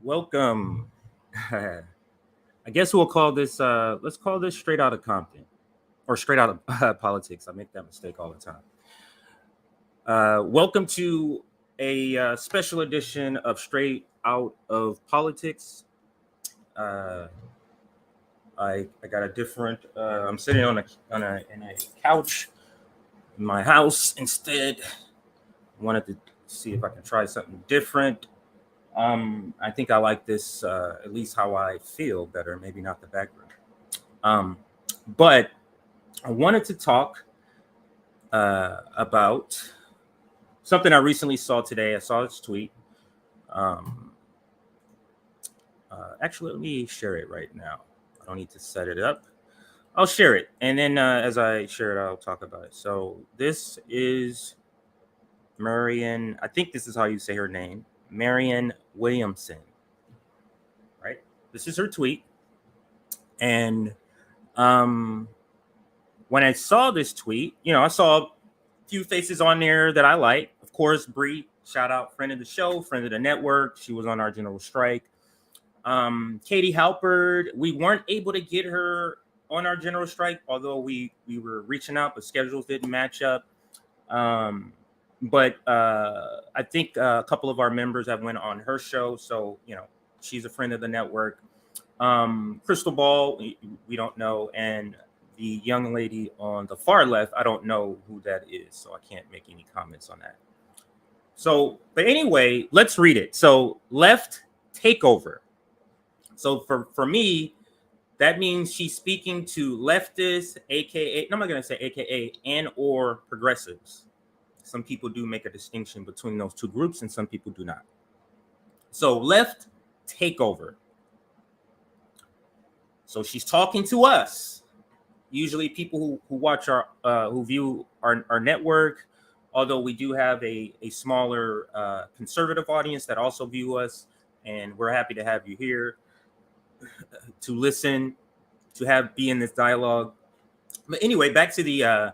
Welcome. I guess we'll call this, let's call this straight out of Compton or straight out of politics. I make that mistake all the time. Welcome to a special edition of Straight Out of Politics. Uh, I got a different, I'm sitting in a couch in my house instead. Wanted to see if I can try something different. I think I like this, at least how I feel better, maybe not the background. But I wanted to talk about something I recently saw today. I saw this tweet. Actually, let me share it right now. I don't need to set it up. I'll share it. And then as I share it, I'll talk about it. So this is Marianne. I think this is how you say her name. Marianne Williamson, right? This is her tweet. And when I saw this tweet, I saw a few faces on there that I like. Of course, Bree, shout out, friend of the show, friend of the network. She was on our general strike. Katie Halper, we weren't able to get her on our general strike, although we were reaching out, but schedules didn't match up. But I think a couple of our members have went on her show. So, she's a friend of the network. Krystal, we don't know. And the young lady on the far left, I don't know who that is. So I can't make any comments on that. So, but anyway, let's read it. So left takeover. So for me, that means she's speaking to leftists, AKA, I'm not going to say AKA, and or progressives. Some people do make a distinction between those two groups and some people do not. So left takeover. So she's talking to us. Usually people who watch who view our network, although we do have a smaller conservative audience that also view us, and we're happy to have you here to listen, to be in this dialogue. But anyway, back to the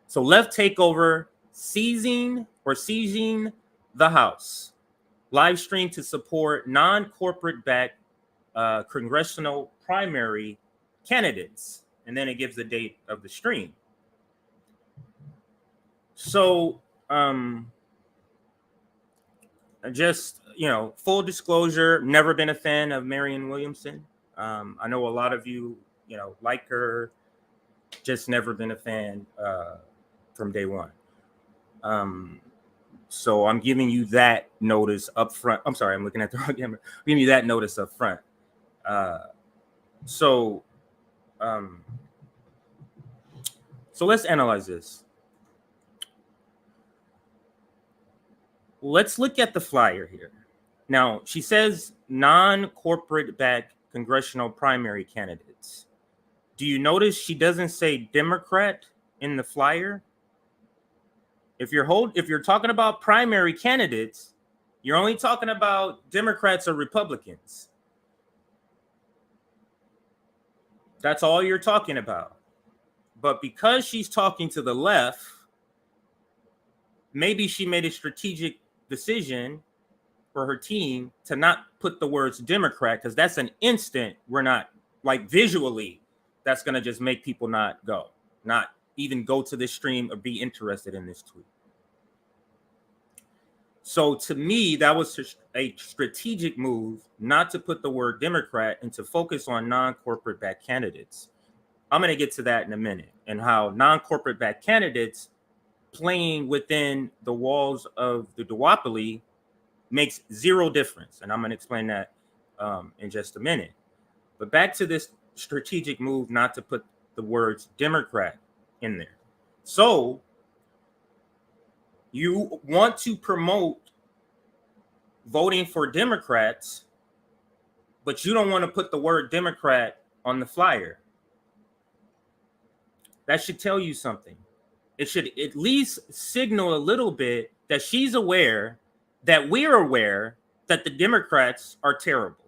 so left takeover, seizing the House. Live stream to support non-corporate backed congressional primary candidates. And then it gives the date of the stream. So just, full disclosure, never been a fan of Marianne Williamson. I know a lot of you, like her, just never been a fan from day one. So I'm giving you that notice up front. I'm sorry, I'm looking at the wrong camera. I'm giving you that notice up front. So let's analyze this. Let's look at the flyer here. Now, she says non-corporate backed congressional primary candidates. Do you notice she doesn't say Democrat in the flyer? If you're talking about primary candidates, you're only talking about Democrats or Republicans. That's all you're talking about. But because she's talking to the left, maybe she made a strategic decision for her team to not put the words Democrat, because that's an instant we're not, like, visually, that's going to just make people not even go to this stream or be interested in this tweet. So to me, that was a strategic move not to put the word Democrat and to focus on non-corporate backed candidates. I'm going to get to that in a minute, and how non-corporate backed candidates playing within the walls of the duopoly makes zero difference. And I'm going to explain that in just a minute. But back to this strategic move not to put the words Democrat in there. So you want to promote voting for Democrats, but you don't want to put the word Democrat on the flyer. That should tell you something. It should at least signal a little bit that she's aware, that we're aware, that the Democrats are terrible.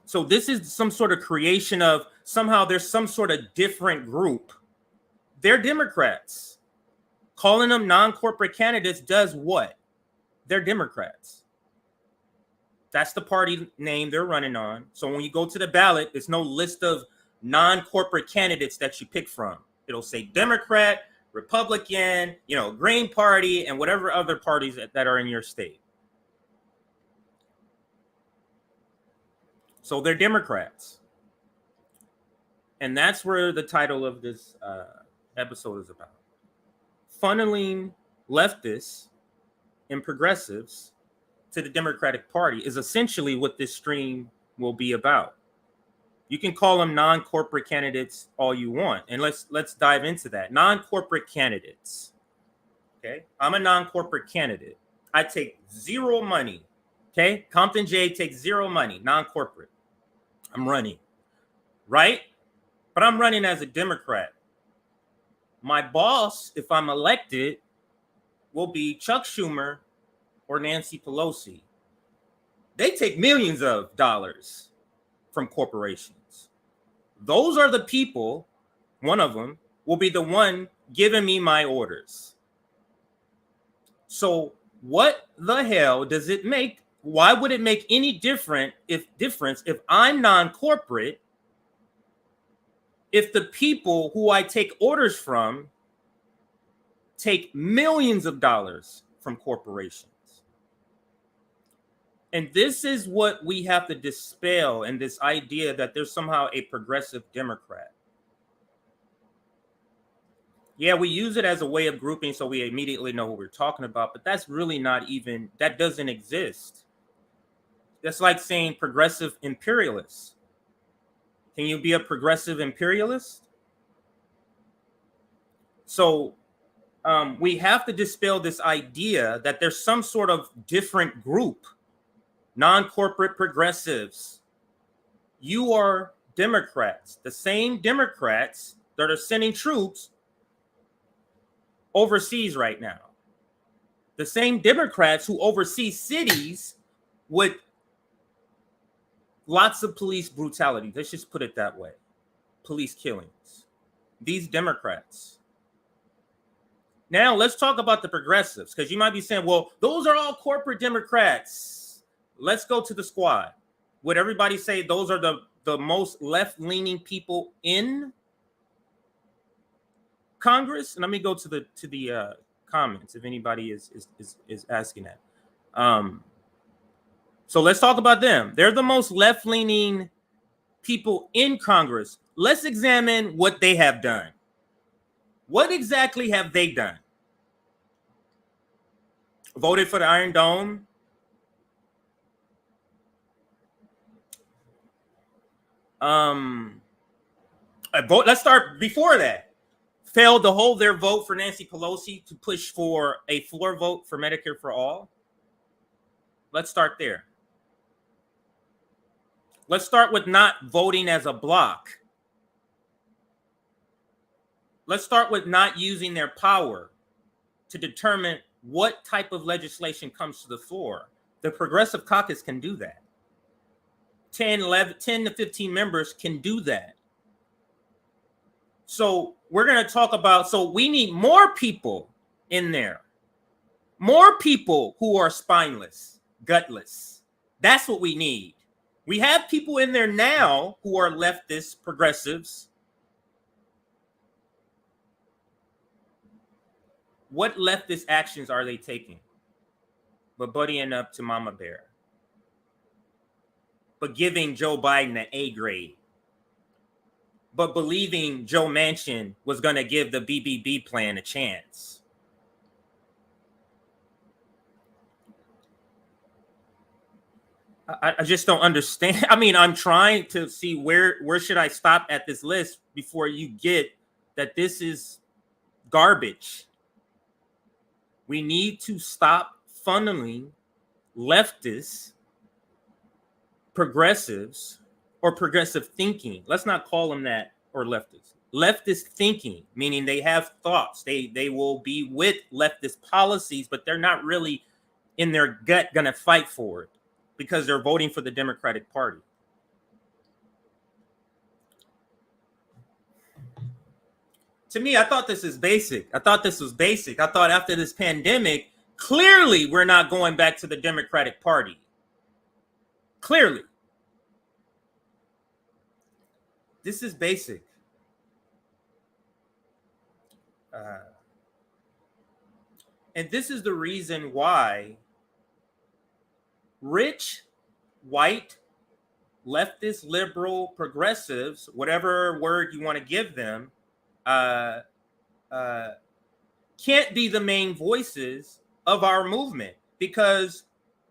So this is some sort of creation of somehow there's some sort of different group. They're Democrats. Calling them non-corporate candidates does what? they're Democrats. That's the party name they're running on. So when you go to the ballot, there's no list of non-corporate candidates that you pick from. It'll say Democrat, Republican, Green Party, and whatever other parties that are in your state. So they're Democrats. And that's where the title of this episode is about. Funneling leftists and progressives to the Democratic Party is essentially what this stream will be about. You can call them non-corporate candidates all you want. And let's dive into that. Non-corporate candidates. Okay. I'm a non-corporate candidate. I take zero money. Okay. Compton J takes zero money, non-corporate. I'm running. Right? But I'm running as a Democrat. My boss, if I'm elected, will be Chuck Schumer or Nancy Pelosi. They take millions of dollars from corporations. Those are the people, one of them, will be the one giving me my orders. So what the hell does it make? Why would it make any difference if I'm non-corporate, if the people who I take orders from take millions of dollars from corporations? And this is what we have to dispel, and this idea that there's somehow a progressive Democrat. Yeah, we use it as a way of grouping so we immediately know what we're talking about, but that's really not even, that doesn't exist. That's like saying progressive imperialist. Can you be a progressive imperialist? So we have to dispel this idea that there's some sort of different group. Non-corporate progressives. You are Democrats, the same Democrats that are sending troops overseas right now. The same Democrats who oversee cities with lots of police brutality. Let's just put it that way. Police killings. These Democrats. Now let's talk about the progressives, because you might be saying, well, those are all corporate Democrats. Let's go to the squad. Would everybody say those are the most left-leaning people in Congress? And let me go to the comments if anybody is asking that. So let's talk about them. They're the most left-leaning people in Congress. Let's examine what they have done. What exactly have they done? Voted for the Iron Dome? Let's start before that. Failed to hold their vote for Nancy Pelosi to push for a floor vote for Medicare for all. Let's start there. Let's start with not voting as a block. Let's start with not using their power to determine what type of legislation comes to the floor. The Progressive Caucus can do that. 10 to 15 members can do that. So we're going to talk about, so we need more people in there. More people who are spineless, gutless. That's what we need. We have people in there now who are leftist progressives. What leftist actions are they taking? But buddying up to Mama Bear. But giving Joe Biden an A grade. But believing Joe Manchin was going to give the BBB plan a chance. I just don't understand. I mean, I'm trying to see where should I stop at this list before you get that this is garbage. We need to stop funneling leftists, progressives, or progressive thinking. Let's not call them that, or leftists. Leftist thinking, meaning they have thoughts. They will be with leftist policies, but they're not really in their gut going to fight for it because they're voting for the Democratic Party. To me, I thought this is basic. I thought this was basic. I thought after this pandemic, Clearly, we're not going back to the Democratic Party. Clearly. This is basic. And this is the reason why rich, white, leftist, liberal, progressives, whatever word you want to give them, can't be the main voices of our movement, because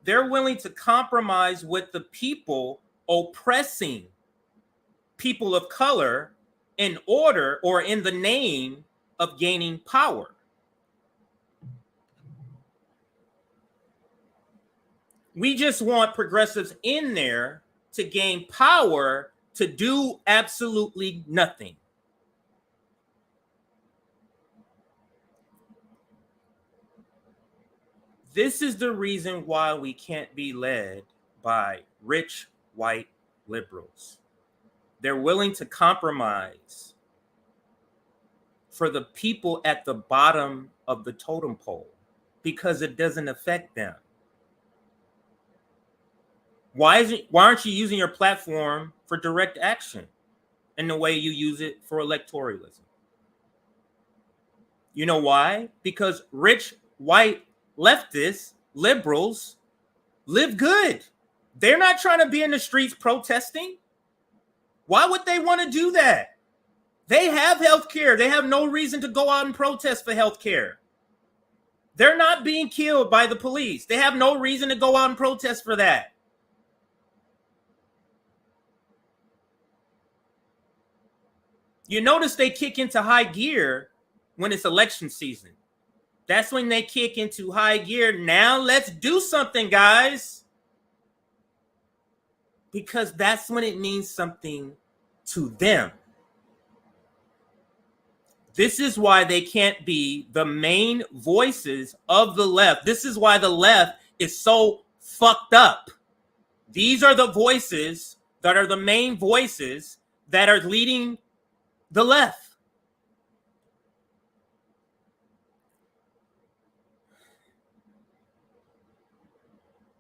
they're willing to compromise with the people oppressing people of color in order or in the name of gaining power. We just want progressives in there to gain power to do absolutely nothing. This is the reason why we can't be led by rich white liberals. They're willing to compromise for the people at the bottom of the totem pole because it doesn't affect them. Why aren't you using your platform for direct action in the way you use it for electoralism? You know why? Because rich white leftists, liberals, live good. They're not trying to be in the streets protesting. Why would they want to do that? They have health care. They have no reason to go out and protest for health care. They're not being killed by the police. They have no reason to go out and protest for that. You notice they kick into high gear when it's election season. That's when they kick into high gear. Now let's do something, guys. Because that's when it means something to them. This is why they can't be the main voices of the left. This is why the left is so fucked up. These are the voices that are the main voices that are leading the left.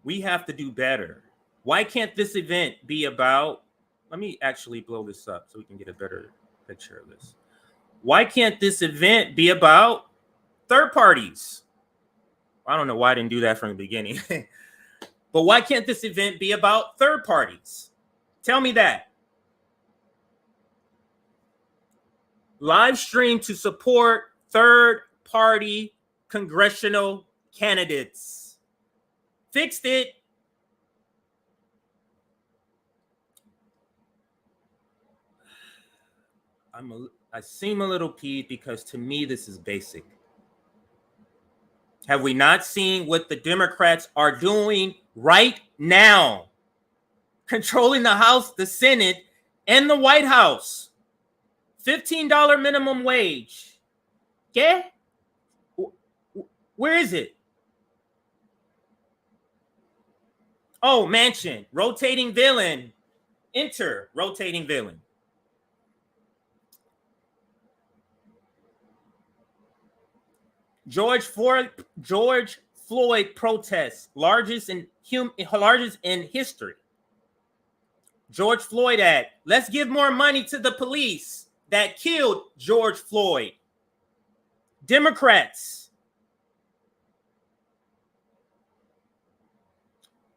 We have to do better. Why can't this event be about, let me actually blow this up so we can get a better picture of this. Why can't this event be about third parties? I don't know why I didn't do that from the beginning. But why can't this event be about third parties? Tell me that. Live stream to support third party congressional candidates. Fixed it. I seem a little peeved because to me this is basic. Have we not seen what the Democrats are doing right now? Controlling the House, the Senate, and the White House. $15 minimum wage. Yeah? Where is it? Oh, Manchin. Rotating villain. Enter. Rotating villain. George Floyd protests, largest in history. George Floyd Act. Let's give more money to the police that killed George Floyd. Democrats.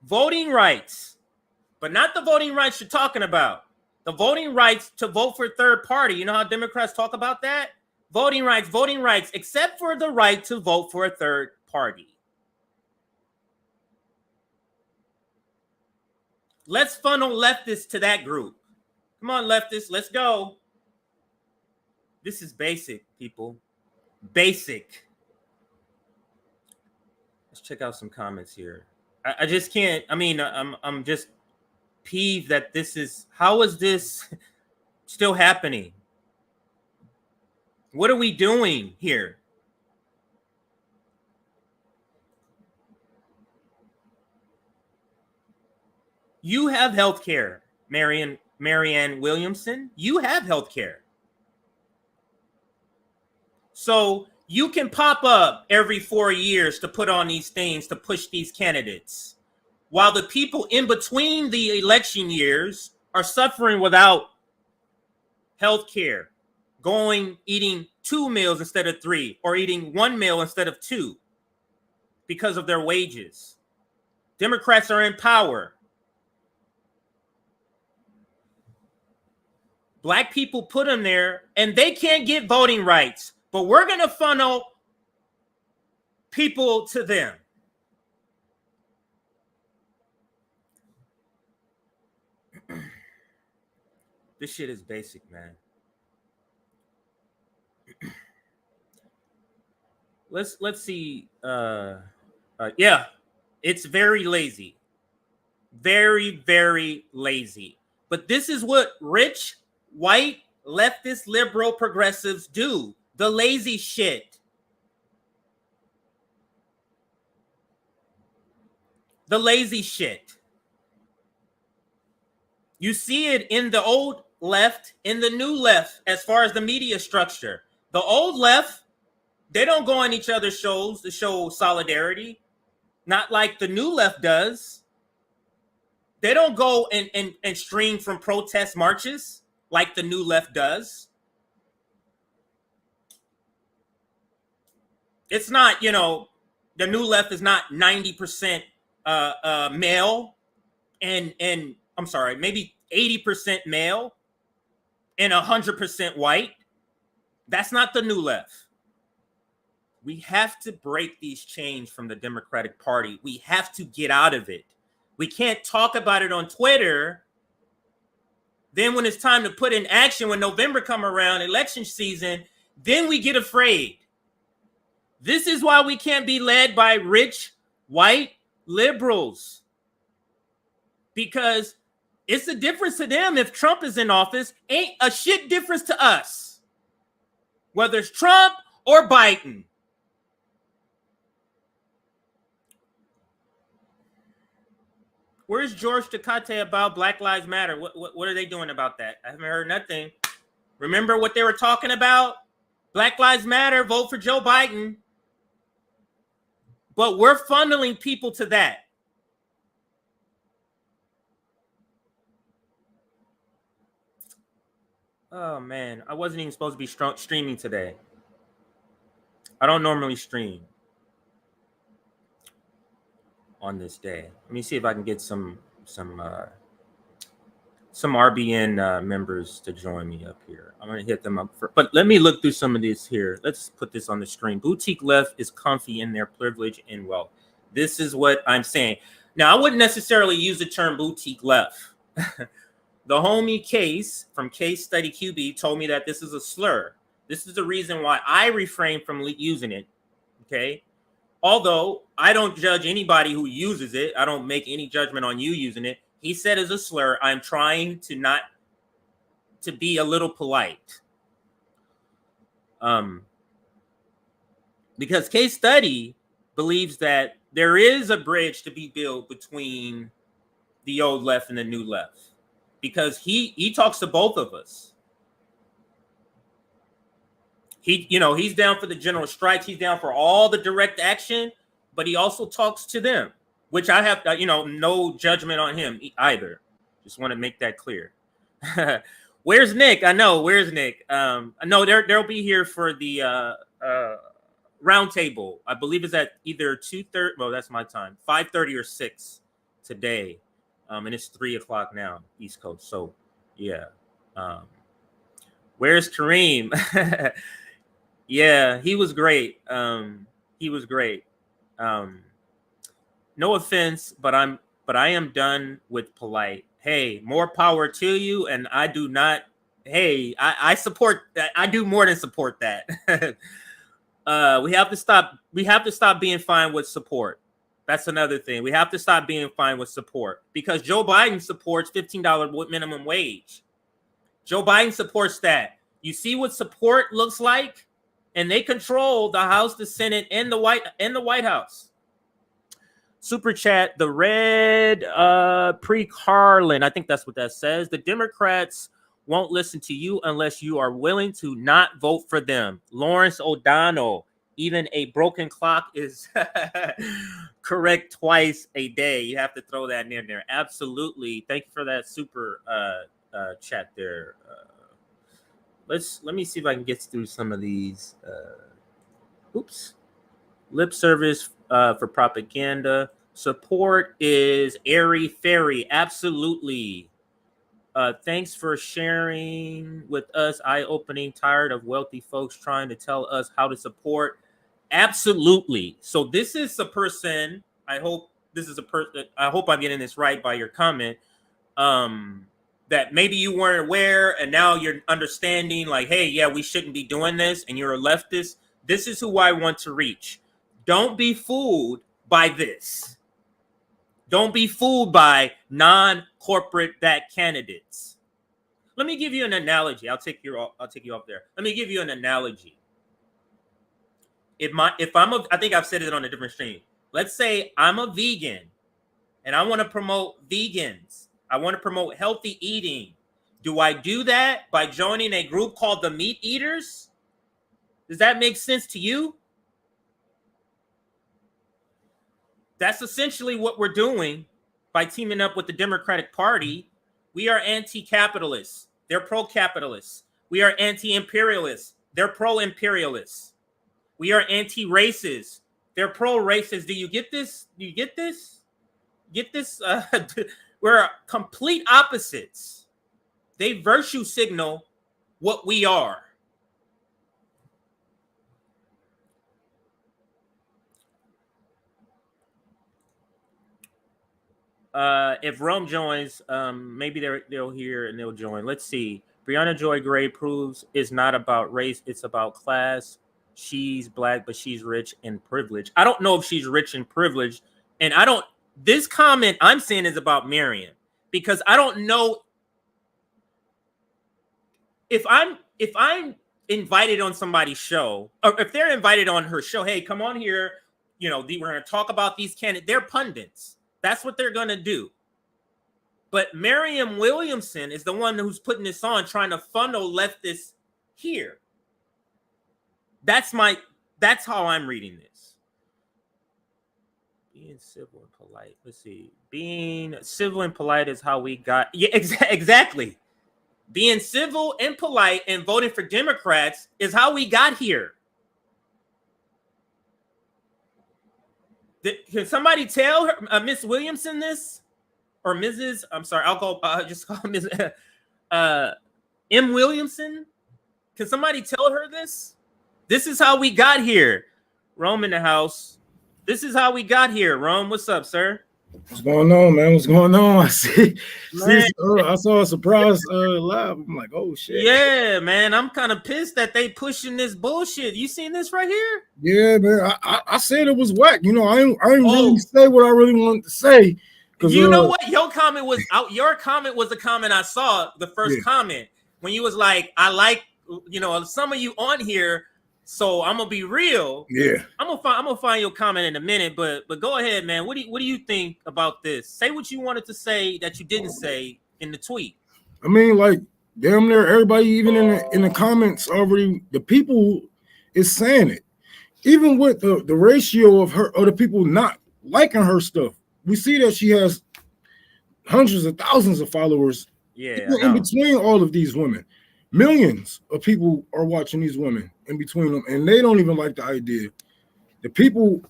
Voting rights, but not the voting rights you're talking about. The voting rights to vote for third party. You know how Democrats talk about that? Voting rights, except for the right to vote for a third party. Let's funnel leftists to that group. Come on, leftists, let's go. This is basic, people. Basic. Let's check out some comments here. I just can't. I mean, I'm just peeved that this is. How is this still happening? What are we doing here? You have health care, Marianne Williamson. You have health care. So You can pop up every 4 years to put on these things to push these candidates, while the people in between the election years are suffering without health care, eating 2 meals instead of 3, or eating 1 meal instead of 2 because of their wages. Democrats are in power. Black people put them there, and they can't get voting rights, but we're going to funnel people to them. This shit is basic, man. Let's see. Yeah, it's very lazy. Very, very lazy. But this is what rich, white, leftist, liberal progressives do. The lazy shit. The lazy shit. You see it in the old left, in the new left, as far as the media structure. The old left, they don't go on each other's shows to show solidarity, not like the new left does. They don't go and stream from protest marches like the new left does. It's not, the new left is not 90% male and I'm sorry, maybe 80% male and 100% white. That's not the new left. We have to break these chains from the Democratic Party. We have to get out of it. We can't talk about it on Twitter. Then when it's time to put in action, when November come around, election season, then we get afraid. This is why we can't be led by rich, white liberals. Because it's a difference to them if Trump is in office. Ain't a shit difference to us. Whether it's Trump or Biden. Where's George Takate about Black Lives Matter? What are they doing about that? I haven't heard nothing. Remember what they were talking about? Black Lives Matter, vote for Joe Biden. But we're funneling people to that. Oh, man. I wasn't even supposed to be streaming today. I don't normally stream on this day. Let me see if I can get some RBN members to join me up here. I'm going to hit them up. But let me look through some of these here. Let's put this on the screen. Boutique left is comfy in their privilege and wealth. This is what I'm saying. Now, I wouldn't necessarily use the term boutique left. The homie Case from Case Study QB told me that this is a slur. This is the reason why I refrain from using it. Okay. Although I don't judge anybody who uses it. I don't make any judgment on you using it. He said as a slur, I'm trying to be a little polite. Because Case Study believes that there is a bridge to be built between the old left and the new left. Because he talks to both of us. He's down for the general strikes. He's down for all the direct action, but he also talks to them, which I have, no judgment on him either. Just want to make that clear. Where's Nick? I know. Where's Nick? I know they'll be here for the roundtable. I believe it's at either 2:30. Well, that's my time. 5:30 or 6 today. And it's 3:00 now, East Coast. So, yeah. Where's Kareem? Yeah, he was great. He was great. No offense, but I am done with polite. Hey, more power to you. And I do not. Hey, I support that. I do more than support that. We have to stop. We have to stop being fine with support. That's another thing. We have to stop being fine with support because Joe Biden supports $15 minimum wage. Joe Biden supports that. You see what support looks like? And they control the House, the Senate, and the White House. Super chat, the red pre-Carlin. I think that's what that says. The Democrats won't listen to you unless you are willing to not vote for them. Lawrence O'Donnell. Even a broken clock is correct twice a day. You have to throw that in there. Absolutely. Thank you for that super chat there. Let me see if I can get through some of these. Oops. Lip service for propaganda. Support is airy fairy. Absolutely. Thanks for sharing with us. Eye-opening. Tired of wealthy folks trying to tell us how to support. Absolutely. So this is a person. I hope this is a person. I hope I'm getting this right by your comment. That maybe you weren't aware, and now you're understanding. Like, hey, yeah, we shouldn't be doing this, and you're a leftist. This is who I want to reach. Don't be fooled by this. Don't be fooled by non-corporate backed candidates. Let me give you an analogy. I'll take you off there. Let me give you an analogy. I think I've said it on a different stream. Let's say I'm a vegan and I want to promote vegans. I want to promote healthy eating. Do I do that by joining a group called the Meat Eaters? Does that make sense to you? That's essentially what we're doing by teaming up with the Democratic Party. We are anti-capitalists. They're pro-capitalists. We are anti-imperialists. They're pro-imperialists. We are anti-racist. They're pro-racist. Do you get this? Do you get this? Get this? We're complete opposites. They virtue signal what we are. If Rome joins, maybe they'll hear and they'll join. Let's see. Briahna Joy Gray proves it's not about race, it's about class. She's black, but she's rich and privileged. I don't know if she's rich and privileged. And this comment I'm saying is about Marianne, because I don't know if I'm invited on somebody's show, or if they're invited on her show. Hey, come on here. We're going to talk about these candidates. They're pundits. That's what they're going to do. But Marianne Williamson is the one who's putting this on, trying to funnel leftists here. That's how I'm reading this. Being civil and polite. Let's see. Being civil and polite is how we got. Yeah, exactly. Being civil and polite and voting for Democrats is how we got here. Can somebody tell her, Miss Williamson, this? Or Mrs. I'm sorry, just call Ms. M. Williamson. Can somebody tell her this? This is how we got here. Rome in the house. This is how we got here. Rome, what's up, sir? What's going on, man? What's going on? I saw a surprise live. I'm like, oh shit. Yeah, man. I'm kind of pissed that they pushing this bullshit. You seen this right here? Yeah, man. I said it was whack. I didn't really say what I really wanted to say. You know what? Your comment was out. Your comment was the comment I saw. The first comment when you was like, I like, some of you on here. So I'm gonna be real. Yeah, I'm gonna find your comment in a minute, but go ahead, man. What do you think about this? Say what you wanted to say that you didn't say in the tweet. I mean, like damn near everybody, even in the comments already, the people is saying it. Even with the ratio of the people not liking her stuff, we see that she has hundreds of thousands of followers. Yeah, in between all of these women. Millions of people are watching these women in between them, and they don't even like the idea. The people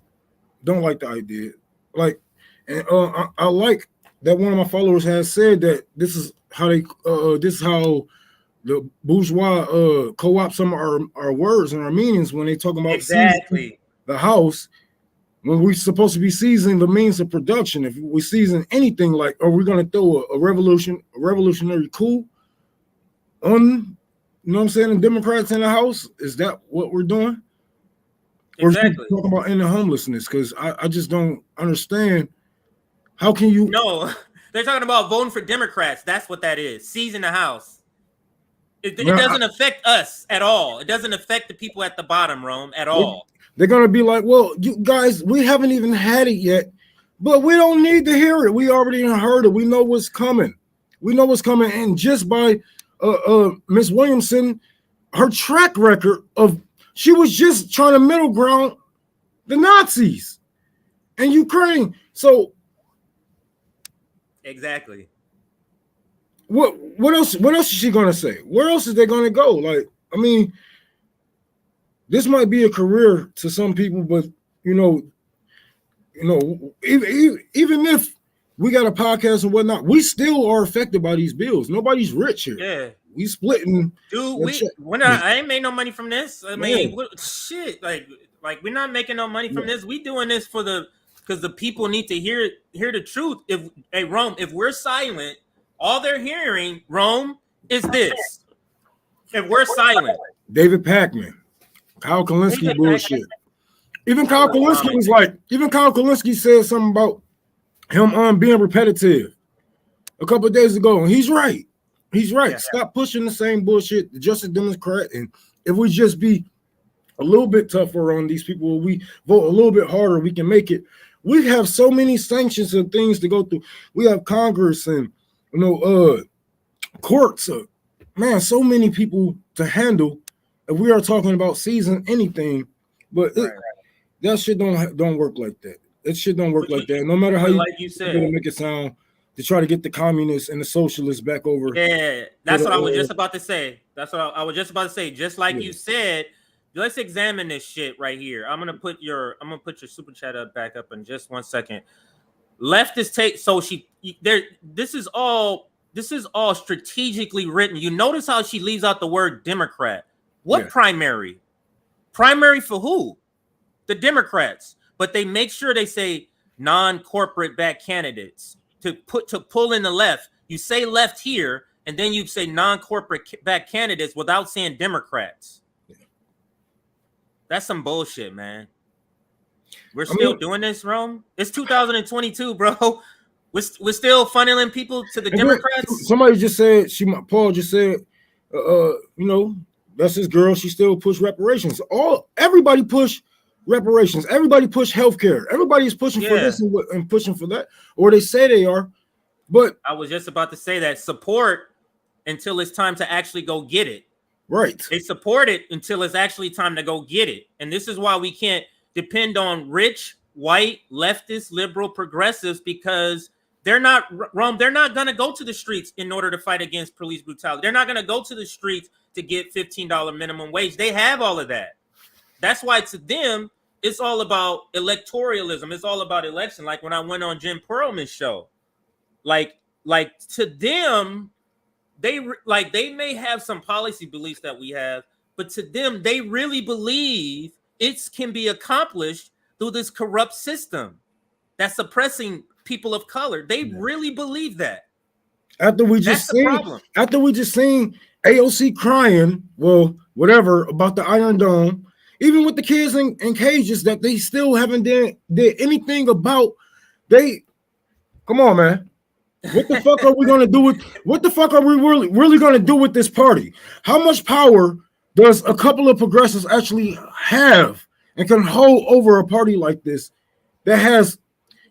don't like the idea. Like, and I like that one of my followers has said that this is how the bourgeois co-opt some of our words and our meanings when they talk about exactly the house. When we're supposed to be seizing the means of production, if we seizing anything, like, are we going to throw a revolutionary coup on, what I'm saying, the Democrats in the House? Is that what we're doing? Exactly. Or talking about ending homelessness? Because I just don't understand. How can you? No, they're talking about voting for Democrats. That's what that is. Seizing the House. It doesn't affect us at all. It doesn't affect the people at the bottom, Rome, at all. They're going to be like, well, you guys, we haven't even had it yet, but we don't need to hear it. We already heard it. We know what's coming. And just by Miss Williamson, her track record of She was just trying to middle ground the Nazis and Ukraine. So exactly. What else? What else is she gonna say? Where else is they gonna go? Like, I mean, this might be a career to some people, but even if we got a podcast and whatnot, we still are affected by these bills. Nobody's rich here. Yeah, we splitting. Dude, I ain't made no money from this. I mean, shit, like we're not making no money from this. We doing this because the people need to hear the truth. Rome, if we're silent, all they're hearing, Rome, is this. If we're silent. David Pakman, Kyle Kalinske bullshit. Even Kyle Kalinske said something about him being repetitive a couple of days ago, and he's right. He's right. Yeah. Stop pushing the same bullshit. The Justice Democrat, and if we just be a little bit tougher on these people, we vote a little bit harder, we can make it. We have so many sanctions and things to go through. We have Congress and courts. Man, so many people to handle. If we are talking about season anything, but that shit don't work like that. That shit don't work like that. No matter how you said, make it sound to try to get the communists and the socialists back over. Yeah, that's what I was just about to say. That's what I was just about to say. Just like you said, let's examine this shit right here. I'm gonna put your super chat back up in just 1 second. Leftist take this is all strategically written. You notice how she leaves out the word Democrat. What primary? Primary for who? The Democrats. But they make sure they say non-corporate backed candidates to pull in the left. You say left here, and then you say non-corporate backed candidates without saying Democrats. That's some bullshit, man. We're still doing this, Rome. It's 2022, bro. We're still funneling people to the Democrats. Somebody just said Paul just said, that's his girl. She still push reparations. Everybody push reparations. Everybody push healthcare. Everybody is pushing for this and pushing for that, or they say they are. But I was just about to say that support until it's time to actually go get it. Right. They support it until it's actually time to go get it. And this is why we can't depend on rich, white, leftist, liberal, progressives, because they're not going to go to the streets in order to fight against police brutality. They're not going to go to the streets to get $15 minimum wage. They have all of that. That's why to them, it's all about electoralism. It's all about election. Like when I went on Jim Perlman's show, like to them, they may have some policy beliefs that we have, but to them, they really believe it can be accomplished through this corrupt system that's oppressing people of color. They really believe that. After we just seen AOC crying, well, whatever, about the Iron Dome, even with the kids in cages that they still haven't did anything about. Come on, man. What the fuck are we gonna do with? What the fuck are we really gonna do with this party? How much power does a couple of progressives actually have and can hold over a party like this that has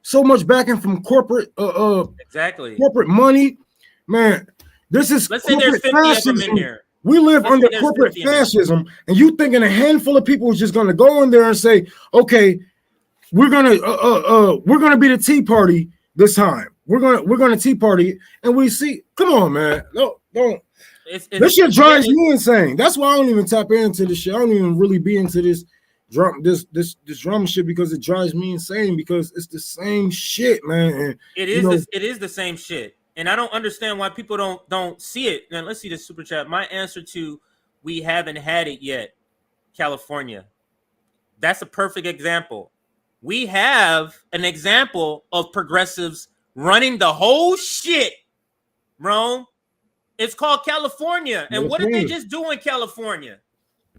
so much backing from corporate corporate money? Man, this is, let's say there's 50 of them in here. We live under corporate fascism, and you thinking a handful of people is just gonna go in there and say, okay, we're gonna be the Tea Party this time. We're gonna Tea Party, and we see. Come on, man. No, don't. This shit drives me insane. That's why I don't even tap into this shit. I don't even really be into this drama shit, because it drives me insane, because it's the same shit, man. And it is the same shit. And I don't understand why people don't see it. Now let's see the super chat. My answer to we haven't had it yet, California. That's a perfect example. We have an example of progressives running the whole shit, Rome. It's called California. And what did they just do in California?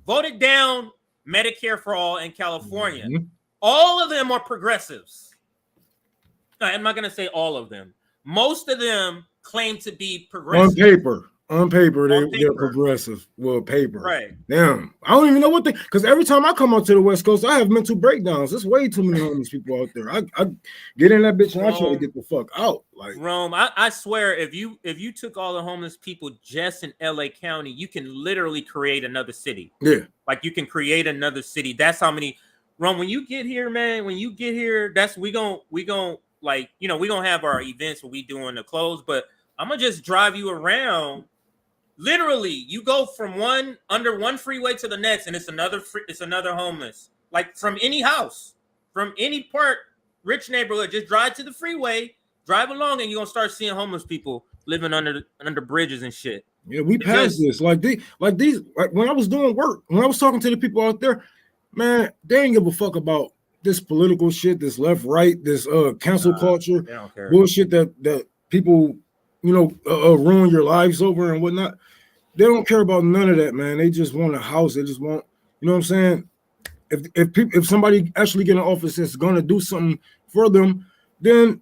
Voted down Medicare for all in California. Mm-hmm. All of them are progressives. I'm not going to say all of them. Most of them claim to be progressive. On paper. On paper, On they're paper. progressive. Well, paper. Right. Damn. I don't even know what they, because every time I come out to the West Coast, I have mental breakdowns. There's way too many homeless people out there. I get in that bitch and I try to get the fuck out. Like Rome, I swear, if you took all the homeless people just in LA County, you can literally create another city. Yeah. Like you can create another city. That's how many. Rome, when you get here, man, when you get here, that's we gon' like, you know, we gonna have our events where we doing the clothes, but I'm gonna just drive you around. Literally, you go from under one freeway to the next, and it's another homeless. Like from any house, from any part, rich neighborhood, just drive to the freeway, drive along, and you're gonna start seeing homeless people living under bridges and shit. Yeah, we passed this. Like when I was doing work, when I was talking to the people out there, man, they ain't give a fuck about this political shit, this left, right, this cancel culture bullshit that people, you know, ruin your lives over and whatnot. They don't care about none of that, man. They just want a house. They just want, you know what I'm saying? If somebody actually get in office that's gonna do something for them, then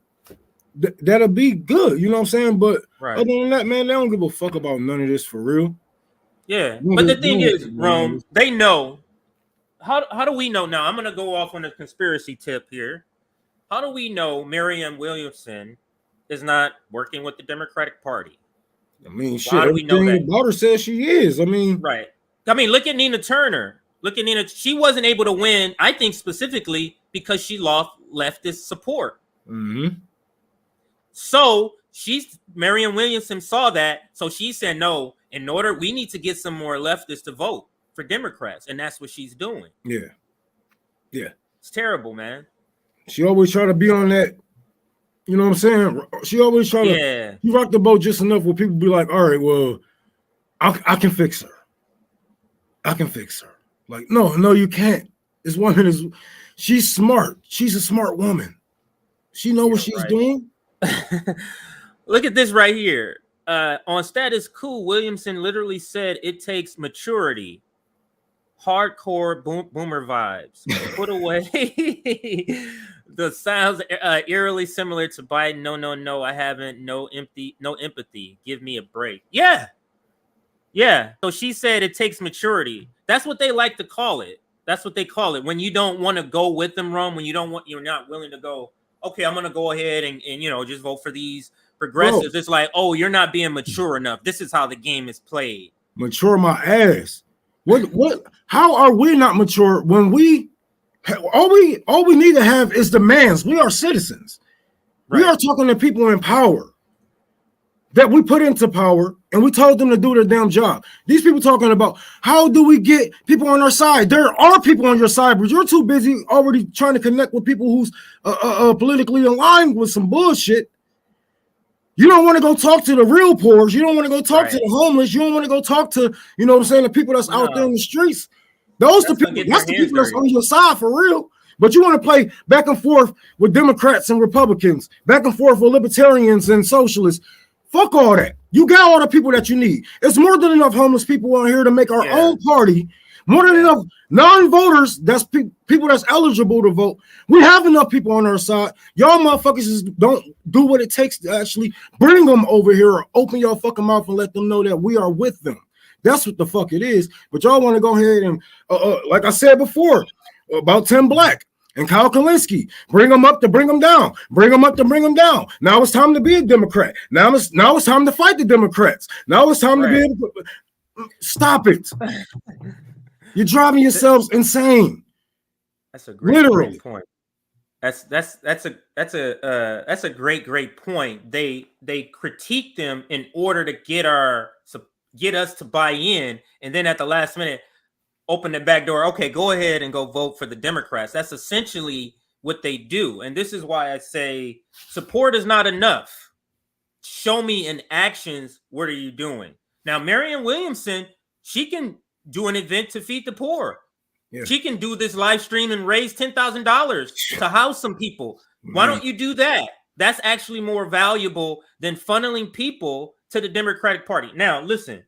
that'll be good. You know what I'm saying? But other than that, man, they don't give a fuck about none of this for real. Yeah, but the thing is, Rome, they know. How do we know now? I'm gonna go off on a conspiracy tip here. How do we know Marianne Williamson is not working with the Democratic Party? I mean, shit, everything about her says she is. I mean, right. I mean, look at Nina Turner. Look at Nina. She wasn't able to win, I think, specifically because she lost leftist support. Mm-hmm. So Marianne Williamson saw that. So she said, no, we need to get some more leftists to vote for Democrats. And that's what she's doing. Yeah. Yeah. It's terrible, man. She always try to be on that. You know what I'm saying? She always try to rock the boat just enough where people be like, all right, well, I can fix her. I can fix her. Like, no, you can't. This woman she's smart. She's a smart woman. She know what she's doing. Look at this right here. On Status Quo, Williamson literally said it takes maturity. Hardcore boomer vibes. Put away the sounds eerily similar to Biden. No, I haven't. No empathy. Give me a break. Yeah. So she said it takes maturity. That's what they like to call it. That's what they call it. When you don't want to go with them, Rome, when you're not willing to go, okay, I'm gonna go ahead and you know, just vote for these progressives. Bro, it's like, oh, you're not being mature enough. This is how the game is played. Mature my ass. What? How are we not mature when all we need to have is demands? We are citizens. Right. We are talking to people in power that we put into power, and we told them to do their damn job. These people talking about how do we get people on our side? There are people on your side, but you're too busy already trying to connect with people who's politically aligned with some bullshit. You don't want to go talk to the real poor. You don't want to go talk to the homeless. You don't want to go talk to, you know what I'm saying, the people that's out there in the streets. That's the people that's on your side for real. But you want to play back and forth with Democrats and Republicans, back and forth with libertarians and socialists. Fuck all that. You got all the people that you need. It's more than enough homeless people out here to make our own party. More than enough non-voters, that's people that's eligible to vote. We have enough people on our side. Y'all motherfuckers just don't do what it takes to actually bring them over here or open your fucking mouth and let them know that we are with them. That's what the fuck it is. But y'all want to go ahead and, like I said before, about Tim Black and Kyle Kalinske, bring them up to bring them down. Bring them up to bring them down. Now it's time to be a Democrat. Now it's time to fight the Democrats. Now it's time to be able to stop it. You're driving yourselves insane. That's a great point. That's a great point. They critique them in order to get us to buy in, and then at the last minute open the back door. Okay, go ahead and go vote for the Democrats. That's essentially what they do, and this is why I say support is not enough. Show me in actions what are you doing. Now, Marianne Williamson, she can do an event to feed the poor. Yeah. She can do this live stream and raise $10,000 to house some people. Why don't you do that? That's actually more valuable than funneling people to the Democratic Party. Now, listen,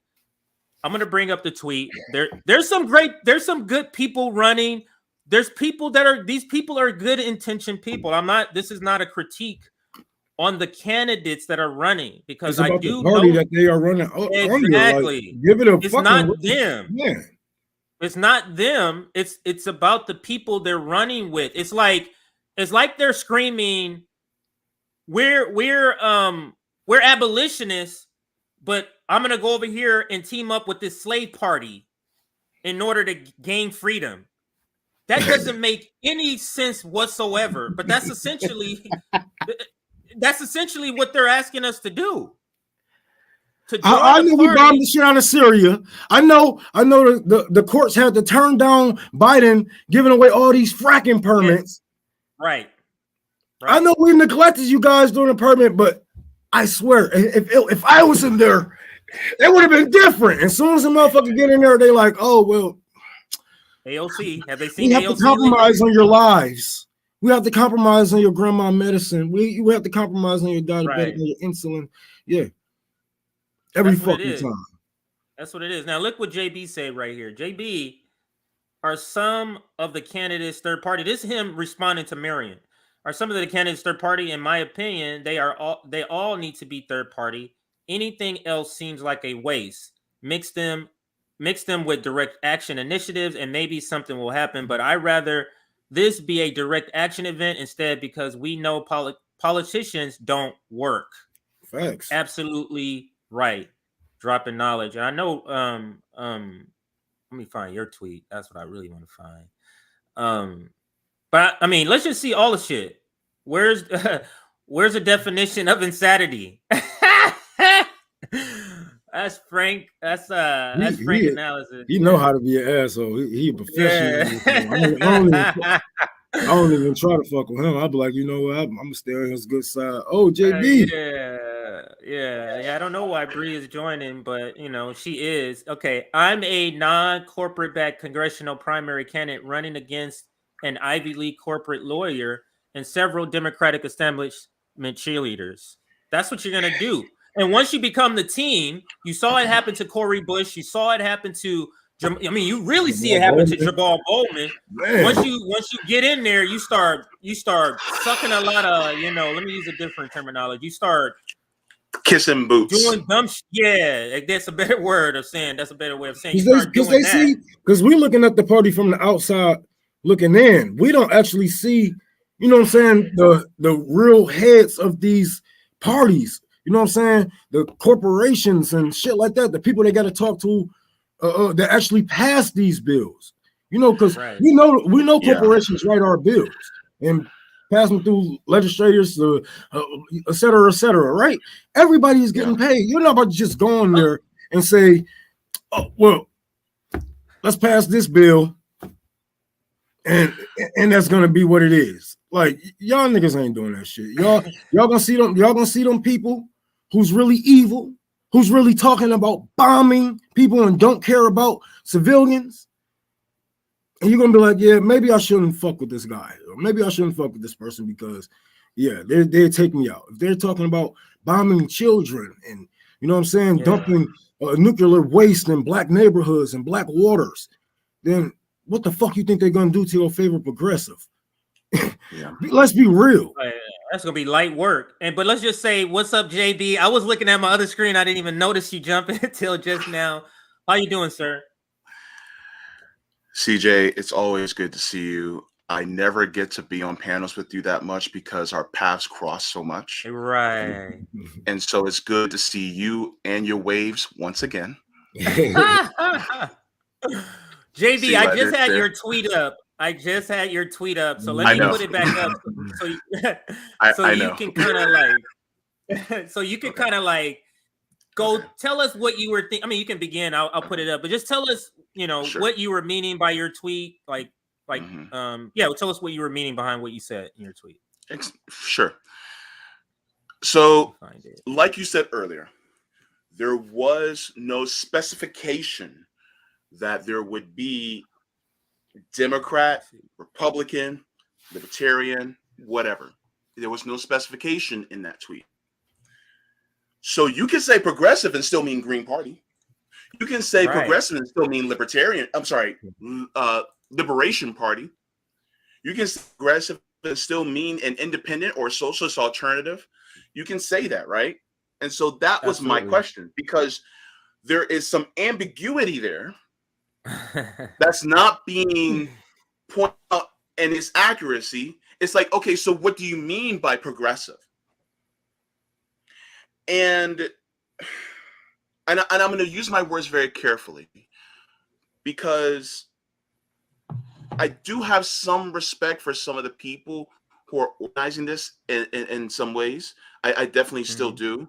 I'm going to bring up the tweet. There's some good people running. These people are good intentioned people. This is not a critique on the candidates that are running, because It's I about the do party know that they are running under. Like, exactly. give it a It's fucking not them. man. It's not them. It's about the people they're running with. It's like they're screaming, we're abolitionists, but I'm gonna go over here and team up with this slave party in order to gain freedom. That doesn't make any sense whatsoever. But that's essentially what they're asking us to do. To join I know we bombed the shit out of Syria. I know the courts had to turn down Biden giving away all these fracking permits. Yeah. Right. I know we neglected you guys during the permit, but I swear, if I was in there, it would have been different. As soon as the motherfucker get in there, they like, oh well, AOC. Have they seen? We have AOC to compromise on your lives. We have to compromise on your grandma medicine. We have to compromise on your diabetic, on your insulin. Yeah. Every fucking time. That's what it is. Now look what JB said right here. JB, are some of the candidates third party? This is him responding to Marianne. Are some of the candidates third party? In my opinion, they all need to be third party. Anything else seems like a waste. Mix them with direct action initiatives, and maybe something will happen. But I'd rather this be a direct action event instead, because we know politicians don't work. Facts. Absolutely right. Dropping knowledge. And I know. Let me find your tweet. That's what I really want to find. But I mean, let's just see all the shit. Where's the definition of insanity? That's Frank. That's Frank analysis. You know how to be an asshole. He a professional. Yeah. I don't even try to fuck with him. I'll be like, you know what? I'm gonna stay on his good side. Oh, JB. Yeah. I don't know why Bree is joining, but you know she is. Okay, I'm a non-corporate backed congressional primary candidate running against an Ivy League corporate lawyer and several Democratic establishment cheerleaders. That's what you're gonna do. And once you become the team, you saw it happen to Cori Bush. You saw it happen to. I mean, you really see it happen to Jabal Bowman. Man. Once you get in there, you start sucking a lot of, let me use a different terminology. You start kissing boots. Doing dumb shit. Yeah, that's a better word of saying. That's a better way of saying. Because we're looking at the party from the outside looking in. We don't actually see, you know what I'm saying, the real heads of these parties. You know what I'm saying? The corporations and shit like that. The people they got to talk to. That actually pass these bills, because we know corporations write our bills and pass them through legislators, et cetera, right? Everybody is getting paid. You're not about to just go in there and say, "Oh, well, let's pass this bill," and that's gonna be what it is. Like y'all niggas ain't doing that shit. Y'all gonna see them. Y'all gonna see them people who's really evil. Who's really talking about bombing people and don't care about civilians? And you're gonna be like, yeah, maybe I shouldn't fuck with this guy, or maybe I shouldn't fuck with this person because, they'll take me out. If they're talking about bombing children and dumping nuclear waste in black neighborhoods and black waters, then what the fuck you think they're gonna do to your favorite progressive? Let's be real. That's gonna be light work. But let's just say, what's up, JB? I was looking at my other screen. I didn't even notice you jumping until just now. How you doing, sir? CJ, it's always good to see you. I never get to be on panels with you that much because our paths cross so much. Right. And so it's good to see you and your waves once again. JB, I just had your tweet up. So let me put it back up. So you can kind of like go tell us what you were thinking. I mean, you can begin. I'll put it up, but just tell us, Sure. what you were meaning by your tweet. Tell us what you were meaning behind what you said in your tweet. Sure. So, like you said earlier, there was no specification that there would be Democrat, Republican, Libertarian, whatever. There was no specification in that tweet. So you can say progressive and still mean Green Party. You can say progressive and still mean Libertarian. I'm sorry, Liberation Party. You can say progressive and still mean an independent or socialist alternative. you can say that, right? And so that was my question, because there is some ambiguity there that's not being pointed out, and its accuracy. It's like, okay, so what do you mean by progressive? And I'm going to use my words very carefully, because I do have some respect for some of the people who are organizing this in some ways. I definitely still do.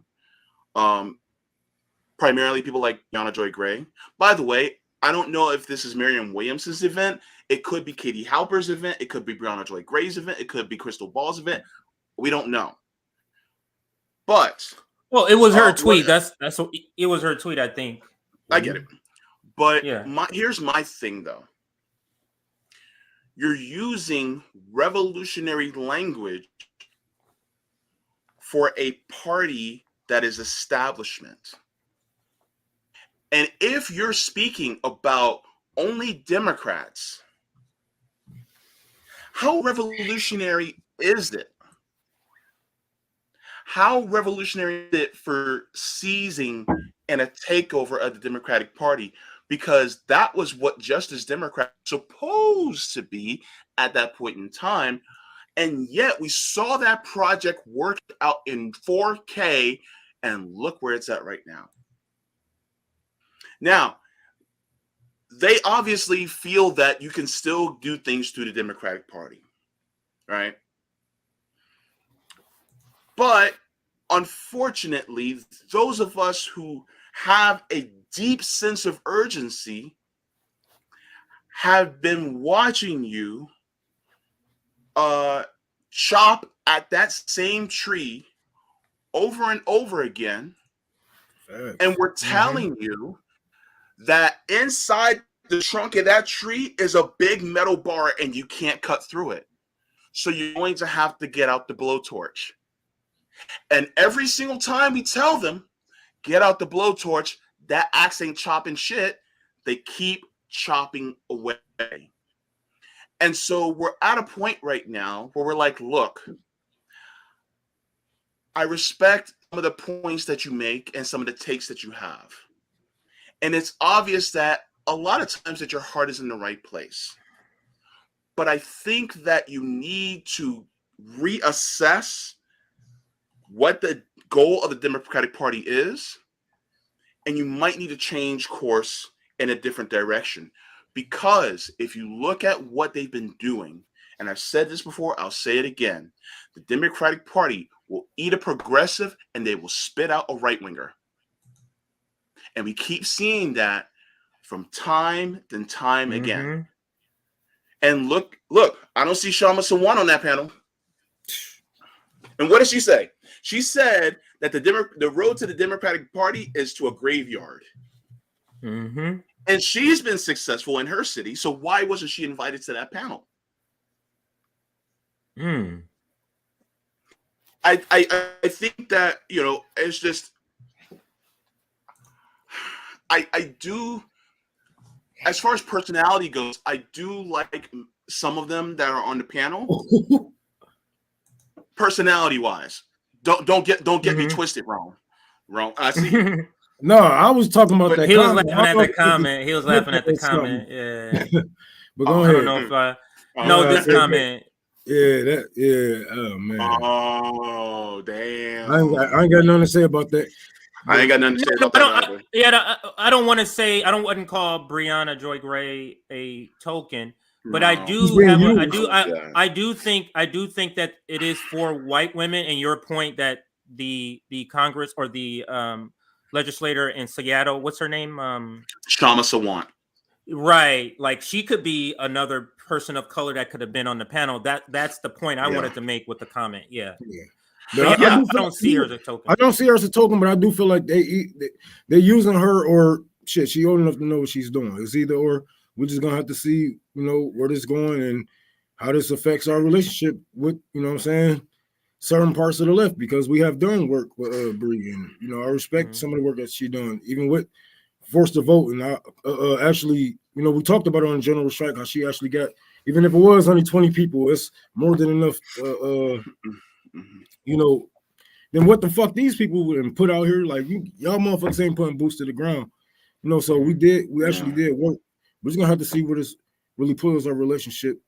Primarily people like Briahna Joy Gray. By the way, I don't know if this is Marianne Williamson's event. It could be Katie Halper's event. It could be Briahna Joy Gray's event. It could be Krystal Ball's event. We don't know. But well, it was her tweet. That's what it was, her tweet, I think. I get it. But yeah. Here's my thing, though. You're using revolutionary language for a party that is establishment. And if you're speaking about only Democrats, how revolutionary is it? How revolutionary is it for seizing and a takeover of the Democratic Party? Because that was what Justice Democrats were supposed to be at that point in time. And yet we saw that project work out in 4K, and look where it's at right now. Now, they obviously feel that you can still do things through the Democratic Party, right? But unfortunately, those of us who have a deep sense of urgency have been watching you chop at that same tree over and over again. And we're telling you that inside the trunk of that tree is a big metal bar and you can't cut through it. So you're going to have to get out the blowtorch. And every single time we tell them, get out the blowtorch, that axe ain't chopping shit, they keep chopping away. And so we're at a point right now where we're like, look, I respect some of the points that you make and some of the takes that you have. And it's obvious that a lot of times that your heart is in the right place. But I think that you need to reassess what the goal of the Democratic Party is, and you might need to change course in a different direction. Because if you look at what they've been doing, and I've said this before, I'll say it again, the Democratic Party will eat a progressive and they will spit out a right-winger. And we keep seeing that from time and time again. And look, I don't see Shama Sawant on that panel. And what did she say? She said that the road to the Democratic Party is to a graveyard. And she's been successful in her city, so why wasn't she invited to that panel? I think that, you know, it's just, I do, as far as personality goes, I do like some of them that are on the panel. Personality wise, don't get me twisted wrong. I see. No, I was talking about that. He was laughing at the comment. He was laughing at the comment. Yeah. But go ahead. I don't know if I know this comment. Oh man. Oh damn. I ain't got nothing to say about that. I ain't got nothing to say about that. I don't want to say, I wouldn't call Briahna Joy Gray a token, but I do have I do think that it is for white women. And your point that the Congress or the legislator in Seattle, what's her name? Shama Sawant. Right, like she could be another person of color that could have been on the panel. That's the point I wanted to make with the comment. I don't see her as a token. I don't see her as a token, but I do feel like they're using her, or shit, she old enough to know what she's doing. It's either or. We're just gonna have to see, you know, where this is going and how this affects our relationship with, you know what I'm saying, certain parts of the left, because we have done work with Bree, and you know, I respect some of the work that she's done, even with forced to vote. And I actually, you know, we talked about it on General Strike, how she actually got, even if it was only 20 people, it's more than enough, you know, then what the fuck these people would put out here? Like y'all motherfuckers ain't putting boots to the ground. So we actually did work. We're just gonna have to see where this really pulls our relationship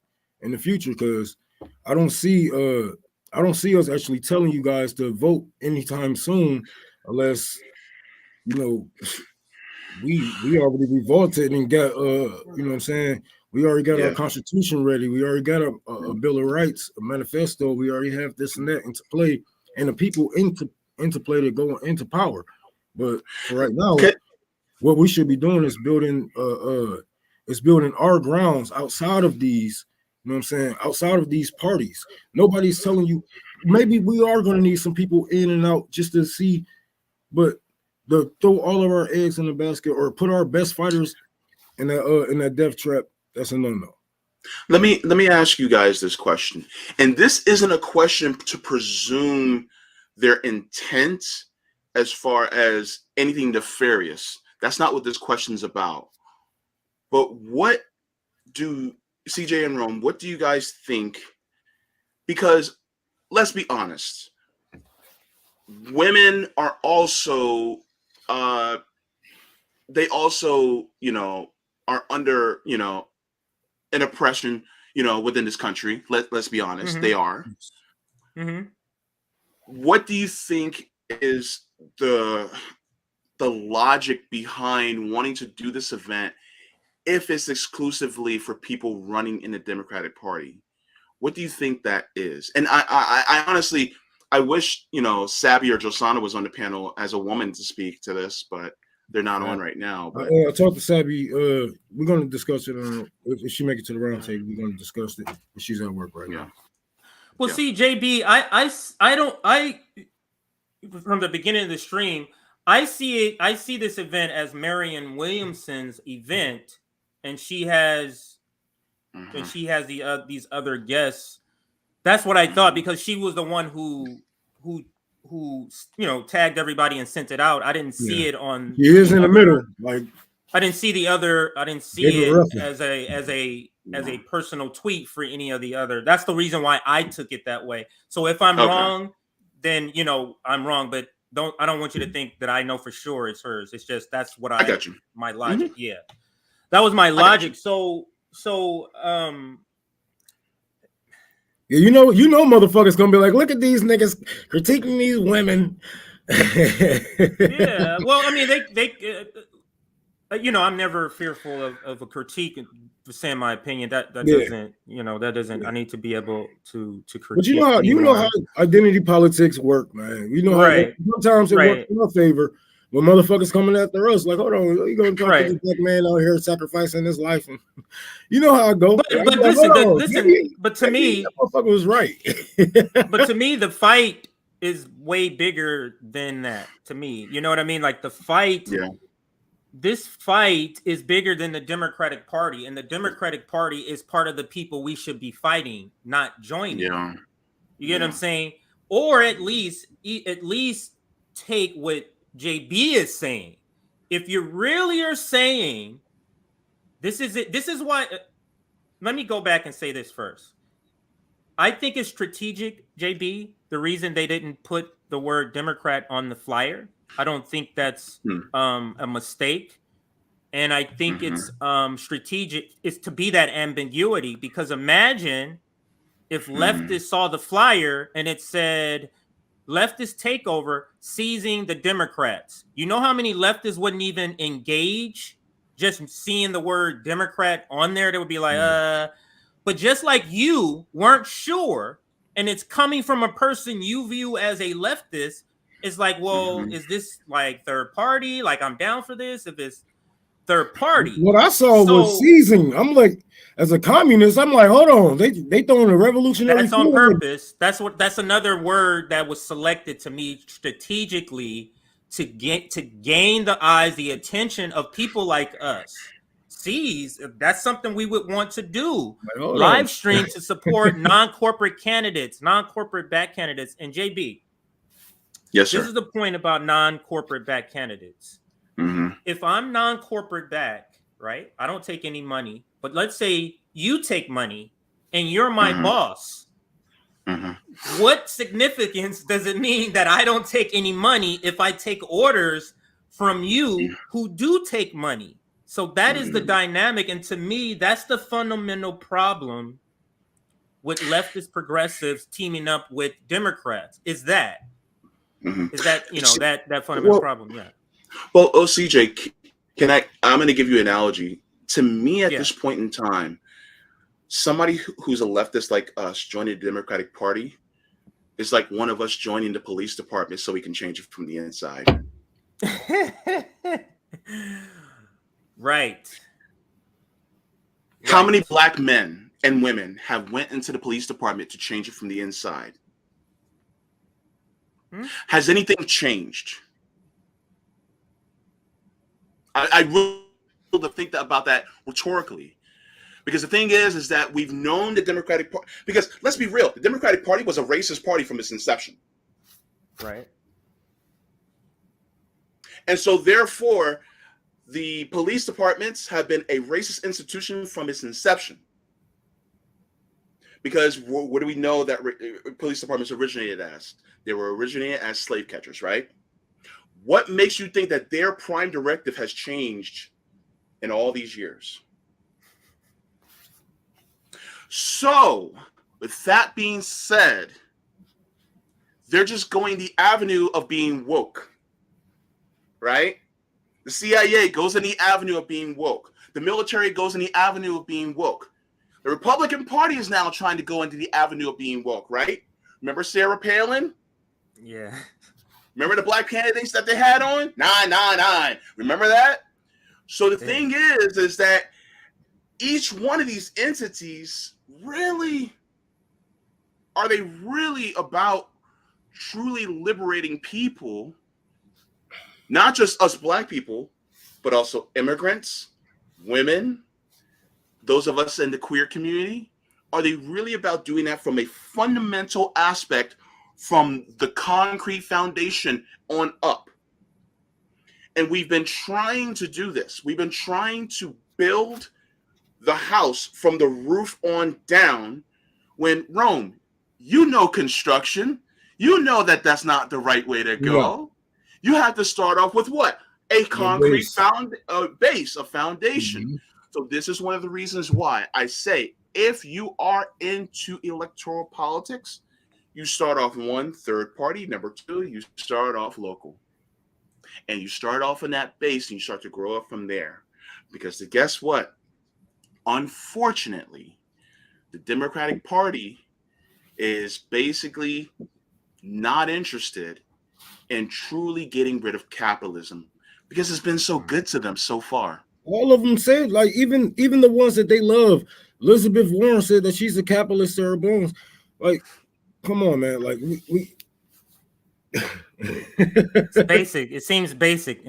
in the future, because I don't see us actually telling you guys to vote anytime soon, unless we already revolted and got what I'm saying, we already got our constitution ready, we already got a bill of rights, a manifesto, we already have this and that into play, and the people into play to go into power. But for right now, what we should be doing is building our grounds outside of these, outside of these parties. Nobody's telling you. Maybe we are going to need some people in and out just to see, but to throw all of our eggs in the basket or put our best fighters in that death trap, that's a no-no. Let me ask you guys this question, and this isn't a question to presume their intent as far as anything nefarious. That's not what this question is about. But what do CJ and Rome, what do you guys think? Because let's be honest, women are also they also, are under, an oppression, within this country. Let's be honest, they are. What do you think is the logic behind wanting to do this event if it's exclusively for people running in the Democratic Party? What do you think that is? And I honestly, I wish, Sabby or Josana was on the panel as a woman to speak to this, but they're not on right now. But I talked to Sabby. We're going to discuss it. If she make it to the round table, we're going to discuss it. But she's at work right now. Well, see, JB, I from the beginning of the stream, I see this event as Marianne Williamson's event, and she has these other guests. That's what I thought, because she was the one who tagged everybody and sent it out. I didn't see it on. He is in the middle. Like, I didn't see the other. I didn't see it as a personal tweet for any of the other. That's the reason why I took it that way. So if I'm wrong, then I'm wrong. But I don't want you to think that I know for sure it's hers. It's just that's what I got you. My logic. Yeah, that was my logic. So yeah, motherfuckers gonna be like, look at these niggas critiquing these women. Yeah, well, I mean, they I'm never fearful of a critique for saying my opinion. That doesn't, that doesn't. I need to be able to critique. But you know how identity politics work, man. How sometimes it works in our favor. When motherfuckers coming after us, like, hold on, you gonna talk to this black man out here sacrificing his life, and you know how I go. But listen, but to me, that motherfucker was right. But to me, the fight is way bigger than that. To me, you know what I mean? Like the fight. Yeah. This fight is bigger than the Democratic Party, and the Democratic Party is part of the people we should be fighting, not joining. Yeah. You get what I'm saying? Or at least take what JB is saying. If you really are saying this is it, this is why. Let me go back and say this first. I think it's strategic, JB. The reason they didn't put the word Democrat on the flyer, I don't think that's a mistake. And I think it's strategic. It's to be that ambiguity, because imagine if leftists saw the flyer and it said leftist takeover seizing the Democrats. You know how many leftists wouldn't even engage just seeing the word Democrat on there? They would be like, But just like you weren't sure, and it's coming from a person you view as a leftist, it's like, well, is this like third party? Like, I'm down for this if it's third party. What I saw was seizing. I'm like, as a communist, I'm like, hold on, they throwing a revolutionary. That's on purpose. That's another word that was selected to me strategically to gain the eyes, the attention of people like us. Seize, that's something we would want to do. Live stream to support non-corporate candidates, non-corporate back candidates. And JB, yes, sir. This is the point about non-corporate back candidates. If I'm non-corporate back, right, I don't take any money, but let's say you take money and you're my boss. What significance does it mean that I don't take any money if I take orders from you who do take money? So that is the dynamic. And to me, that's the fundamental problem with leftist progressives teaming up with Democrats. Is that that fundamental problem? Yeah. Well, CJ, I'm going to give you an analogy. To me, at this point in time, somebody who's a leftist like us joining the Democratic Party is like one of us joining the police department so we can change it from the inside. Right. How many black men and women have went into the police department to change it from the inside? Has anything changed? I really think about that rhetorically. Because the thing is that we've known the Democratic Party, because let's be real, the Democratic Party was a racist party from its inception. Right. And so therefore, the police departments have been a racist institution from its inception. Because what do we know that police departments originated as? They were originated as slave catchers, right? What makes you think that their prime directive has changed in all these years? So, with that being said, they're just going the avenue of being woke, right? The CIA goes in the avenue of being woke. The military goes in the avenue of being woke. The Republican Party is now trying to go into the avenue of being woke, right? Remember Sarah Palin? Yeah. Remember the black candidates that they had on? 999. Remember that? So the thing is that each one of these entities really, are they really about truly liberating people, not just us black people, but also immigrants, women, those of us in the queer community? Are they really about doing that from a fundamental aspect, from the concrete foundation on up? And we've been trying to do this. We've been trying to build the house from the roof on down. When Rome, you know construction, you know that that's not the right way to go. No. You have to start off with what? A concrete base, a foundation. Mm-hmm. So this is one of the reasons why I say, if you are into electoral politics, you start off one, third party. Number two, you start off local. And you start off in that base and you start to grow up from there. Because guess what? Unfortunately, the Democratic Party is basically not interested in truly getting rid of capitalism because it's been so good to them so far. All of them said, like, even the ones that they love, Elizabeth Warren said that she's a capitalist to her bones. Like, come on, man. Like, we it's basic. It seems basic.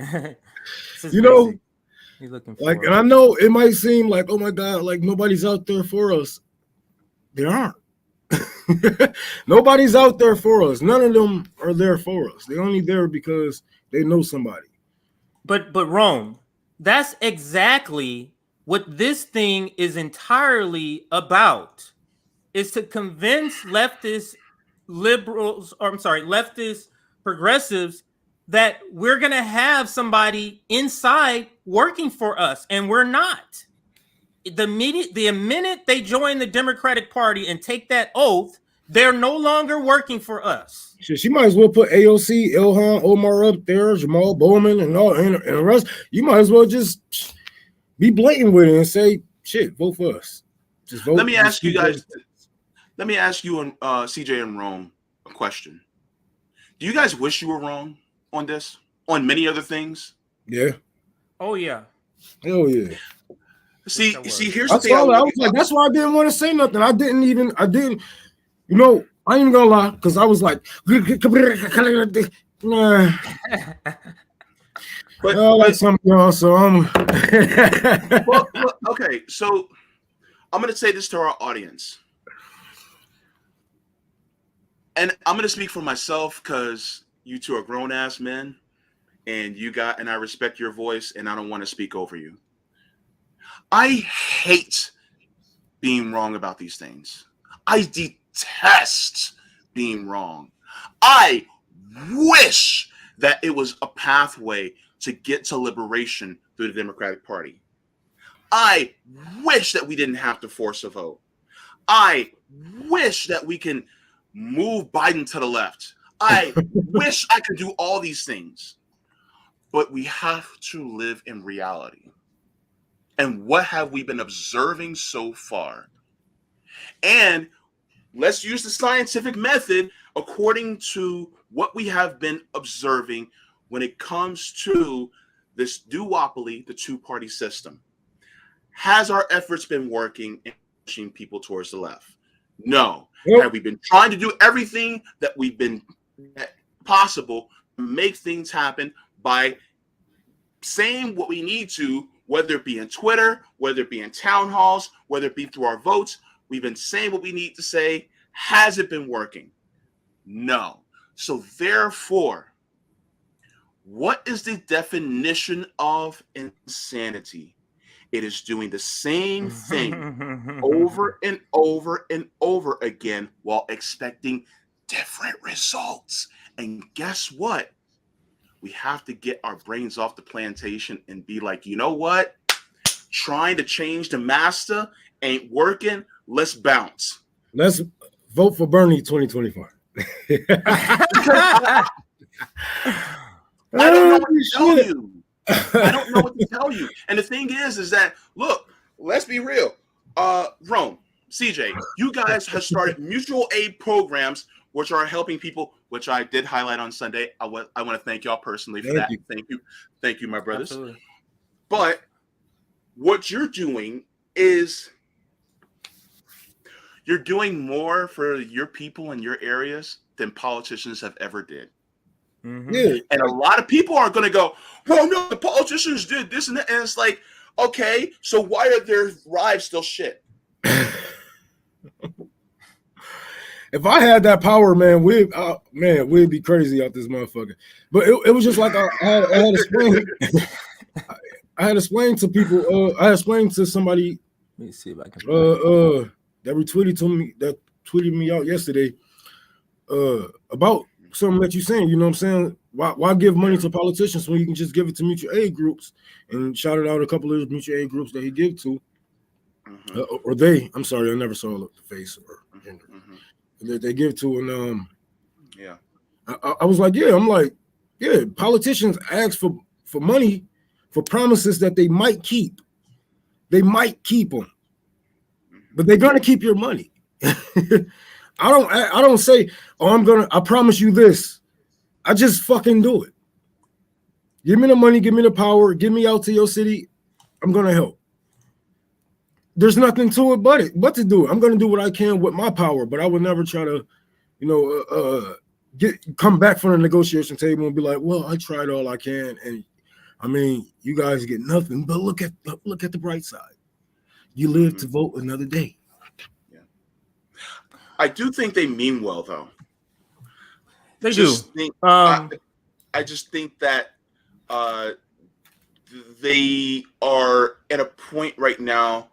You know, you're looking for like, and I know it might seem like, oh my God, like nobody's out there for us. They aren't. Nobody's out there for us. None of them are there for us. They're only there because they know somebody. But Rome, that's exactly what this thing is entirely about, is to convince leftist progressives that we're going to have somebody inside working for us, and we're not. The minute they join the Democratic Party and take that oath, they're no longer working for us. She might as well put AOC, Ilhan Omar up there, Jamal Bowman, and all and the rest. You might as well just be blatant with it and say, "Shit, vote for us." Just vote. Let me ask you guys. Let me ask you and CJ and Rome a question. Do you guys wish you were wrong on this? On many other things? Yeah. Oh yeah. Hell yeah. See, here's that's the thing. I was like, that's why I didn't want to say nothing. I didn't, you know, I ain't even gonna lie, because I was like, nah. But I like some of y'all, so I'm well, okay, so I'm gonna say this to our audience. And I'm gonna speak for myself because you two are grown-ass men, and I respect your voice, and I don't want to speak over you. I hate being wrong about these things. I detest detest being wrong. I wish that it was a pathway to get to liberation through the Democratic Party. I wish that we didn't have to force a vote. I wish that we can move Biden to the left. I wish I could do all these things. But we have to live in reality. And what have we been observing so far? And let's use the scientific method according to what we have been observing when it comes to this duopoly, the two-party system. Has our efforts been working in pushing people towards the left? No. Yep. Have we been trying to do everything that we've been possible to make things happen by saying what we need to, whether it be in Twitter, whether it be in town halls, whether it be through our votes? We've been saying what we need to say. Has it been working? No. So therefore, what is the definition of insanity? It is doing the same thing over and over and over again while expecting different results. And guess what? We have to get our brains off the plantation and be like, you know what? Trying to change the master ain't working. Let's bounce. Let's vote for Bernie 2025. I don't know what to tell you. I don't know what to tell you. And the thing is that, look, let's be real. Rome, CJ, you guys have started mutual aid programs which are helping people, which I did highlight on Sunday. I want to thank y'all personally for that. Thank you, my brothers. Absolutely. But what you're doing is you're doing more for your people in your areas than politicians have ever did. Mm-hmm. Yeah. And a lot of people are going to go, well, no, the politicians did this and that. And it's like, okay, so why are their lives still shit? If I had that power, man, we'd be crazy out this motherfucker. But it was just like I had explained. I had explained to people. I had explained to somebody. Let me see if I can. That tweeted me out yesterday. About something that you're saying. You know what I'm saying? Why give money to politicians when you can just give it to mutual aid groups? And shouted out a couple of mutual aid groups that he gave to, or they. I'm sorry, I never saw the face or gender. That they give to, and I was like, politicians ask for money for promises that they might keep. They might keep them, but they're gonna keep your money. I don't say, I promise you this. I just fucking do it. Give me the money, give me the power, get me out to your city. I'm gonna help. There's nothing to it but to do it. I'm gonna do what I can with my power, but I would never try to, come back from the negotiation table and be like, well, I tried all I can, and I mean, you guys get nothing. But look at the bright side. You live to vote another day. I do think they mean well, though. They do. I just think that they are at a point right now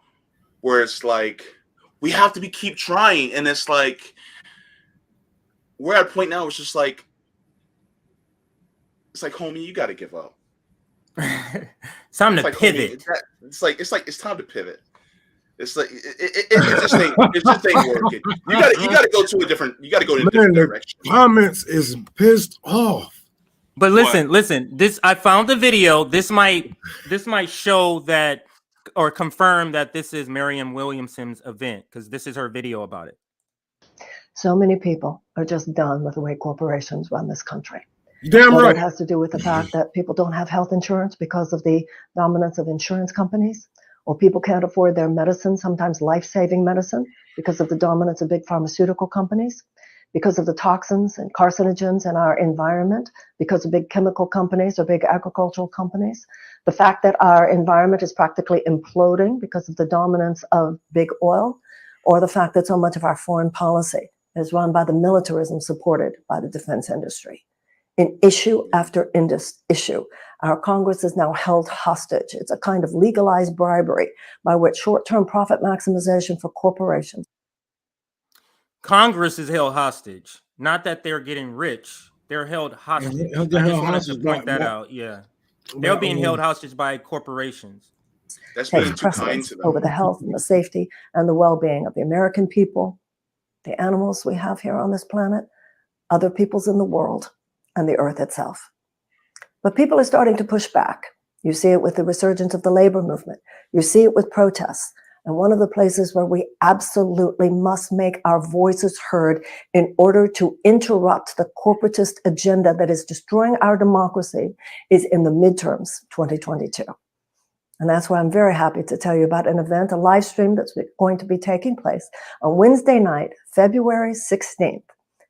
where it's like we have to keep trying, and it's like we're at a point now. It's just like homie, you got to give up. It's time to pivot. Homie, it's time to pivot. It's like it just ain't working. You gotta go in a different direction. Comments is pissed off. But listen. This I found the video. This might show that or confirm that this is Marianne Williamson's event because this is her video about it. So many people are just done with the way corporations run this country. Damn right. It has to do with the fact that people don't have health insurance because of the dominance of insurance companies. Or people can't afford their medicine, sometimes life-saving medicine, because of the dominance of big pharmaceutical companies, because of the toxins and carcinogens in our environment, because of big chemical companies or big agricultural companies. The fact that our environment is practically imploding because of the dominance of big oil, or the fact that so much of our foreign policy is run by the militarism supported by the defense industry. In issue after issue, our Congress is now held hostage. It's a kind of legalized bribery by which short-term profit maximization for corporations. Congress is held hostage. Not that they're getting rich. They're held hostage. I just wanted to point that out. Yeah. They're being held hostage by corporations. That's being Takes too kind precedence to them. over the health and the safety and the well-being of the American people, the animals we have here on this planet, other peoples in the world, and the earth itself. But people are starting to push back. You see it with the resurgence of the labor movement. You see it with protests. And one of the places where we absolutely must make our voices heard in order to interrupt the corporatist agenda that is destroying our democracy is in the midterms 2022. And that's why I'm very happy to tell you about an event, a live stream that's going to be taking place on Wednesday night, February 16th,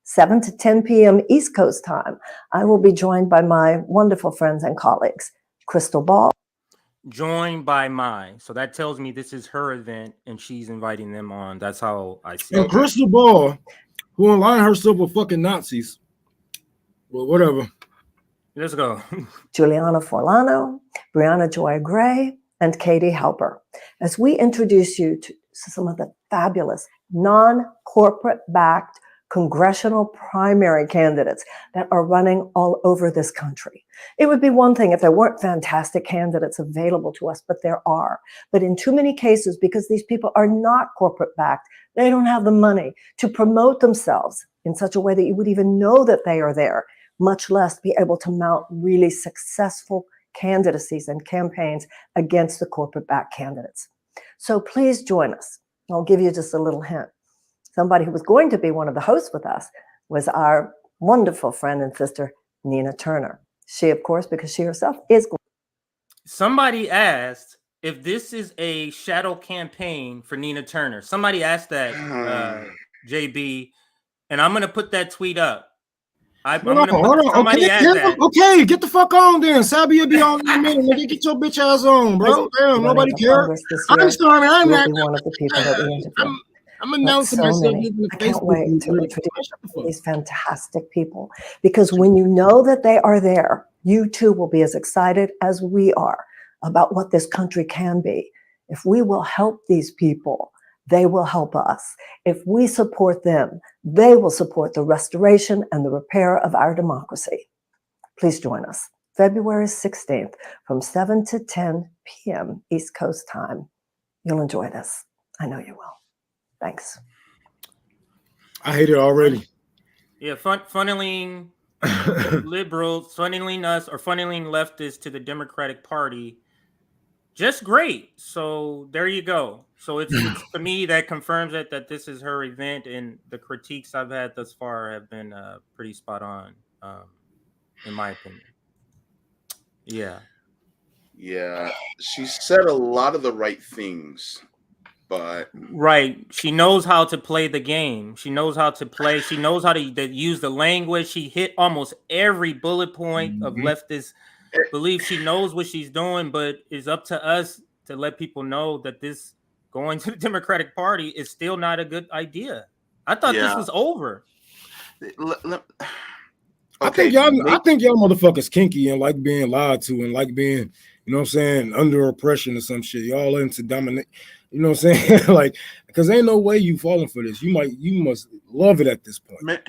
7 to 10 p.m. East Coast time. I will be joined by my wonderful friends and colleagues, Krystal Ball. Joined by so that tells me this is her event and she's inviting them on. That's how I see And it. Krystal Ball, who aligned herself with fucking Nazis. Well, whatever. Let's go. Juliana Forlano, Briahna Joy Gray, and Katie Halper, as we introduce you to some of the fabulous non-corporate backed congressional primary candidates that are running all over this country. It would be one thing if there weren't fantastic candidates available to us, but there are. But in too many cases, because these people are not corporate backed, they don't have the money to promote themselves in such a way that you would even know that they are there, much less be able to mount really successful candidacies and campaigns against the corporate-backed candidates. So please join us. I'll give you just a little hint. Somebody who was going to be one of the hosts with us was our wonderful friend and sister, Nina Turner. She, of course, because she herself is. Somebody asked if this is a shadow campaign for Nina Turner. Somebody asked that, JB, and I'm going to put that tweet up. Somebody asked that. Okay, get the fuck on then. Sabia be on in a minute. Nigga, get your bitch ass on, bro. Damn, nobody cares. I'm sorry, I'm not. One of the people that we interview. I'm announcing myself. I can't wait to introduce these fantastic people, because when you know that they are there, you too will be as excited as we are about what this country can be. If we will help these people, they will help us. If we support them, they will support the restoration and the repair of our democracy. Please join us February 16th from 7 to 10 p.m. East Coast time. You'll enjoy this. I know you will. Thanks. I hate it already. Yeah, funneling liberals, funneling us, or funneling leftists to the Democratic Party. Just great. So there you go. So it's to me that confirms that this is her event, and the critiques I've had thus far have been pretty spot on, in my opinion. Yeah. Yeah, she said a lot of the right things, but right. She knows how to play the game. She knows how to play. She knows how to use the language. She hit almost every bullet point of leftist belief. She knows what she's doing, but it's up to us to let people know that this going to the Democratic Party is still not a good idea. I thought this was over. I think y'all motherfuckers kinky and like being lied to and like being, you know what I'm saying, under oppression or some shit. Y'all into dominate, you know what I'm saying? Like, because ain't no way you falling for this. You must love it at this point.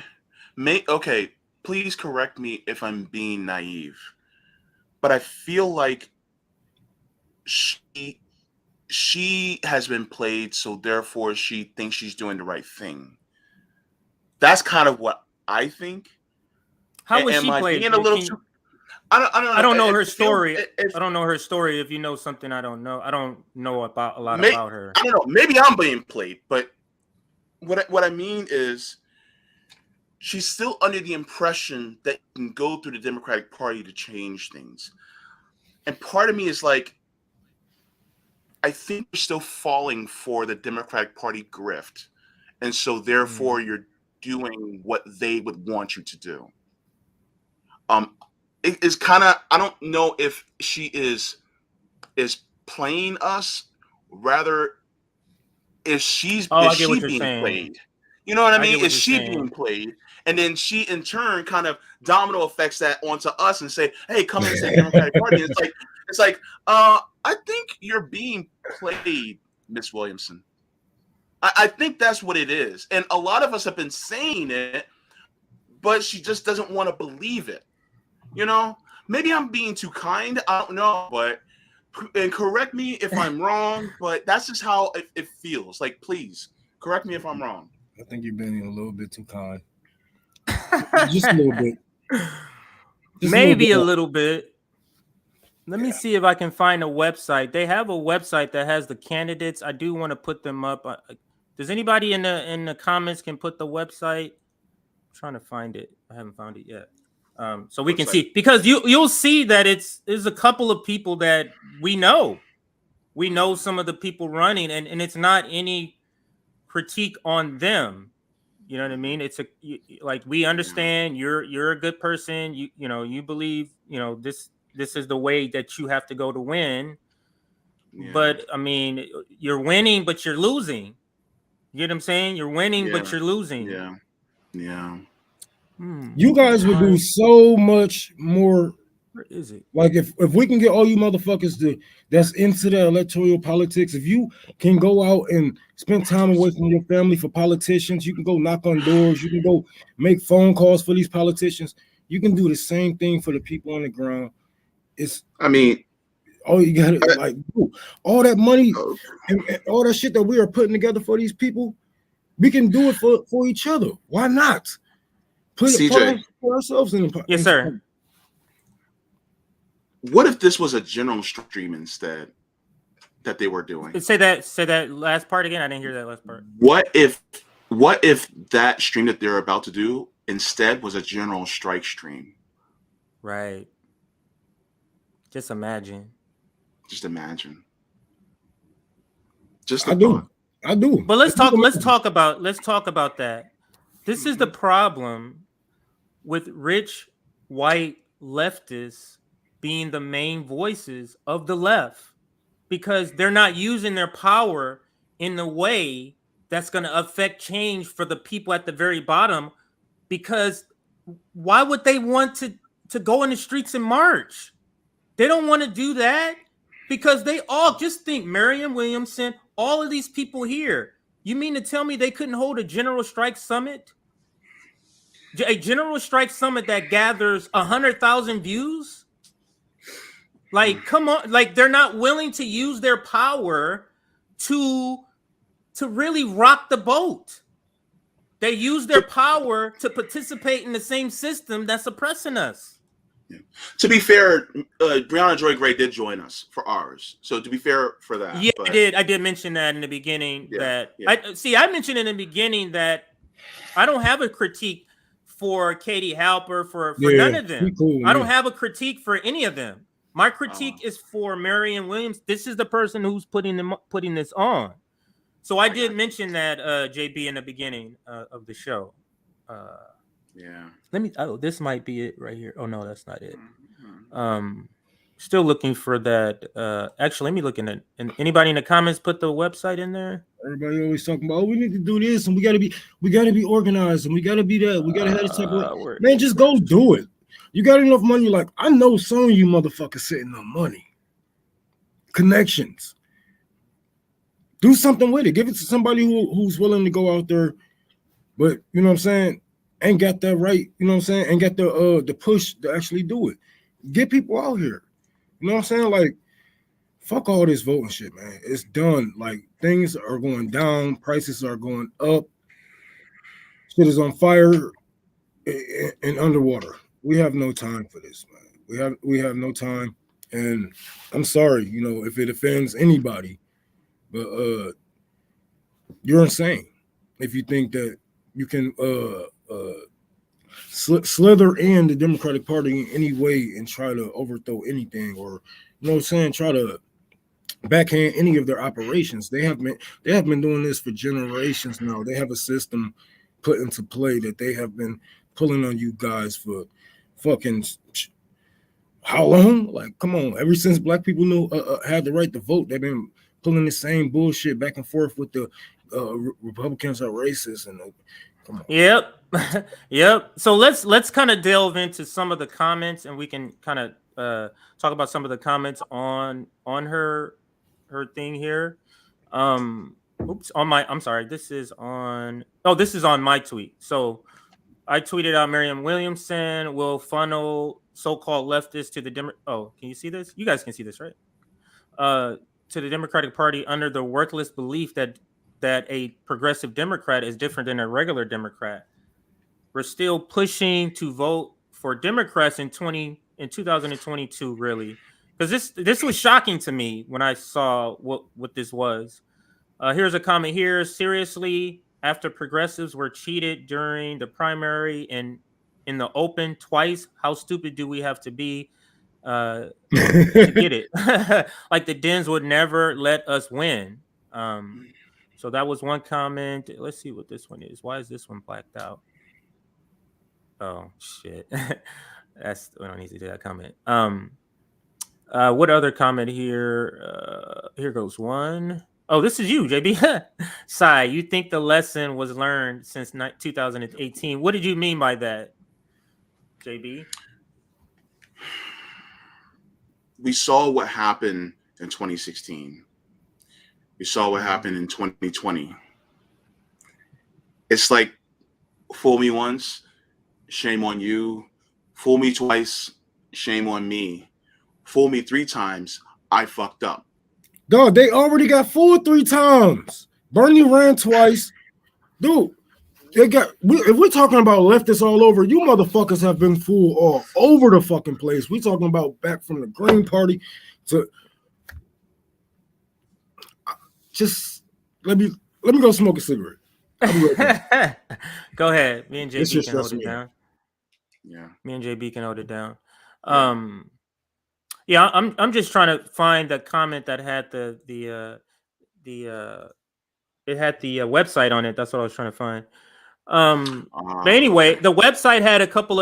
Okay, please correct me if I'm being naive, but I feel like she has been played, so therefore she thinks she's doing the right thing. That's kind of what I think. How was she played? I don't know her story. I don't know her story. If you know something I don't know, I don't know about a lot about her. I don't know. Maybe I'm being played, but what I mean is she's still under the impression that you can go through the Democratic Party to change things. And part of me is like, I think you're still falling for the Democratic Party grift. And so therefore you're doing what they would want you to do. It is kind of, I don't know if she is playing us, rather is she being played? You know what I mean? Is she being played? And then she in turn kind of domino affects that onto us and say, hey, come into the Democratic Party. It's like I think you're being played, Miss Williamson. I think that's what it is. And a lot of us have been saying it, but she just doesn't want to believe it. You know, maybe I'm being too kind. I don't know, but and correct me if I'm wrong, but that's just how it feels. Like, please correct me if I'm wrong. I think you're being a little bit too kind. Just a little bit. Maybe a little bit. Let me see if I can find a website. They have a website that has the candidates. I do want to put them up. Does anybody in the comments can put the website? I'm trying to find it. I haven't found it yet. So we can see, because you'll see that there's a couple of people that we know. We know some of the people running, and it's not any critique on them. You know what I mean? It's like, we understand you're a good person. You know, you believe, you know, this is the way that you have to go to win. Yeah. But I mean, you're winning, but you're losing. You get what I'm saying? You're winning, but you're losing. Yeah. Yeah. You guys would do so much more. Where is it? Like, if we can get all you motherfuckers that's into the electoral politics, if you can go out and spend time away from your family for politicians, you can go knock on doors, you can go make phone calls for these politicians. You can do the same thing for the people on the ground. All you got to, like, all that money and all that shit that we are putting together for these people, we can do it for each other. Why not? Put it for ourselves in the Yes, sir. What if this was a general stream instead that they were doing? Say that last part again. I didn't hear that last part. What if that stream that they're about to do instead was a general strike stream? Right. Just imagine. I do. But let's talk about that. This is the problem with rich white leftists being the main voices of the left, because they're not using their power in the way that's going to affect change for the people at the very bottom. Because why would they want to go in the streets and march? They don't want to do that, because they all just think Marianne Williamson, all of these people here. You mean to tell me they couldn't hold a general strike summit? A general strike summit that gathers 100,000 views? Like, come on, like, they're not willing to use their power to really rock the boat. They use their power to participate in the same system that's oppressing us. Yeah. To be fair, Briahna Joy Gray did join us for ours. So to be fair for that. Yeah, but I did mention that in the beginning. I mentioned in the beginning that I don't have a critique for Katie Halper, for none of them. Cool, I don't have a critique for any of them. My critique is for Marianne Williams. This is the person who's putting this on. So I did mention that, JB, in the beginning of the show. Let me. Oh, this might be it right here. Oh no, that's not it. Still looking for that. Actually, let me look in it. And anybody in the comments put the website in there? Everybody always talking about, we need to do this, and we gotta be organized, and we gotta be that. We gotta have this type of man. Just go do it. You got enough money. Like, I know some of you motherfuckers sitting on money, connections. Do something with it. Give it to somebody who's willing to go out there, but you know what I'm saying, ain't got that right. You know what I'm saying, ain't got the push to actually do it. Get people out here. You know what I'm saying? Like, fuck all this voting shit, man. It's done. Like, things are going down, prices are going up, shit is on fire and underwater. We have no time for this, man. We have no time, and I'm sorry, you know, if it offends anybody, but you're insane if you think that you can slither in the Democratic Party in any way and try to overthrow anything, or, you know what I'm saying, try to backhand any of their operations. They have been doing this for generations now. They have a system put into play that they have been pulling on you guys for fucking how long? Like, come on. Ever since black people had the right to vote, they've been pulling the same bullshit back and forth with the Republicans are racist, and come on. Yep. So let's kind of delve into some of the comments, and we can kind of talk about some of the comments on her thing here. oops, on my, I'm sorry, this is on, oh, this is on my tweet. So I tweeted out Marianne Williamson will funnel so-called leftists to the oh, can you see this? You guys can see this, right? To the Democratic Party under the worthless belief that a progressive Democrat is different than a regular Democrat. We're still pushing to vote for Democrats in 2022, really, because this was shocking to me when I saw what this was. Here's a comment here. Seriously, after progressives were cheated during the primary and in the open twice, how stupid do we have to be to get it? Like the Dems would never let us win. So that was one comment. Let's see what this one is. Why is this one blacked out? Oh shit. That's we don't need to do that comment. What other comment here? Here goes one. Oh, this is you, JB. Sai, you think the lesson was learned since 2018? What did you mean by that, JB? We saw what happened in 2016. We saw what happened in 2020. It's like, fool me once, shame on you. Fool me twice, shame on me. Fool me 3 times, I fucked up. Dog, they already got fooled 3 times. Bernie ran twice. Dude, if we're talking about leftists all over, you motherfuckers have been fooled all over the fucking place. We talking about back from the Green Party to just let me go smoke a cigarette. Right go ahead. Me and JB can hold it down. Yeah. Me and JB can hold it down. Yeah, I'm just trying to find the comment that had the it had the website on it. That's what I was trying to find. But anyway, okay. the website had a couple.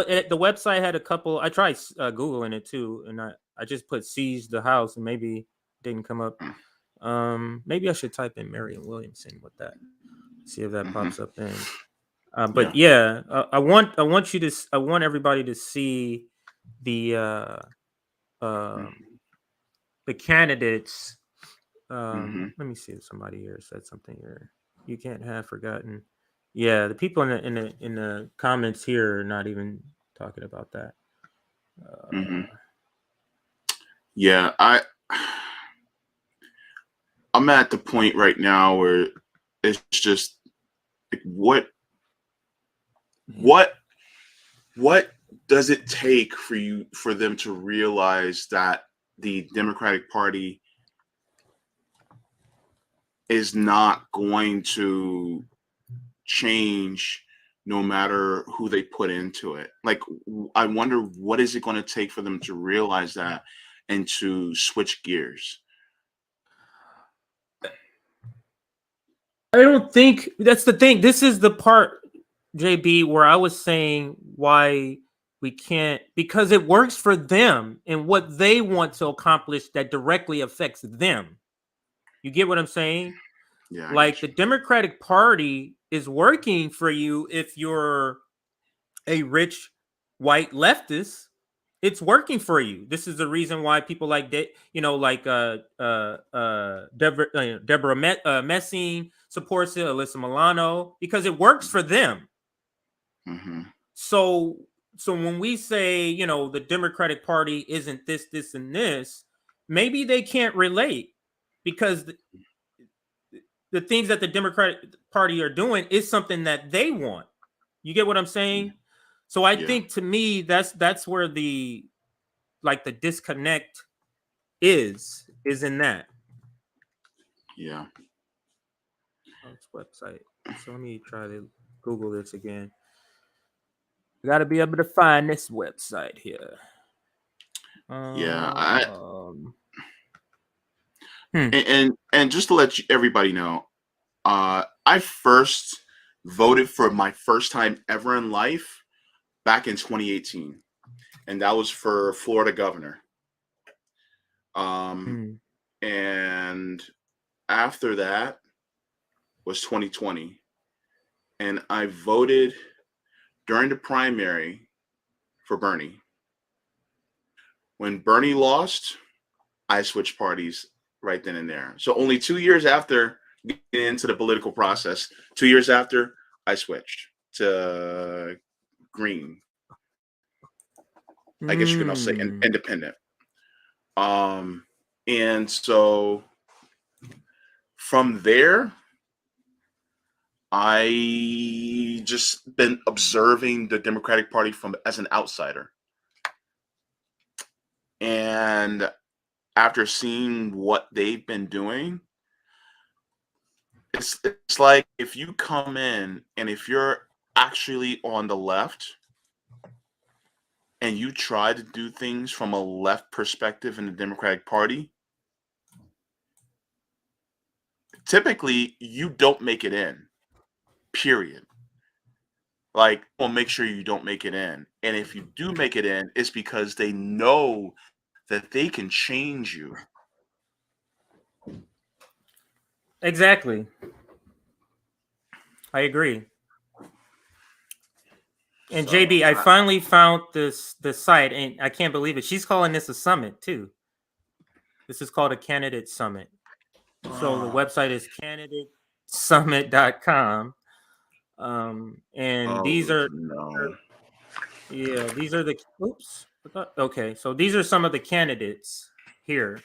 I tried Googling it too, and I just put "seize the house" and maybe it didn't come up. Maybe I should type in Marianne Williamson with that. See if that pops up then. But yeah, I want everybody to see the candidates. Let me see if somebody here said something here. You can't have forgotten. Yeah, the people in the comments here are not even talking about that. Yeah, I'm at the point right now where it's just like, what does it take for them to realize that the Democratic Party is not going to change no matter who they put into it? Like, I wonder, what is it going to take for them to realize that and to switch gears? I don't think that's the thing. This is the part, JB, where I was saying why we can't, because it works for them and what they want to accomplish that directly affects them. You get what I'm saying? Yeah. Like the Democratic Party is working for you if you're a rich white leftist. It's working for you. This is the reason why people like Deborah Messing supports it, Alyssa Milano, because it works for them. So when we say, the Democratic Party isn't this, this, and this, maybe they can't relate because the things that the Democratic Party are doing is something that they want. You get what I'm saying? So I think, to me, that's where the disconnect is in that. Yeah. Oh, it's website. So let me try to Google this again. You got to be able to find this website here. And just to let everybody know, I first voted for my first time ever in life back in 2018, and that was for Florida governor. And after that was 2020, and I voted during the primary for Bernie. When Bernie lost, I switched parties right then and there. So only 2 years after getting into the political process. 2 years after, I switched to green. I guess you can also say independent. And so from there, I just been observing the Democratic Party as an outsider. And after seeing what they've been doing, it's like if you come in and if you're actually on the left and you try to do things from a left perspective in the Democratic Party, typically you don't make it in, period. Like, we'll make sure you don't make it in. And if you do make it in, it's because they know that they can change you. Exactly. I agree. And So, JB, I finally found the site, and I can't believe it. She's calling this a summit too. This is called a candidate summit. So the website is candidatesummit.com. And these are these are the okay. So these are some of the candidates here.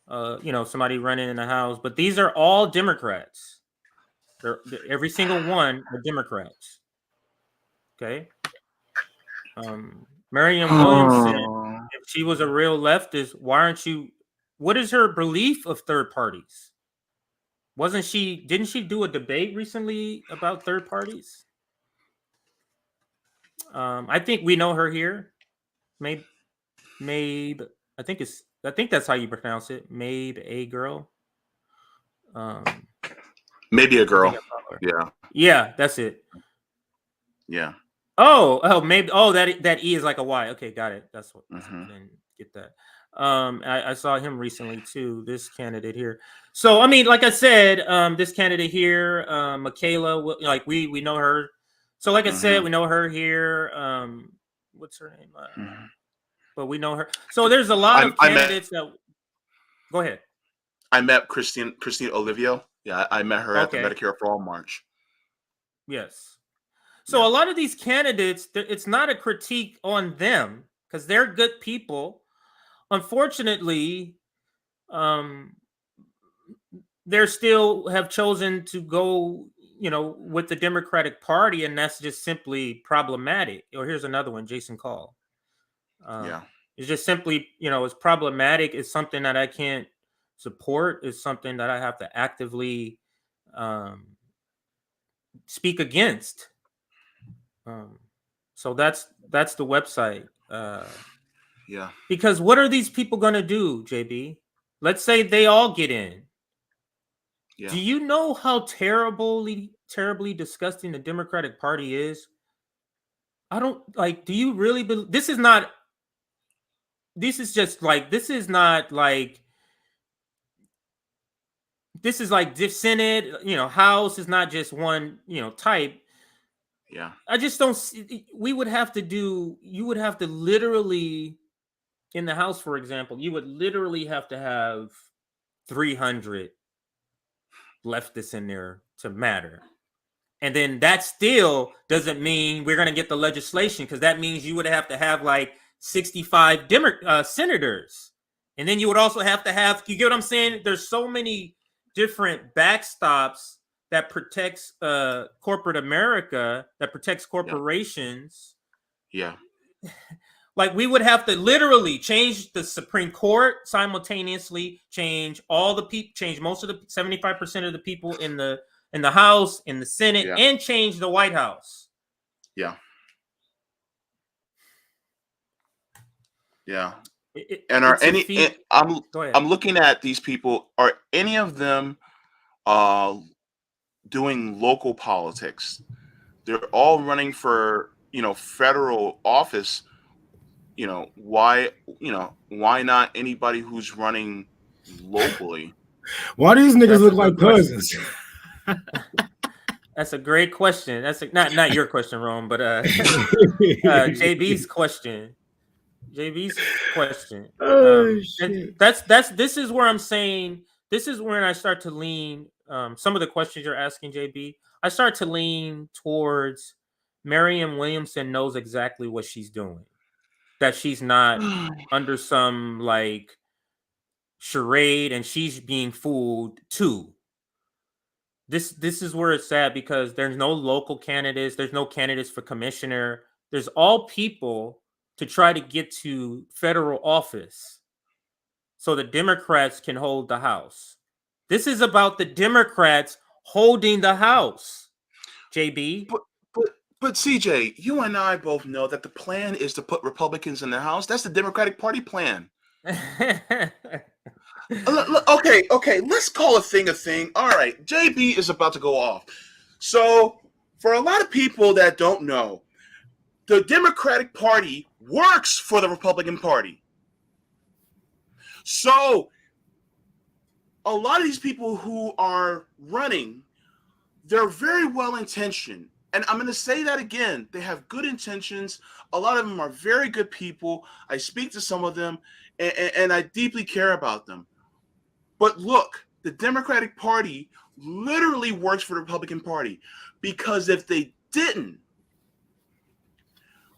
Somebody running in the House, but these are all Democrats. They're every single one are Democrats. Okay. Marianne Williamson, if she was a real leftist, why aren't you? What is her belief of third parties? Didn't she do a debate recently about third parties? I think we know her here. Mabe, I think that's how you pronounce it. Mabe, a girl. Maybe a girl. Yeah. Yeah, that's it. Yeah. Oh, maybe. Oh, that E is like a Y. Okay, got it. That's what I didn't get that. I saw him recently too. This candidate here. So I mean, like I said, this candidate here, Michaela, like we know her. So like I said, we know her here. What's her name? But we know her. So there's a lot of candidates that. Go ahead. I met Christine Olivio. Yeah, I met her at the Medicare for All March. Yes. So a lot of these candidates, it's not a critique on them because they're good people. Unfortunately, they still have chosen to go, with the Democratic Party, and that's just simply problematic. Or here's another one, Jason Call. It's just simply, it's problematic. It's something that I can't support. It's something that I have to actively speak against. So that's the website. Because what are these people going to do, JB? Let's say they all get in. Yeah. Do you know how terribly disgusting the Democratic Party is? I don't like. Do you really believe this is not? This is just like this is not like. This is like Senate, House is not just one, type. Yeah. I just don't see, you would have to literally, in the House, for example, you would literally have to have 300 leftists in there to matter. And then that still doesn't mean we're going to get the legislation, because that means you would have to have like 65 senators. And then you would also have to have, you get what I'm saying? There's so many different backstops that protects corporate America, that protects corporations. Yeah. Like we would have to literally change the Supreme Court simultaneously, change all the people, change most of the 75% of the people in the House, in the Senate, and change the White House. Yeah. Yeah. And I'm looking at these people. Are any of them doing local politics? They're all running for federal office. Why not anybody who's running locally? Why these niggas look like cousins? That's a great question. That's not your question, Rome, but JB's question. JB's question. Oh, shit. This is where I'm saying, this is when I start to lean some of the questions you're asking, JB, I start to lean towards Marianne Williamson knows exactly what she's doing. That she's not under some like charade, and she's being fooled too. This is where it's sad, because there's no local candidates, there's no candidates for commissioner. There's all people to try to get to federal office so the Democrats can hold the House. This is about the Democrats holding the House, JB. But CJ, you and I both know that the plan is to put Republicans in the House. That's the Democratic Party plan. Okay, let's call a thing a thing. All right, JB is about to go off. So, for a lot of people that don't know, the Democratic Party works for the Republican Party. So, a lot of these people who are running, they're very well intentioned. And I'm going to say that again. They have good intentions. A lot of them are very good people. I speak to some of them, and I deeply care about them. But look, the Democratic Party literally works for the Republican Party, because if they didn't,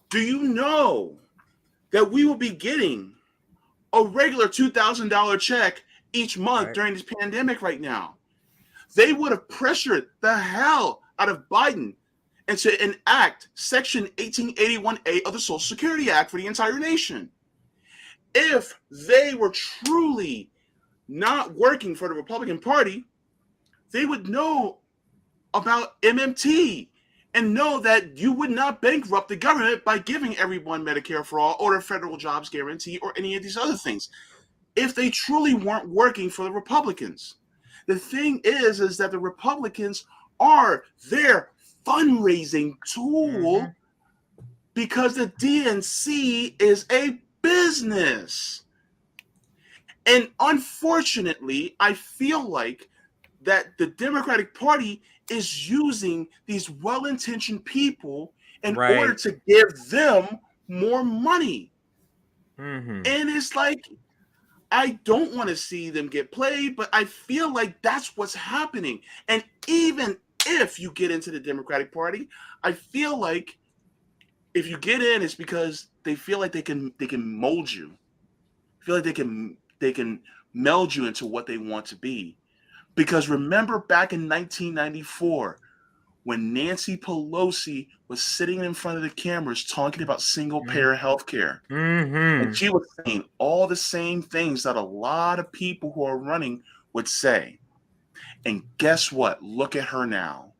do you know that we will be getting a regular $2,000 check each month during this pandemic right now? They would have pressured the hell out of Biden and to enact Section 1881A of the Social Security Act for the entire nation. If they were truly not working for the Republican Party, they would know about MMT and know that you would not bankrupt the government by giving everyone Medicare for all or the federal jobs guarantee or any of these other things. If they truly weren't working for the Republicans. The thing is that the Republicans are their fundraising tool because the DNC is a business. And unfortunately, I feel like that the Democratic Party is using these well-intentioned people in order to give them more money. And it's like, I don't want to see them get played, but I feel like that's what's happening. And even if you get into the Democratic Party, I feel like if you get in, it's because they feel like they can mold you. I feel like they can meld you into what they want to be. Because remember back in 1994, when Nancy Pelosi was sitting in front of the cameras talking about single-payer health care. And she was saying all the same things that a lot of people who are running would say. And guess what? Look at her now.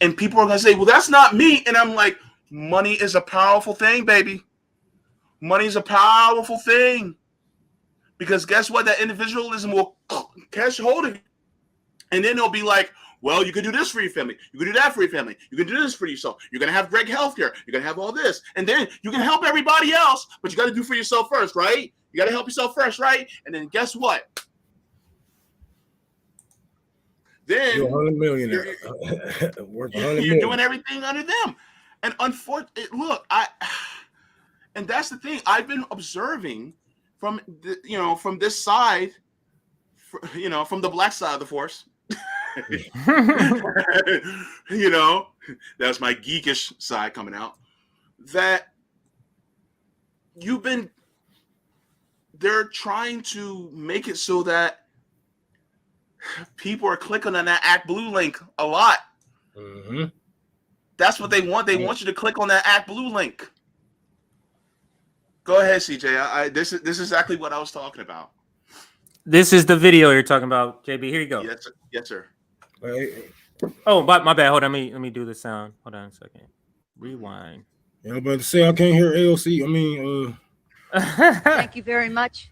And people are going to say, well, that's not me. And I'm like, money is a powerful thing, baby. Money is a powerful thing. Because guess what? That individualism will catch hold of you. And then they'll be like, well, you can do this for your family. You can do that for your family. You can do this for yourself. You're going to have great healthcare. You're going to have all this. And then you can help everybody else, but you got to do for yourself first, right? You got to help yourself first, right? And then guess what? Then you're $100 million. You're doing everything under them. And unfortunately, look, and that's the thing. I've been observing from from this side, from the black side of the force. That's my geekish side coming out, that they're trying to make it so that people are clicking on that Act Blue link a lot. That's what they want. They want you to click on that Act Blue link. Go ahead, CJ. This is exactly what I was talking about. This is the video you're talking about, JB. Here you go. Yes, sir. Oh, my bad. Hold on. Let me do the sound. Hold on a second. Rewind. Yeah, I'm about to say I can't hear AOC. Thank you very much,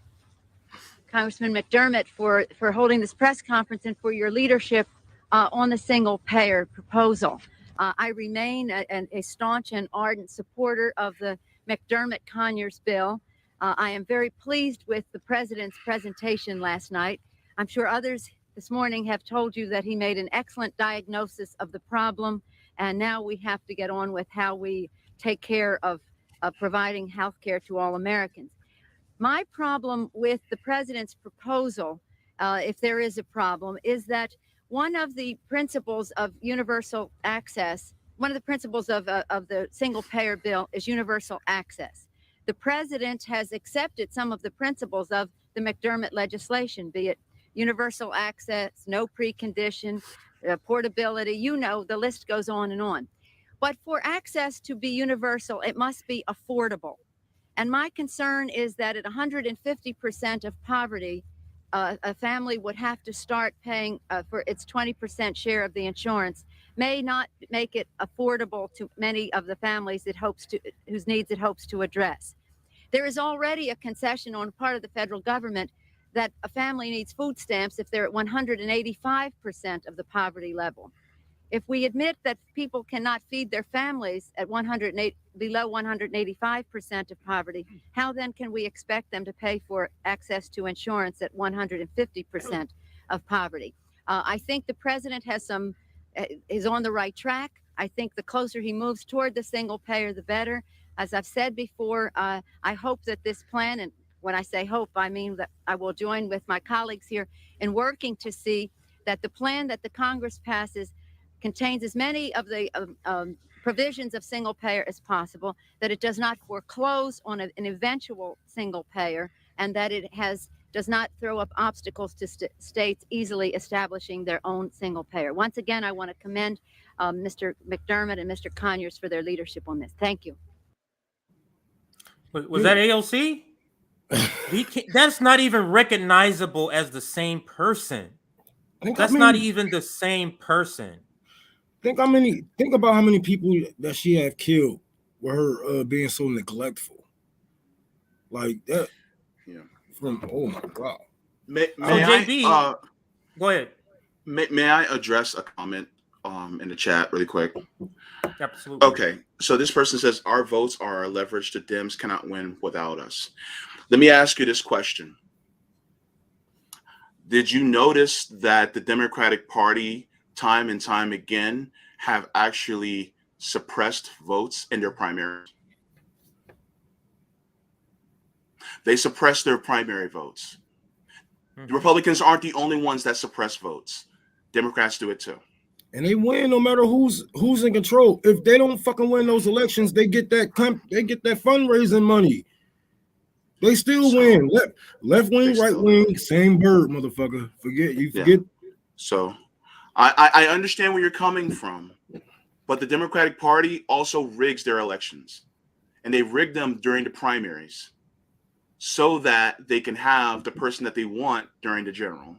Congressman McDermott, for holding this press conference and for your leadership on the single-payer proposal. I remain a staunch and ardent supporter of the McDermott-Conyers bill. I am very pleased with the president's presentation last night. I'm sure others this morning have told you that he made an excellent diagnosis of the problem, and now we have to get on with how we take care of providing health care to all Americans. My problem with the president's proposal, if there is a problem, is that one of the principles of universal access, one of the principles of the single payer bill is universal access. The president has accepted some of the principles of the McDermott legislation, be it universal access, no precondition, portability, you know, the list goes on and on. But for access to be universal, it must be affordable. And my concern is that at 150% of poverty, a family would have to start paying for its 20% share of the insurance, may not make it affordable to many of the families whose needs it hopes to address. There is already a concession on the part of the federal government that a family needs food stamps if they're at 185% of the poverty level. If we admit that people cannot feed their families at below 185% of poverty, how then can we expect them to pay for access to insurance at 150% of poverty? I think the president is on the right track. I think the closer he moves toward the single payer, the better. As I've said before, I hope that this plan, and when I say hope, I mean that I will join with my colleagues here in working to see that the plan that the Congress passes contains as many of the provisions of single payer as possible, that it does not foreclose on an eventual single payer, and that it does not throw up obstacles to states easily establishing their own single payer. Once again, I want to commend Mr. McDermott and Mr. Conyers for their leadership on this. Thank you. Was that AOC? That's not even recognizable as the same person. That's not even the same person. Think about how many people that she have killed with her being so neglectful. Like that. Yeah. Oh my God. JB, go ahead. May I address a comment in the chat really quick? Absolutely. Okay. So this person says our votes are our leverage. The Dems cannot win without us. Let me ask you this question. Did you notice that the Democratic Party time and time again have actually suppressed votes in their primaries? They suppress their primary votes. The Republicans aren't the only ones that suppress votes. Democrats do it too. And they win no matter who's in control. If they don't fucking win those elections, they get that fundraising money. They still win. Left wing, right wing, same bird, motherfucker. Forget. Yeah. So I understand where you're coming from, but the Democratic Party also rigs their elections, and they rig them during the primaries so that they can have the person that they want during the general.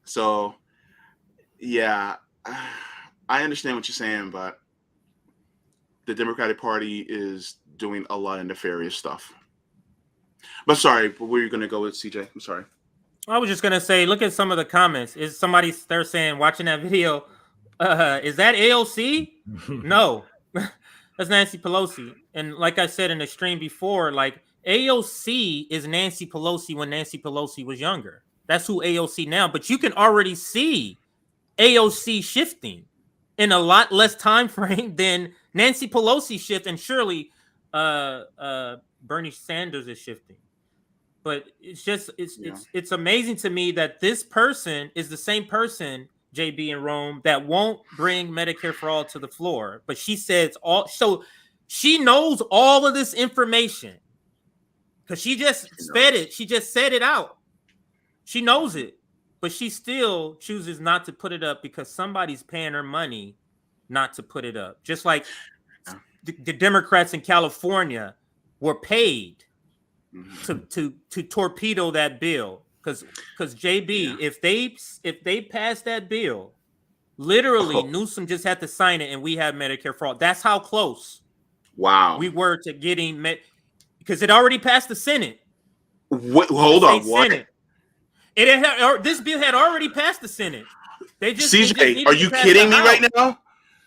So, yeah, I understand what you're saying, but the Democratic Party is doing a lot of nefarious stuff. But sorry, where are you going to go with, CJ? I'm sorry. I was just going to say, look at some of the comments. Is somebody there saying, watching that video, is that AOC? No, that's Nancy Pelosi. And like I said in the stream before, like AOC is Nancy Pelosi when Nancy Pelosi was younger. That's who AOC now. But you can already see AOC shifting in a lot less time frame than Nancy Pelosi shift, and surely Bernie Sanders is shifting. But it's just it's amazing to me that this person is the same person, JB in Rome, that won't bring Medicare for all to the floor. But she says all, so she knows all of this information because she just said it. She just said it out. She knows it, but she still chooses not to put it up because somebody's paying her money not to put it up. Just like the Democrats in California were paid to torpedo that bill, because JB, if they pass that bill, literally Newsom just had to sign it and we have Medicare for all. That's how close we were to getting because it already passed the Senate. Hold on, what? Senate. This bill had already passed the Senate. They just CJ, are you kidding me right now?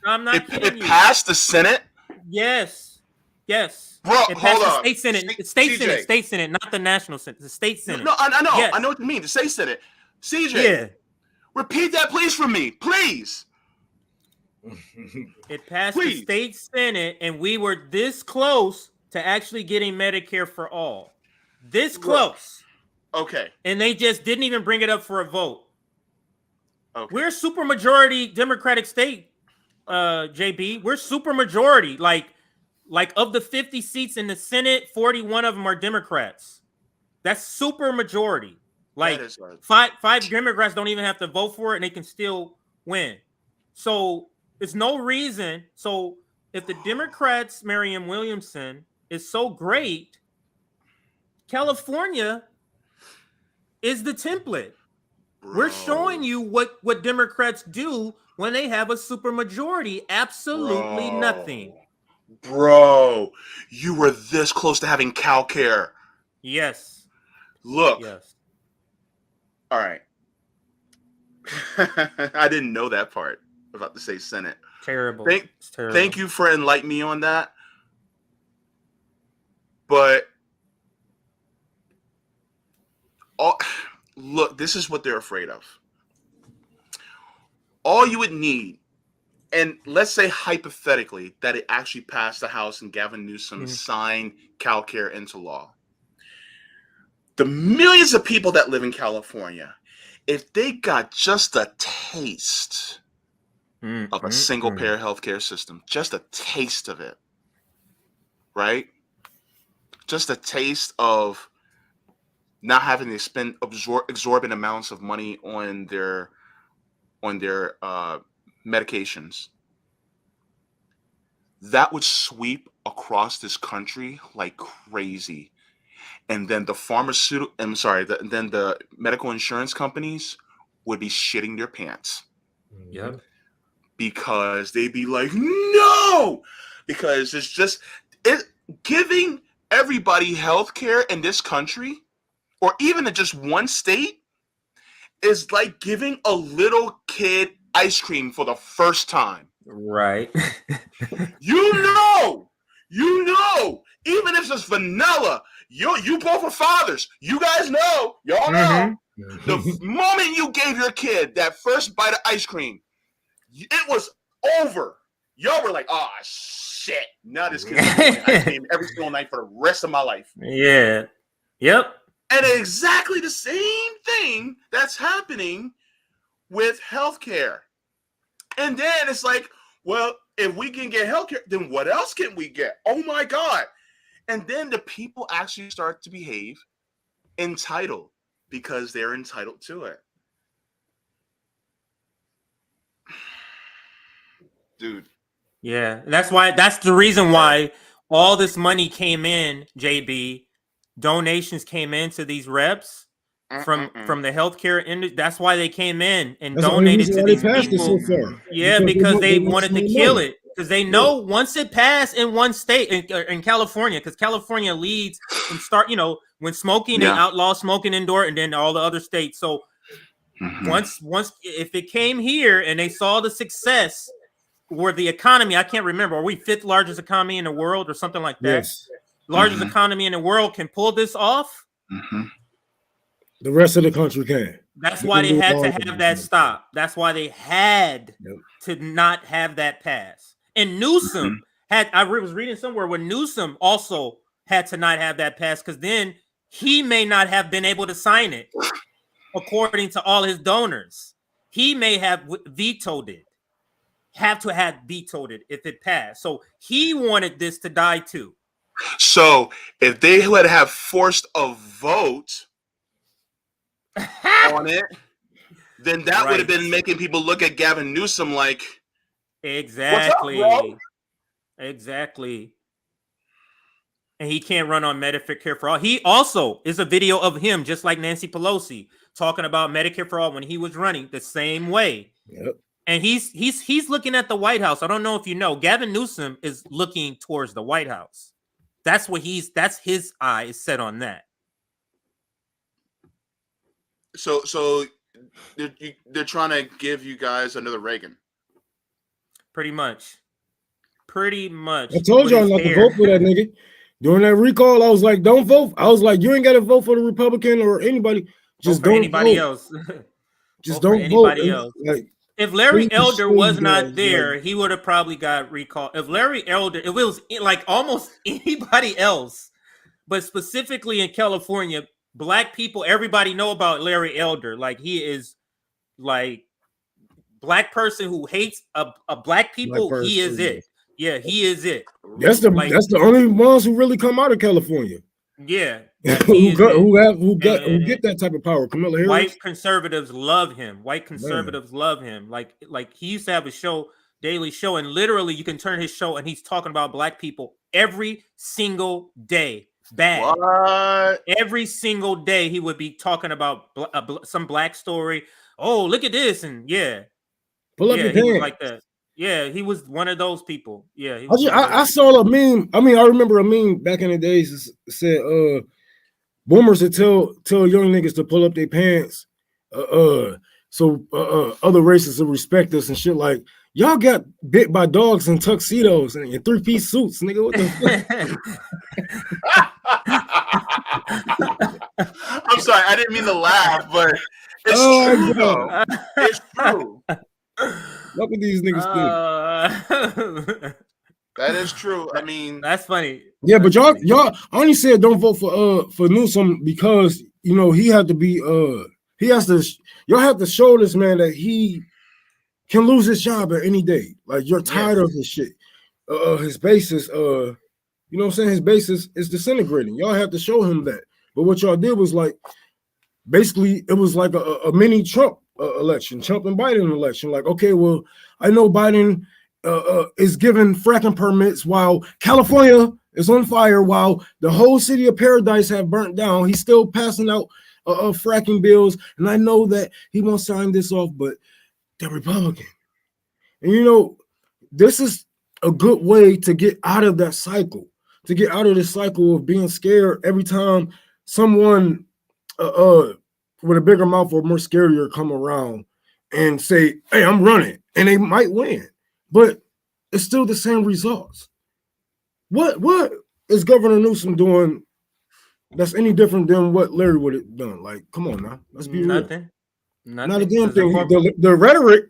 I'm not kidding you. It passed the Senate? Yes. Bro, it passed hold on. The state Senate, not the national Senate. The state Senate. No, I know. Yes. I know what you mean. The state Senate. CJ, repeat that, please, for me. Please. It passed the state Senate, and we were this close to actually getting Medicare for all. This close. Okay. And they just didn't even bring it up for a vote. Okay. We're a super majority Democratic state, JB. We're super majority. Like of the 50 seats in the Senate, 41 of them are Democrats. That's super majority. Like That is a five Democrats don't even have to vote for it, and they can still win. So it's no reason. So if the Democrats, Marianne Williamson, is so great, California is the template. We're showing you what Democrats do when they have a supermajority. Absolutely nothing. Bro, you were this close to having CalCare. Yes. Look. Yes. All right. I didn't know that part. I was about to say Senate. Terrible. It's terrible. Thank you for enlightening me on that. But look, this is what they're afraid of. All you would need, and let's say hypothetically that it actually passed the House and Gavin Newsom signed CalCare into law. The millions of people that live in California, if they got just a taste of a single-payer healthcare system, just a taste of it, right? Just a taste of not having to spend exorbitant amounts of money on their medications, that would sweep across this country like crazy. And then the then the medical insurance companies would be shitting their pants. Yep. Because they'd be like, no, because it's just giving everybody health care in this country, or even in just one state, is like giving a little kid ice cream for the first time. Right. You know, even if it's vanilla, you both are fathers. You guys know, y'all know. The moment you gave your kid that first bite of ice cream, it was over. Y'all were like, oh, shit. Now this kid's going to ice cream every single night for the rest of my life. Yeah. Yep. And exactly the same thing that's happening with healthcare. And then it's like, well, if we can get healthcare, then what else can we get? Oh my God. And then the people actually start to behave entitled because they're entitled to it. Dude. Yeah. That's the reason why all this money came in, JB. Donations came into these reps from the healthcare industry. That's why they came in and donated to these people. Yeah, because they wanted to kill it. Because they know once it passed in one state, in California, because California leads and when smoking, they outlaw smoking indoor, and then all the other states. So once if it came here and they saw the success, or the economy, I can't remember, are we 5th largest economy in the world or something like that? Yes. Largest economy in the world can pull this off. The rest of the country can. That's why they had to have that stop. That's why they had to not have that pass. And Newsom I was reading somewhere where Newsom also had to not have that pass, because then he may not have been able to sign it according to all his donors. He may have vetoed it. Have to have vetoed it if it passed. So he wanted this to die too. So if they would have forced a vote on it, then that would have been making people look at Gavin Newsom like, exactly. What's up, bro? Exactly. And he can't run on Medicare for all. He also is a video of him, just like Nancy Pelosi, talking about Medicare for all when he was running the same way. Yep. And he's looking at the White House. I don't know if you know, Gavin Newsom is looking towards the White House. That's his eye is set on that. So they're trying to give you guys another Reagan. Pretty much. I told y'all not to vote for that nigga. During that recall, I was like, don't vote. I was like, you ain't got to vote for the Republican or anybody. Just don't anybody vote. else. Just don't vote. Else. Like, if Larry Elder was not there, he would have probably got recalled. If it was like almost anybody else, but specifically in California, Black people, everybody know about Larry Elder. Like, he is like black person who hates a black people, Black he is person, it. Yeah, he is it. That's the only ones who really come out of California. Yeah, he who and get that type of power. Kamala Harris. white conservatives love him. White conservatives love him. Like he used to have a show, daily show, and literally you can turn his show and he's talking about black people every single day. Bad. What? Every single day he would be talking about some black story. Oh, look at this, and Pull up your he was pants. like that. Yeah, he was one of those people. Yeah, I saw a meme. I mean, I remember a meme back in the days that said, boomers would tell young niggas to pull up their pants, so other races will respect us and shit. Like, y'all got bit by dogs in tuxedos and in 3-piece suits, nigga. What the fuck? I'm sorry, I didn't mean to laugh, but it's true though. It's true. What would these niggas think? That is true. I mean, that's funny. Yeah, but y'all I only said don't vote for Newsom because he had to be he has to. Y'all have to show this man that he can lose his job at any day. Like, you're tired of his shit. His basis, you know what I'm saying? His basis is disintegrating. Y'all have to show him that. But what y'all did was like, basically, it was like a mini Trump election, Trump and Biden election. Like, okay, well, I know Biden is giving fracking permits while California is on fire, while the whole city of Paradise have burnt down. He's still passing out fracking bills, and I know that he won't sign this off, but they're Republican. And this is a good way to get out of that cycle, to get out of the cycle of being scared every time someone with a bigger mouth or more scarier come around and say, hey, I'm running, and they might win, but it's still the same results. What is Governor Newsom doing that's any different than what Larry would have done? Like, come on now, let's be real. Nothing. Not a damn thing. The rhetoric,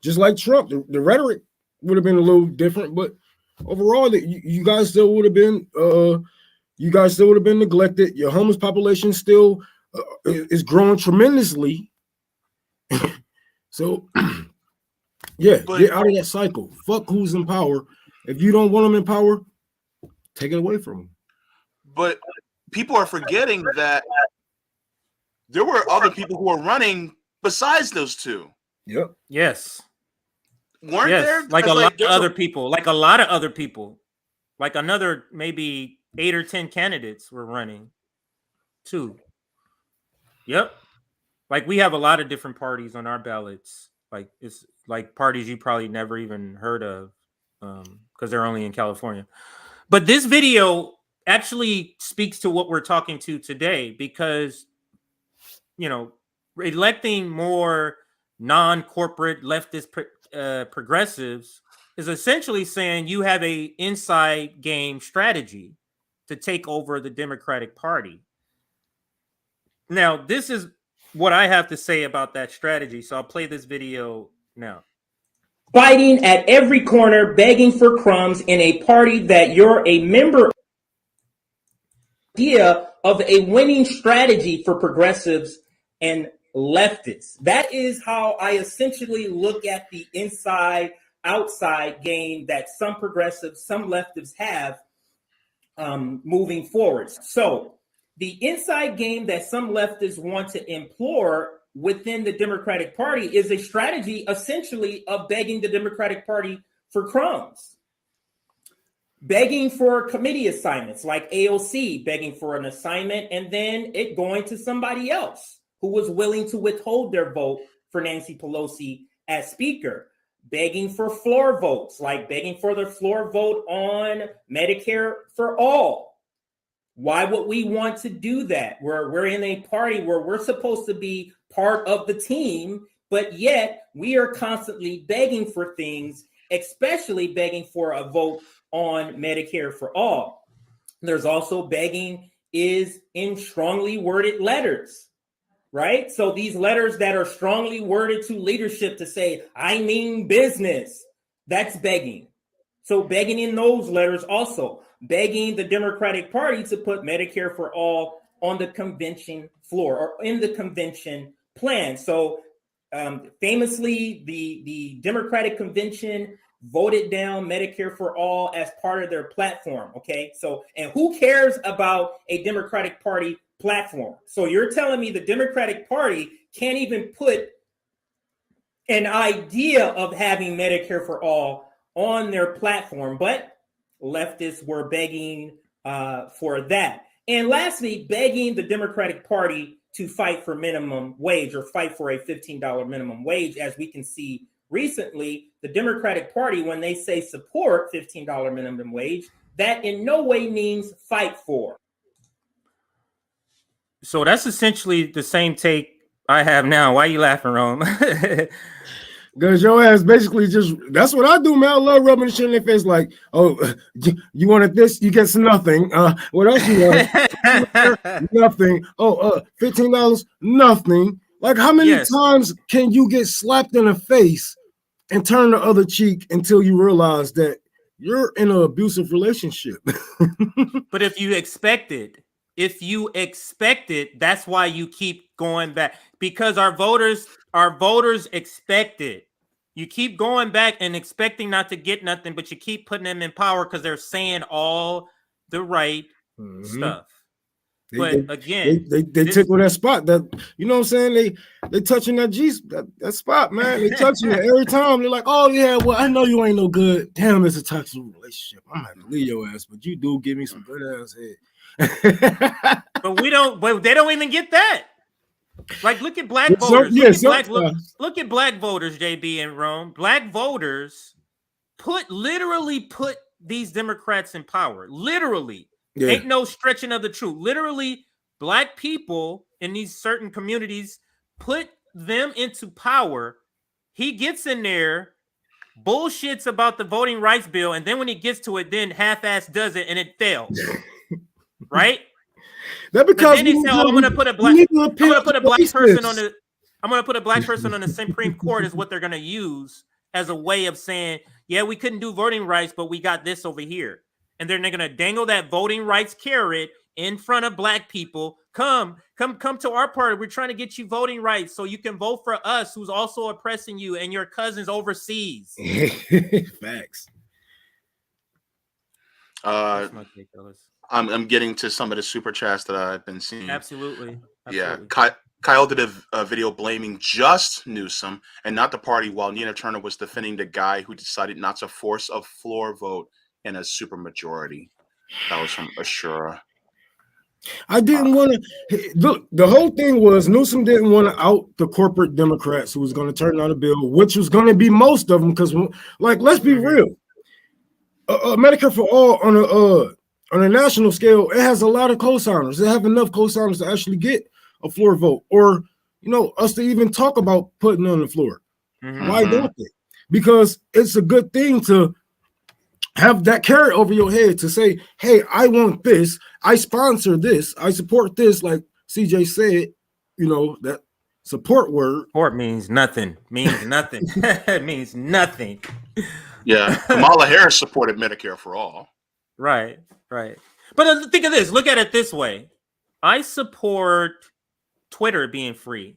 just like Trump, the rhetoric would have been a little different, but overall, you guys still would have been neglected. Your homeless population still is growing tremendously. So, get out of that cycle. Fuck who's in power. If you don't want them in power, take it away from them. But people are forgetting that there were other people who were running besides those two. Yep. Yes. Weren't there? Like a lot of other people. Like a lot of other people. Like another maybe 8 or 10 candidates were running too. Yep. Like we have a lot of different parties on our ballots. Like it's like parties you probably never even heard of because they're only in California. But this video actually speaks to what we're talking to today because, electing more non-corporate leftist progressives is essentially saying you have a inside game strategy to take over the Democratic Party. Now, this is what I have to say about that strategy. So I'll play this video now. Fighting at every corner, begging for crumbs in a party that you're a member of. Idea of a winning strategy for progressives and leftists. That is how I essentially look at the inside outside game that some progressives, some leftists have moving forward. So the inside game that some leftists want to employ within the Democratic Party is a strategy essentially of begging the Democratic Party for crumbs. Begging for committee assignments like AOC, begging for an assignment and then it going to somebody else who was willing to withhold their vote for Nancy Pelosi as speaker. Begging for floor votes, like begging for the floor vote on Medicare for all. Why would we want to do that? We're in a party where we're supposed to be part of the team, but yet we are constantly begging for things, especially begging for a vote on Medicare for all. There's also begging is in strongly worded letters, right? So these letters that are strongly worded to leadership to say, I mean business, that's begging. So begging in those letters also, begging the Democratic Party to put Medicare for all on the convention floor or in the convention plan. So famously, the Democratic Convention voted down Medicare for all as part of their platform. Okay, so and who cares about a Democratic Party platform? So you're telling me the Democratic Party can't even put an idea of having Medicare for all on their platform, but leftists were begging for that. And lastly, begging the Democratic Party to fight for minimum wage or fight for a $15 minimum wage. As we can see recently, the Democratic Party, when they say support $15 minimum wage, that in no way means fight for. So that's essentially the same take I have now. Why are you laughing, Rome? Because your ass basically just, that's what I do, man. I love rubbing the shit in their face like, oh, you wanted this, you get nothing. What else you want? Nothing. Oh, $15, nothing. Like, how many times can you get slapped in the face and turn the other cheek until you realize that you're in an abusive relationship? But if you expect it, that's why you keep going back, because our voters expect it. You keep going back and expecting not to get nothing, but you keep putting them in power because they're saying all the right stuff. But again, they tickle that spot, that, you know what I'm saying? They touching that that spot, man. They touching it every time. They're like, oh yeah, well, I know you ain't no good. Damn, it's a toxic relationship. I'm gonna have to leave your ass, but you do give me some good ass head. But they don't even get that. Like, look at black voters. Look at black voters, JB and Rome. Black voters literally put these Democrats in power. Literally. Yeah. Ain't no stretching of the truth. Literally, black people in these certain communities put them into power. He gets in there, bullshits about the voting rights bill, and then when he gets to it, then half-ass does it, and it fails. Right? That because then he said, "Oh, I'm going to put a black person on the. I'm going to put a black person on the Supreme Court." Is what they're going to use as a way of saying, "Yeah, we couldn't do voting rights, but we got this over here." And then they're going to dangle that voting rights carrot in front of black people. Come to our party. We're trying to get you voting rights so you can vote for us, who's also oppressing you and your cousins overseas. Facts. I'm getting to some of the super chats that I've been seeing. Absolutely. Yeah, Kyle did a video blaming just Newsom and not the party, while Nina Turner was defending the guy who decided not to force a floor vote in a supermajority. That was from Ashura. I didn't want to look. The whole thing was Newsom didn't want to out the corporate Democrats who was going to turn down a bill, which was going to be most of them. Because, like, let's be real, Medicare for all on a national scale, it has a lot of co-signers. They have enough co-signers to actually get a floor vote, or us to even talk about putting on the floor. Why don't they? Because it's a good thing to have that carrot over your head to say, hey, I want this, I sponsor this, I support this. Like CJ said, that support word. Support means nothing. It means nothing. Yeah, Kamala Harris supported Medicare for all. Right. But think of this. Look at it this way. I support Twitter being free.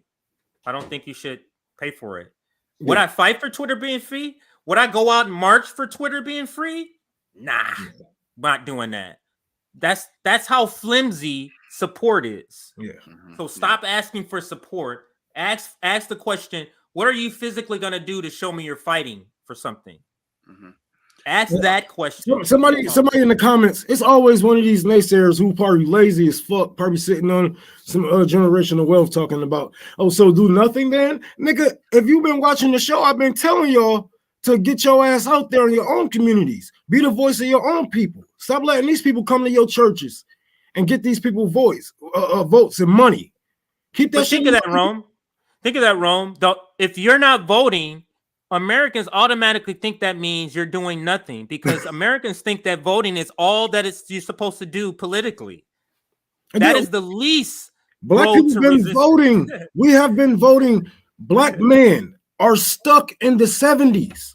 I don't think you should pay for it. Would I fight for Twitter being free? Would I go out and march for Twitter being free? Nah, not doing that. That's how flimsy support is. Yeah. So stop asking for support. Ask the question, what are you physically going to do to show me you're fighting for something? Ask that question. Somebody in the comments, it's always one of these naysayers who probably lazy as fuck, probably sitting on some generational wealth talking about, oh, so do nothing then? Nigga, if you've been watching the show, I've been telling y'all to get your ass out there in your own communities. Be the voice of your own people. Stop letting these people come to your churches and get these people votes and money. Keep that shit. Think of that, Rome. If you're not voting, Americans automatically think that means you're doing nothing, because Americans think that voting is all that you're supposed to do politically. That is the least. Black people have been voting. We have been voting. Black men are stuck in the 70s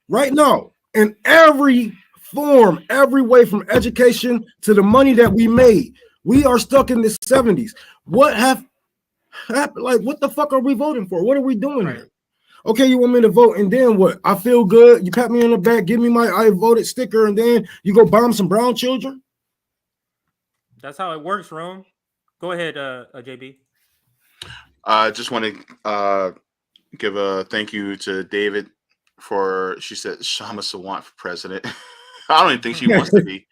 right now in every form, every way, from education to the money that we made. We are stuck in the 70s. What have Like, what the fuck are we voting for? What are we doing Right. here? Okay, you want me to vote, and then what? I feel good. You pat me on the back, give me my I voted sticker, and then you go bomb some brown children? That's how it works, Rome. Go ahead, JB. I just want to give a thank you to David for, she said, Shama Sawant for president. I don't even think she wants to be,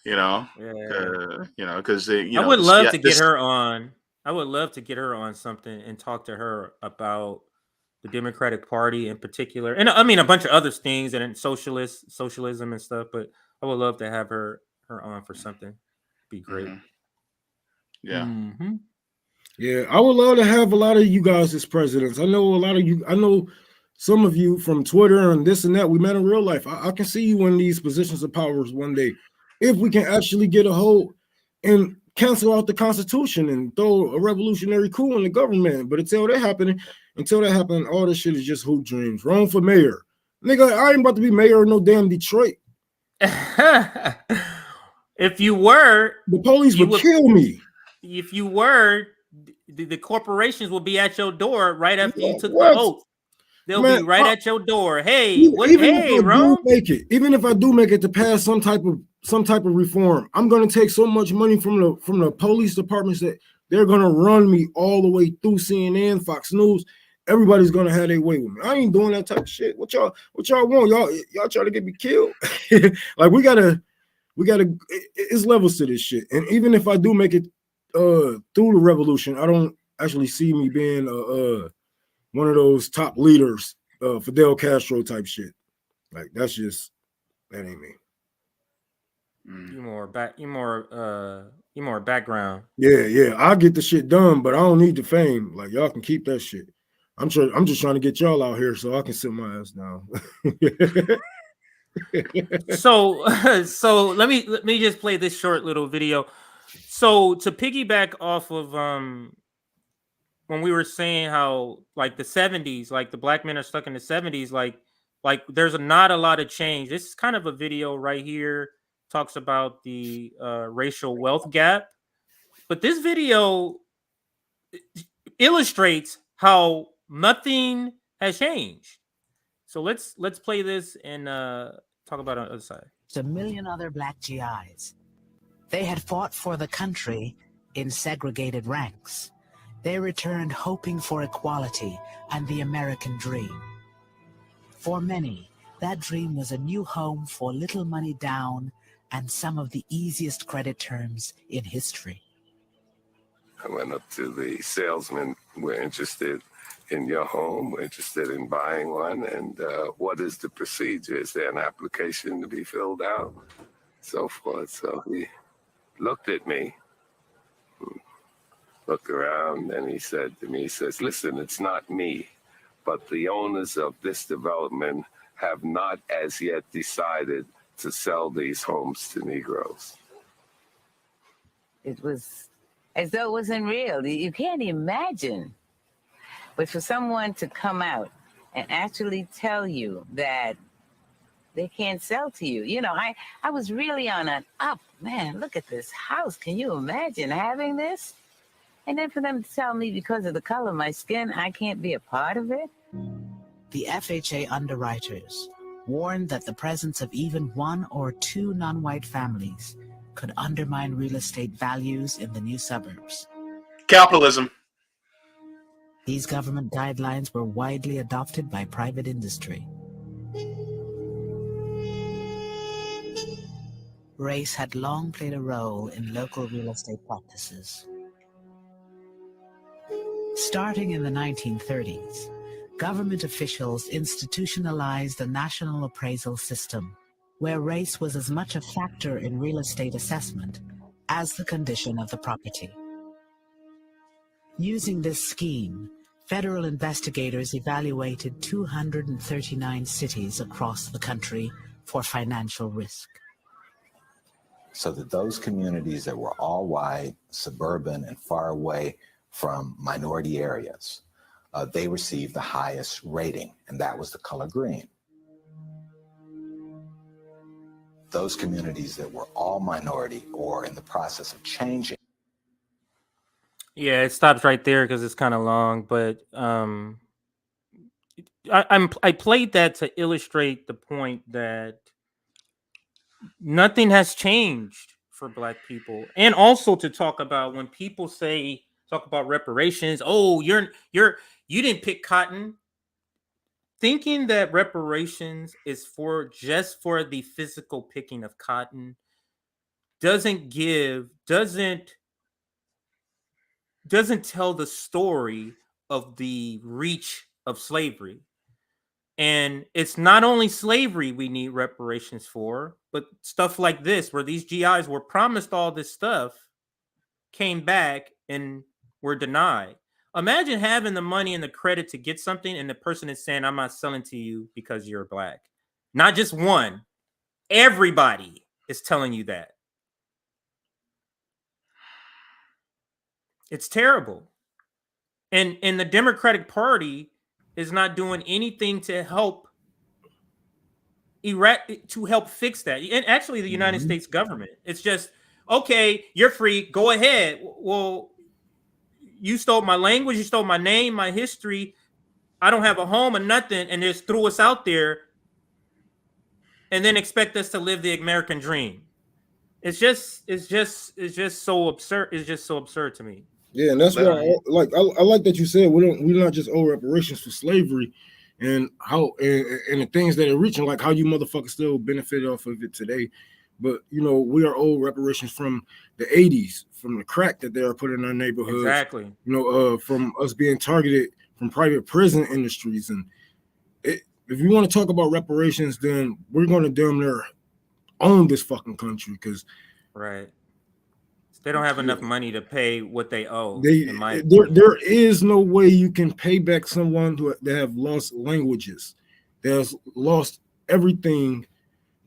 Yeah. because I would love to get her on. I would love to get her on something and talk to her about the Democratic Party in particular, and I mean a bunch of other things and socialism and stuff. But I would love to have her on for something. Be great. Yeah. Mm-hmm. Yeah, I would love to have a lot of you guys as presidents. I know a lot of you. I know some of you from Twitter and this and that. We met in real life. I can see you in these positions of powers one day, if we can actually get a hold and cancel out the Constitution and throw a revolutionary coup in the government. But until that happened, all this shit is just hoop dreams. Wrong for mayor, nigga. I ain't about to be mayor of no damn Detroit. If you were, the police would kill me. If you were, the corporations will be at your door right after you took the oath. They'll be right at your door. Hey, even if I do make it to pass some type of reform, I'm gonna take so much money from the police departments that they're gonna run me all the way through CNN, Fox News. Everybody's gonna have their way with me. I ain't doing that type of shit. What y'all want? Y'all try to get me killed? Like we gotta. It's levels to this shit. And even if I do make it through the revolution, I don't actually see me being one of those top leaders, Fidel Castro type shit. Like that ain't me. You more background. Yeah. I'll get the shit done, but I don't need the fame. Like y'all can keep that shit. I'm just trying to get y'all out here so I can sit my ass down. So let me just play this short little video. So to piggyback off of when we were saying how like the 70s, like the black men are stuck in the 70s, like there's not a lot of change. This is kind of a video right here, talks about the racial wealth gap, but this video illustrates how nothing has changed. So let's play this and talk about it on the other side. A million other black GIs. They had fought for the country in segregated ranks. They returned hoping for equality and the American dream. For many, that dream was a new home for little money down and some of the easiest credit terms in history. I went up to the salesman. We're interested in your home. We're interested in buying one. And what is the procedure? Is there an application to be filled out? So forth. So he looked at me, looked around, and he said to me, he says, listen, it's not me, but the owners of this development have not as yet decided to sell these homes to Negroes. It was as though it wasn't real. You can't imagine. But for someone to come out and actually tell you that they can't sell to you, you know, I was really on an up. Man, look at this house. Can you imagine having this? And then for them to tell me because of the color of my skin, I can't be a part of it. The FHA underwriters warned that the presence of even one or two non-white families could undermine real estate values in the new suburbs. Capitalism. These government guidelines were widely adopted by private industry. Race had long played a role in local real estate practices. Starting in the 1930s, government officials institutionalized the national appraisal system, where race was as much a factor in real estate assessment as the condition of the property. Using this scheme, federal investigators evaluated 239 cities across the country for financial risk. So that those communities that were all white, suburban, and far away from minority areas, they received the highest rating, and that was the color green. Those communities that were all minority or in the process of changing. Yeah, it stops right there because it's kind of long. But I played that to illustrate the point that nothing has changed for Black people, and also to talk about when people talk about reparations. Oh, you didn't pick cotton. Thinking that reparations is just for the physical picking of cotton doesn't tell the story of the reach of slavery. And it's not only slavery we need reparations for, but stuff like this, where these GIs were promised all this stuff, came back and were denied. Imagine having the money and the credit to get something, and the person is saying, I'm not selling to you because you're Black. Not just one. Everybody is telling you that. It's terrible. And the Democratic Party is not doing anything to help fix that. And actually the United States government. It's just, okay, you're free, go ahead. Well, you stole my language, you stole my name, my history. I don't have a home or nothing, and just threw us out there and then expect us to live the American dream. It's just so absurd. It's just so absurd to me. Yeah, and that's why I like that you said we're not just owe reparations for slavery and how and the things that are reaching, like how you motherfuckers still benefit off of it today. But we are owed reparations from the 80s, from the crack that they are putting in our neighborhoods. Exactly. From us being targeted from private prison industries. And if you want to talk about reparations, then we're going to damn near own this fucking country, because right. They don't have enough money to pay what they owe. There is no way you can pay back someone that have lost languages, that has lost everything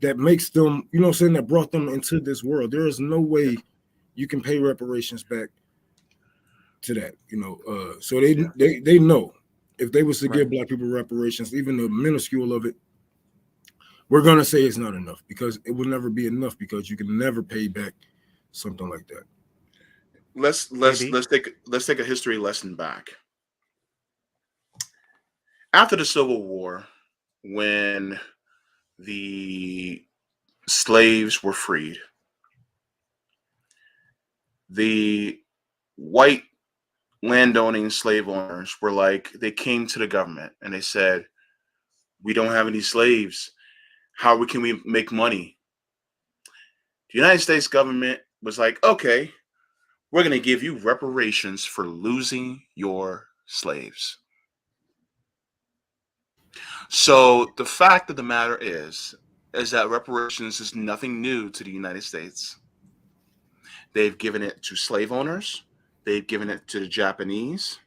that makes them, that brought them into this world. There is no way you can pay reparations back to that, So they know if they was to give Black people reparations, even the minuscule of it, we're gonna say it's not enough, because it will never be enough, because you can never pay back something like that. Let's take a history lesson back. After the Civil War, when the slaves were freed, the white landowning slave owners were like, they came to the government and they said, we don't have any slaves. How can we make money? The United States government was like, okay, we're going to give you reparations for losing your slaves. So the fact of the matter is that reparations is nothing new to the United States. They've given it to slave owners. They've given it to the Japanese.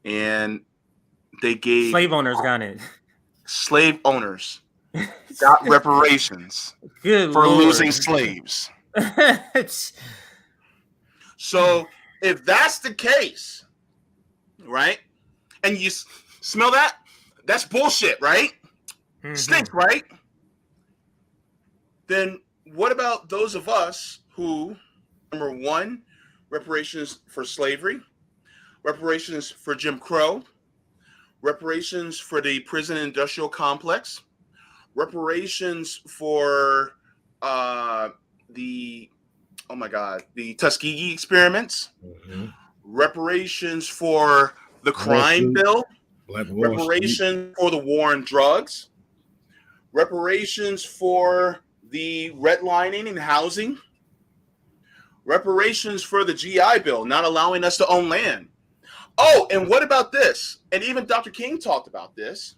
And they gave... Slave owners got it. Slave owners got reparations for losing slaves. So if that's the case, right? And you smell that? That's bullshit, right? Mm-hmm. Stinks, right? Then what about those of us who, number one, reparations for slavery, reparations for Jim Crow, reparations for the prison industrial complex, reparations for the Tuskegee experiments, reparations for the crime bill, reparations for the war on drugs, reparations for the redlining and housing, reparations for the GI Bill, not allowing us to own land. Oh, and what about this? And even Dr. King talked about this.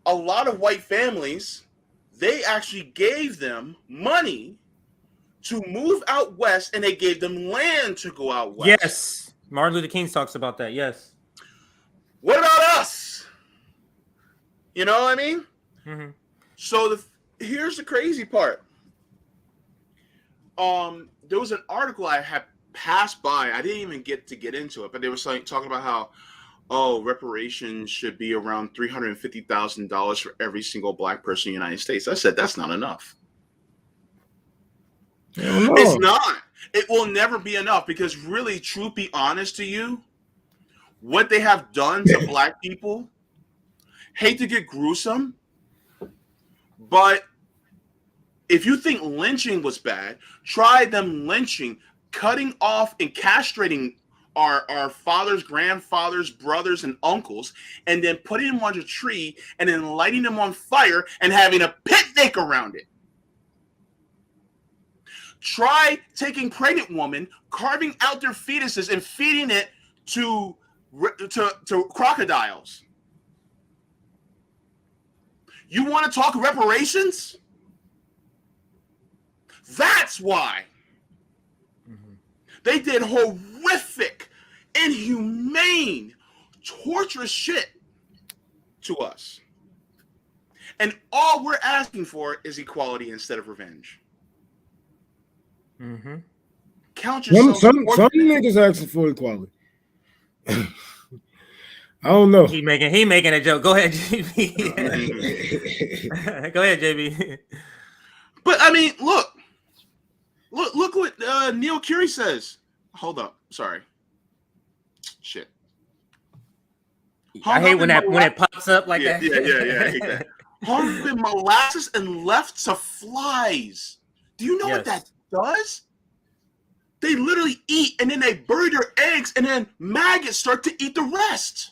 A lot of white families, they actually gave them money to move out west, and they gave them land to go out west. Yes. Martin Luther King talks about that. Yes. What about us? You know what I mean? Mm-hmm. So here's the crazy part. There was an article I had passed by. I didn't even get into it, but they were talking about how, reparations should be around $350,000 for every single Black person in the United States. I said, that's not enough. No. It's not. It will never be enough because really, truth be honest to you, what they have done to Black people, hate to get gruesome, but if you think lynching was bad, try them lynching, cutting off and castrating our fathers, grandfathers, brothers, and uncles, and then putting them on a tree and then lighting them on fire and having a picnic around it. Try taking pregnant women, carving out their fetuses, and feeding it to crocodiles. You want to talk reparations? That's why. They did horrific, inhumane, torturous shit to us. And all we're asking for is equality instead of revenge. Mm-hmm. Count yourself. Some niggas asking for equality. I don't know. He making a joke. Go ahead, JB. Go ahead, JB. But I mean, look what Neil Curie says. Hold up, sorry. Shit. I hate when it pops up like that. Yeah. Hung up in molasses and left to flies. Do you know what that does? They literally eat and then they bury their eggs and then maggots start to eat the rest.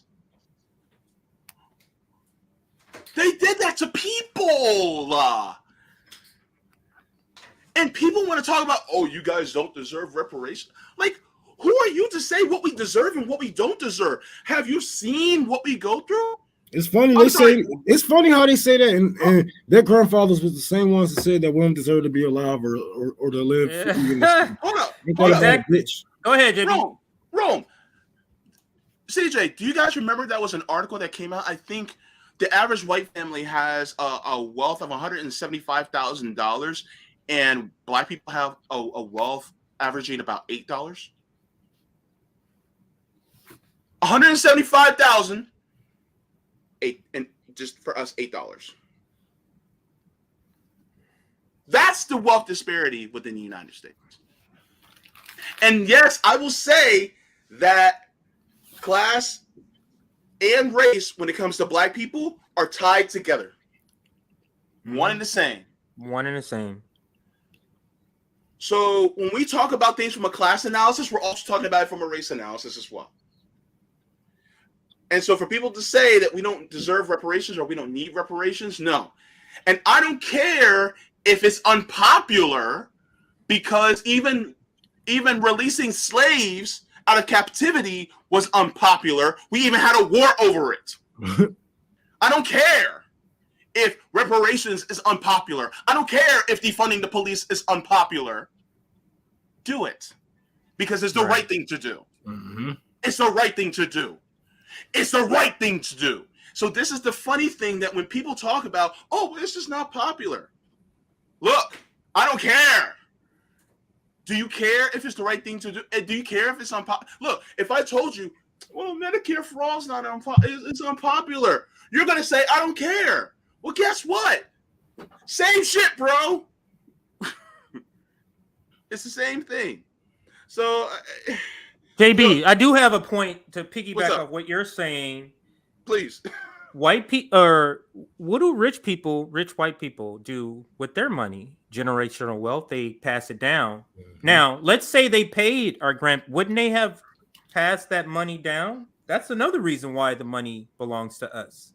They did that to people. And people want to talk about, oh, you guys don't deserve reparations. Like, who are you to say what we deserve and what we don't deserve? Have you seen what we go through? It's funny it's funny how they say that, and their grandfathers was the same ones that said that women deserve to be alive or to live. Yeah. Hold up. Exactly. Go ahead, JB. Rome. CJ, do you guys remember that was an article that came out? I think the average white family has a wealth of $175,000, and Black people have a wealth averaging about $8. $175,000, and just for us, $8. That's the wealth disparity within the United States. And yes, I will say that class and race, when it comes to Black people, are tied together. One and the same. One and the same. So when we talk about things from a class analysis, we're also talking about it from a race analysis as well. And so for people to say that we don't deserve reparations or we don't need reparations, no. And I don't care if it's unpopular, because even releasing slaves out of captivity was unpopular. We even had a war over it. I don't care if reparations is unpopular. I don't care if defunding the police is unpopular. Do it. Because it's the right thing to do. Mm-hmm. It's the right thing to do. It's the right thing to do. So this is the funny thing, that when people talk about, oh, this is not popular. Look, I don't care. Do you care if it's the right thing to do? Do you care if it's unpopular? Look, if I told you, well, Medicare for all is not it's unpopular, you're going to say, I don't care. Well, guess what? Same shit, bro. It's the same thing. So, JB, look, I do have a point to piggyback up? off what you're saying. Please. White people, or what do rich white people do with their money? Generational wealth, they pass it down. Mm-hmm. Now, let's say they paid our wouldn't they have passed that money down? That's another reason why the money belongs to us.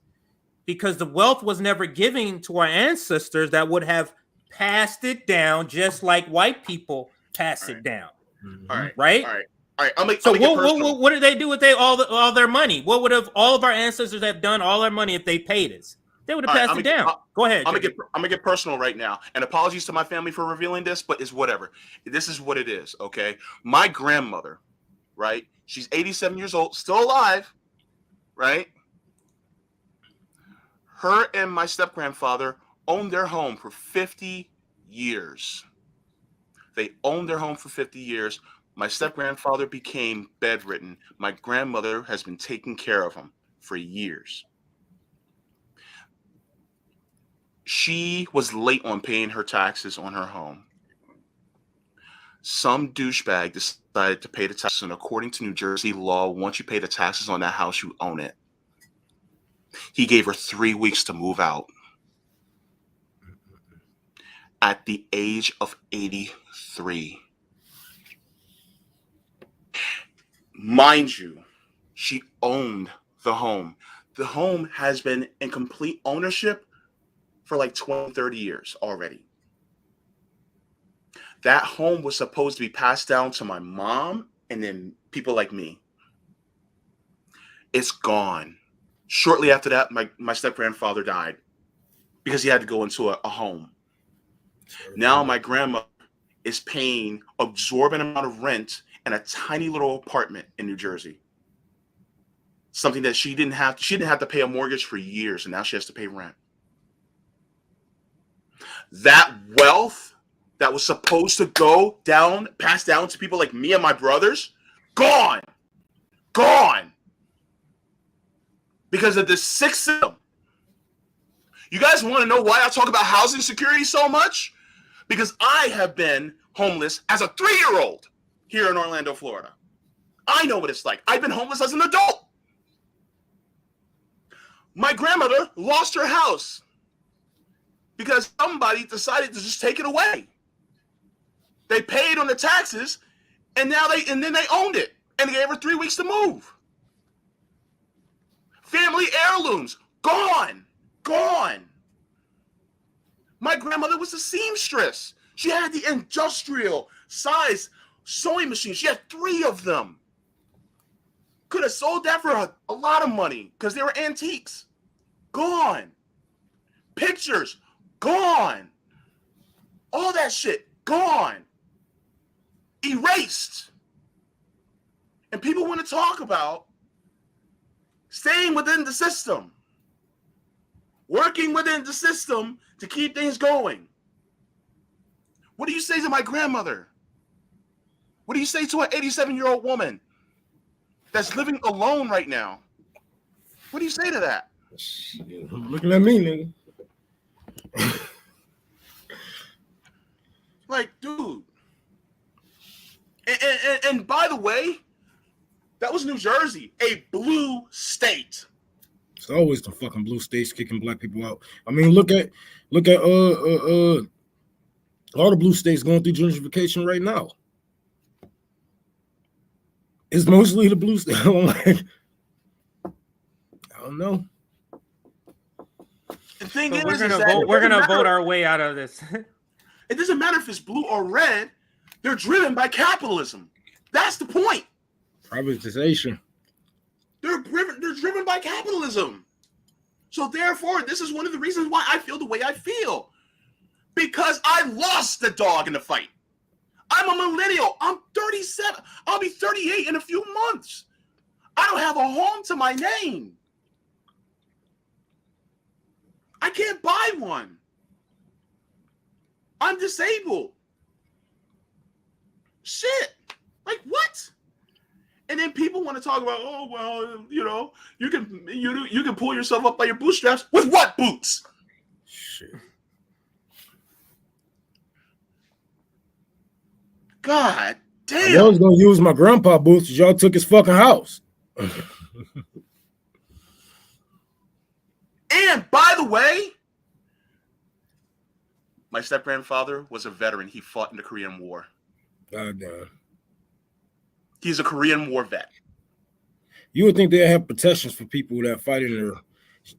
Because the wealth was never given to our ancestors that would have passed it down, just like white people pass it down. All right. Right? All right. All right, I'll make what did they do with all their money? What would have all of our ancestors have done all their money if they paid us? They would have passed it down. Go ahead. I'm gonna get personal right now, and apologies to my family for revealing this, but it's whatever. This is what it is. Okay, my grandmother, right? She's 87 years old, still alive, right? Her and my step grandfather owned their home for 50 years. They owned their home for 50 years. My step-grandfather became bedridden. My grandmother has been taking care of him for years. She was late on paying her taxes on her home. some douchebag decided to pay the taxes, and according to New Jersey law, once you pay the taxes on that house, you own it. He gave her 3 weeks to move out. At the age of 83. Mind you, she owned the home. The home has been in complete ownership for like 20, 30 years already. That home was supposed to be passed down to my mom and then people like me. It's gone. Shortly after that, my step-grandfather died because he had to go into a home. Now my grandma is paying absorbent amount of rent in a tiny little apartment in New Jersey. Something that she didn't have to pay a mortgage for years, and now she has to pay rent. That wealth that was supposed to go down, passed down to people like me and my brothers, gone. Gone. Because of this sick system. You guys want to know why I talk about housing security so much? Because I have been homeless as a 3-year-old here in Orlando, Florida. I know what it's like. I've been homeless as an adult. My grandmother lost her house because somebody decided to just take it away. They paid on the taxes, and then they owned it, and they gave her 3 weeks to move. Family heirlooms, gone. Gone. My grandmother was a seamstress. She had the industrial size sewing machine. She had 3 of them. Could have sold that for a lot of money because they were antiques. Gone. Pictures, gone. All that shit, gone. Erased. And people want to talk about staying within the system. Working within the system to keep things going. What do you say to my grandmother? What do you say to an 87-year-old woman that's living alone right now? What do you say to that? Looking at me, nigga. Like, dude. And by the way, that was New Jersey, a blue state. It's always the fucking blue states kicking black people out. I mean, look at all the blue states going through gentrification right now. It's mostly the blue states. I'm like, I don't know. The thing So is, we're gonna vote our way out of this. It doesn't matter if it's blue or red. They're driven by capitalism. That's the point. Privatization. They're driven by capitalism. So therefore, this is one of the reasons why I feel the way I feel. Because I lost the dog in the fight. I'm a millennial. I'm 37. I'll be 38 in a few months. I don't have a home to my name. I can't buy one. I'm disabled. Shit. Like what? And then people want to talk about, oh well, you know, you can pull yourself up by your bootstraps. With what boots? Shit. God damn. I was gonna use my grandpa boots. Y'all took his fucking house. And by the way, my step-grandfather was a veteran. He fought in the Korean War. God damn. He's a Korean War vet. You would think they have protections for people that fight in their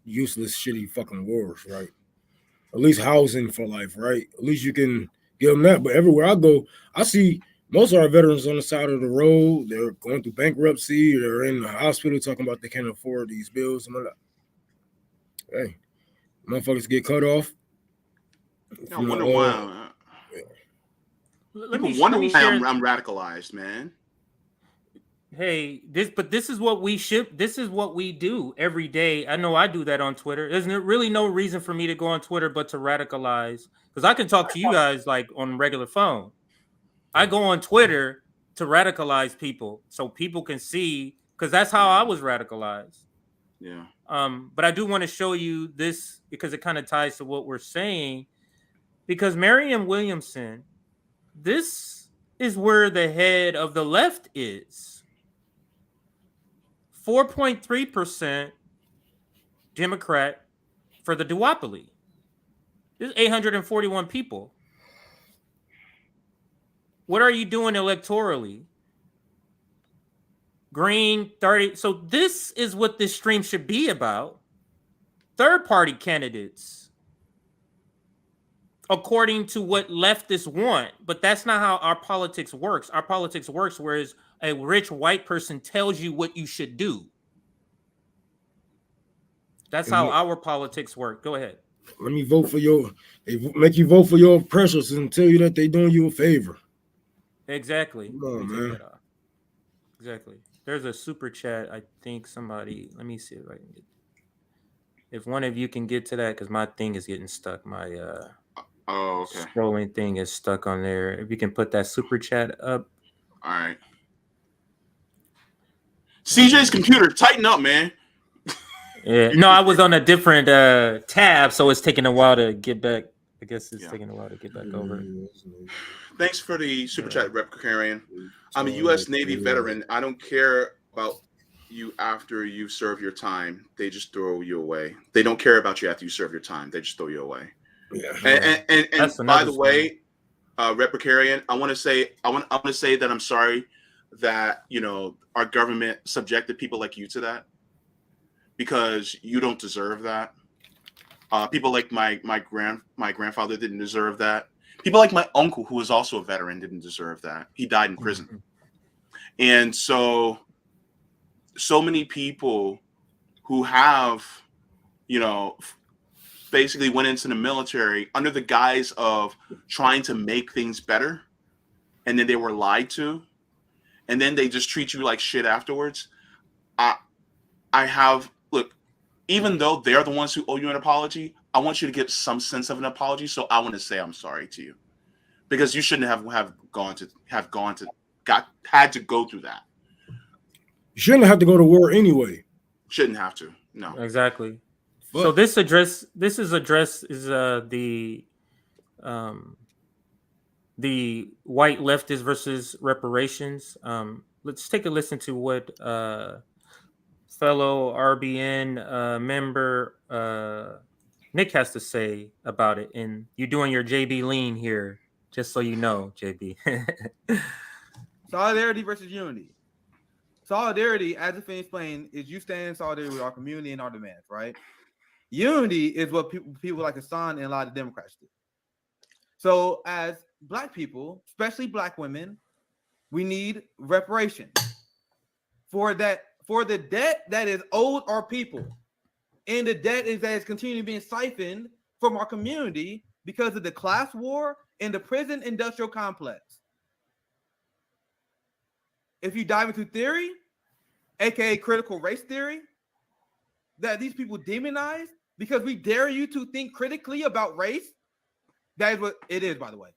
useless, shitty fucking wars, right? At least housing for life, right? At least you can give them that. But everywhere I go, I see most of our veterans on the side of the road. They're going through bankruptcy. They're in the hospital talking about they can't afford these bills. And all that. Hey, motherfuckers get cut off. I wonder why. I'm radicalized, man. Hey, this is what we do every day. I know I do that on Twitter. There's really no reason for me to go on Twitter but to radicalize, because I can talk to you guys like on regular phone. I go on Twitter to radicalize people so people can see, because that's how I was radicalized. Yeah. But I do want to show you this because it kind of ties to what we're saying. Because Marianne Williamson, this is where the head of the left is. 4.3% Democrat for the duopoly. There's 841 people. What are you doing electorally? Green 30. So this is what this stream should be about. Third-party candidates, according to what leftists want. But that's not how our politics works. Our politics works whereas a rich white person tells you what you should do. That's how our politics work. Go ahead. Let me vote for your. They make you vote for your oppressors and tell you that they're doing you a favor. Exactly. Oh, man. Exactly. There's a super chat. I think somebody. Let me see if I can get. If one of you can get to that, because my thing is getting stuck. My scrolling thing is stuck on there. If you can put that super chat up. All right. CJ's computer, tighten up, man. Yeah. No, I was on a different tab, so it's taking a while to get back. I guess it's taking a while to get back over. Thanks for the super chat, Replicarian. I'm a U.S. Navy veteran. I don't care about you after you serve your time. They just throw you away. They don't care about you after you serve your time. They just throw you away. Yeah. And by the way, Replicarian, I want to say that I'm sorry that our government subjected people like you to that, because you don't deserve that. People like my grandfather didn't deserve that. People like my uncle, who was also a veteran, didn't deserve that. He died in prison. Mm-hmm. And so many people who have, basically went into the military under the guise of trying to make things better, and then they were lied to, and then they just treat you like shit afterwards. Look, even though they're the ones who owe you an apology, I want you to get some sense of an apology. So I want to say I'm sorry to you, because you shouldn't had to go through that. You shouldn't have to go to war anyway. Shouldn't have to. No. Exactly. But, so this is the white leftist versus reparations. Let's take a listen to what fellow RBN member Nick has to say about it. And you're doing your JB lean here, just so you know, JB. Solidarity versus unity. Solidarity, as it's been explained, is you stand in solidarity with our community and our demands, right? Unity is what people like Hassan and a lot of Democrats do. So as Black people, especially Black women, we need reparations for the debt that is owed our people. And the debt that is continuing being siphoned from our community because of the class war and the prison industrial complex. If you dive into theory, aka critical race theory, that these people demonize because we dare you to think critically about race, that is what it is, by the way.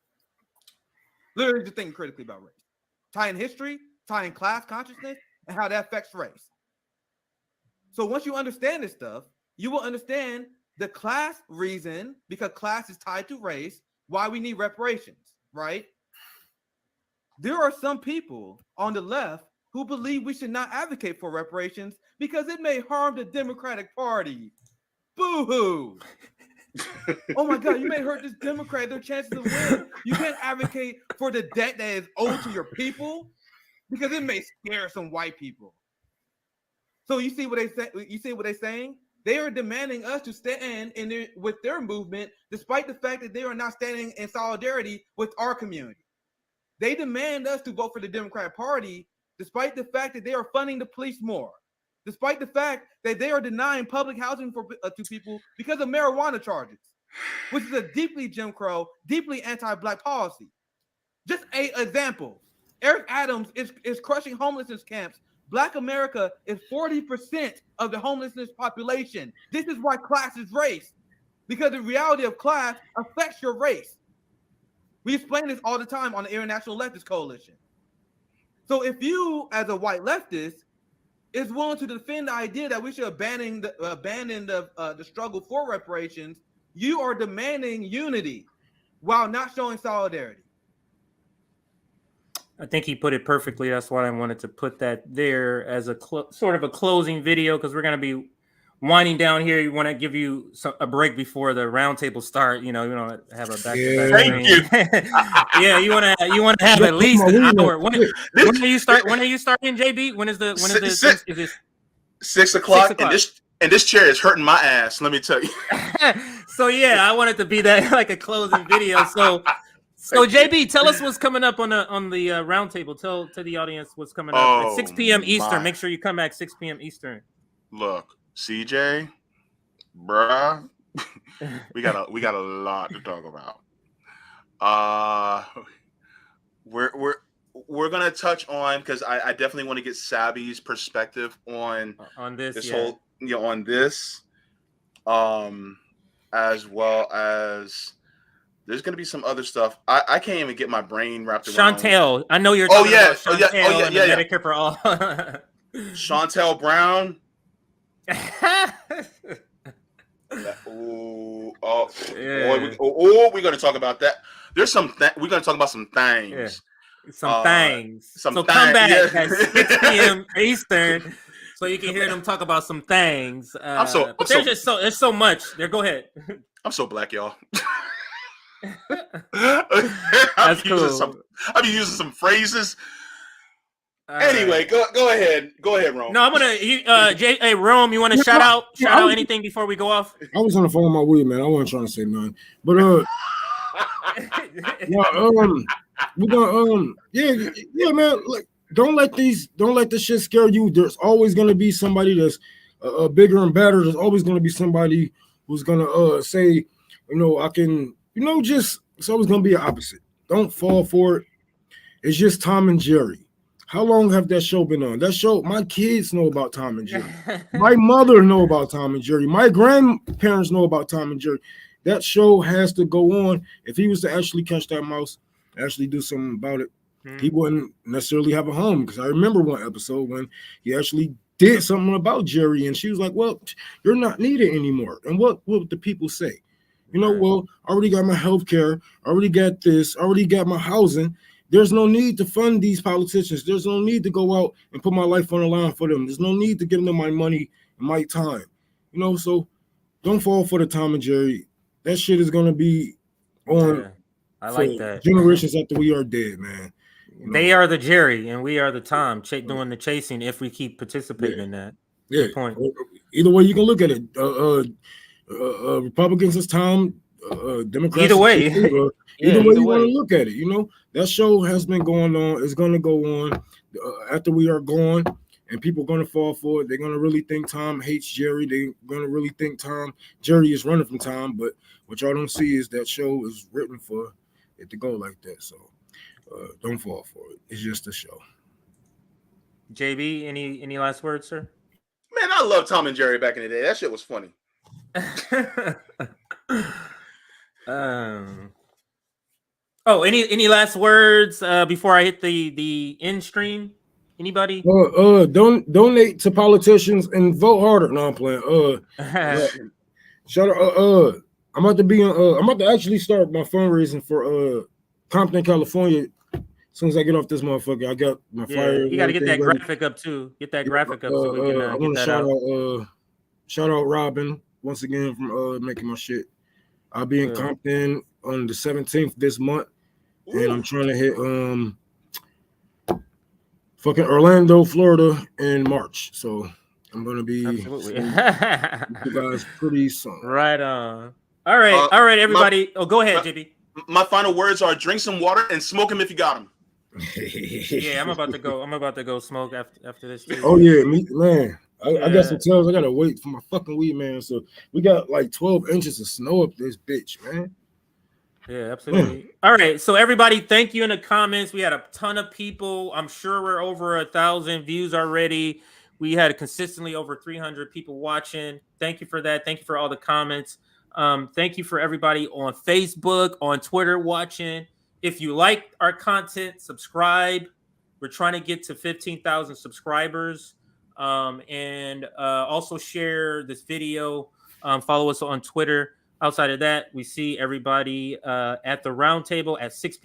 Literally just thinking critically about race. Tying history, tying class consciousness, and how that affects race. So once you understand this stuff, you will understand the class reason, because class is tied to race, why we need reparations, right? There are some people on the left who believe we should not advocate for reparations because it may harm the Democratic Party. Boo-hoo. Oh my God, you may hurt this Democrat, their chances of winning. You can't advocate for the debt that is owed to your people because it may scare some white people. So you see what they say? You see what they're saying? They are demanding us to stand with their movement, despite the fact that they are not standing in solidarity with our community. They demand us to vote for the Democratic Party, despite the fact that they are funding the police more, despite the fact that they are denying public housing to people because of marijuana charges, which is a deeply Jim Crow, deeply anti-Black policy. Just an example, Eric Adams is crushing homelessness camps. Black America is 40% of the homelessness population. This is why class is race, because the reality of class affects your race. We explain this all the time on the International Leftist Coalition. So if you, as a white leftist, is willing to defend the idea that we should abandon the struggle for reparations, you are demanding unity while not showing solidarity. I think he put it perfectly. That's why I wanted to put that there as a sort of a closing video, because we're going to be winding down here. You want to give you a break before the roundtable start. You know, you don't have a back-to-back. Thank you. Yeah, you want to have at least an hour. When are you starting, JB? When is the is this 6 o'clock? 6 o'clock. And this chair is hurting my ass. Let me tell you. So yeah, I wanted to be that like a closing video. So JB, tell us what's coming up on the roundtable. Tell the audience what's coming up at 6 p.m. Eastern. Make sure you come back 6 p.m. Eastern. Look, CJ, bruh, we got a lot to talk about. We're gonna touch on, because I definitely want to get Sabby's perspective on this whole on this, as well as there's gonna be some other stuff. I can't even get my brain wrapped around. Chantel, I know you're talking about Chantel and Medicare for All. Chantel Brown. We're gonna talk about that. There's we're gonna talk about some things. Yeah. Some things. Come back at 6 p.m. Eastern, so you can hear them talk about some things. There's so much. There, go ahead. I'm so black, y'all. That's cool. I'll be using some phrases. Anyway, go ahead, Rome. No, I'm gonna. Hey, Rome, you want to shout out anything before we go off? I was on the phone with my weed, man. I wasn't trying to say nothing, but we're gonna man. Like, don't let this shit scare you. There's always gonna be somebody that's bigger and better. There's always gonna be somebody who's gonna say, I can, just it's always gonna be an opposite. Don't fall for it. It's just Tom and Jerry. How long have that show been on? That show, my kids know about Tom and Jerry. My mother know about Tom and Jerry. My grandparents know about Tom and Jerry. That show has to go on. If he was to actually catch that mouse, actually do something about it, he wouldn't necessarily have a home. Because I remember one episode when he actually did something about Jerry, and she was like, well, you're not needed anymore. And what would the people say? Well, I already got my health care. I already got this. I already got my housing. There's no need to fund these politicians. There's no need to go out and put my life on the line for them. There's no need to give them my money and my time. So don't fall for the Tom and Jerry. That shit is going to be on I like that. generations after we are dead, man. They are the Jerry and we are the Tom doing the chasing if we keep participating in that. Yeah. Good point. Either way you can look at it. Republicans is Tom, Democrats. Either way. Either way you want to look at it, that show has been going on. It's going to go on after we are gone, and people are going to fall for it. They're going to really think Tom hates Jerry. They're going to really think Jerry is running from Tom. But what y'all don't see is that show is written for it to go like that. So don't fall for it. It's just a show. JB, any last words, sir? Man, I love Tom and Jerry back in the day. That shit was funny. Any last words before I hit the end stream? Anybody? Donate to politicians and vote harder. No, I'm playing. Shout out. I'm about to actually start my fundraising for Compton, California. As soon as I get off this motherfucker, I got my flyer. You got to get that graphic up too. Get that graphic up so we can I want to shout out Robin once again from making my shit. I'll be in Compton on the 17th this month. And I'm trying to hit fucking Orlando, Florida in March. So I'm gonna be absolutely you guys pretty soon. Right on. All right, everybody. Go ahead, JB. My final words are: drink some water and smoke them if you got them. Yeah, I'm about to go smoke after this too. Oh yeah, man. I got some tails. I gotta wait for my fucking weed, man. So we got like 12 inches of snow up this bitch, man. Yeah, absolutely. All right, so everybody, thank you in the comments. We had a ton of people. I'm sure we're over 1,000 views already. We had consistently over 300 people watching. Thank you for that. Thank you for all the comments. Thank you for everybody on Facebook, on Twitter watching. If you like our content, subscribe. We're trying to get to 15,000 subscribers. And also share this video. Follow us on Twitter. Outside of that, we see everybody at the round table at 6 p.m.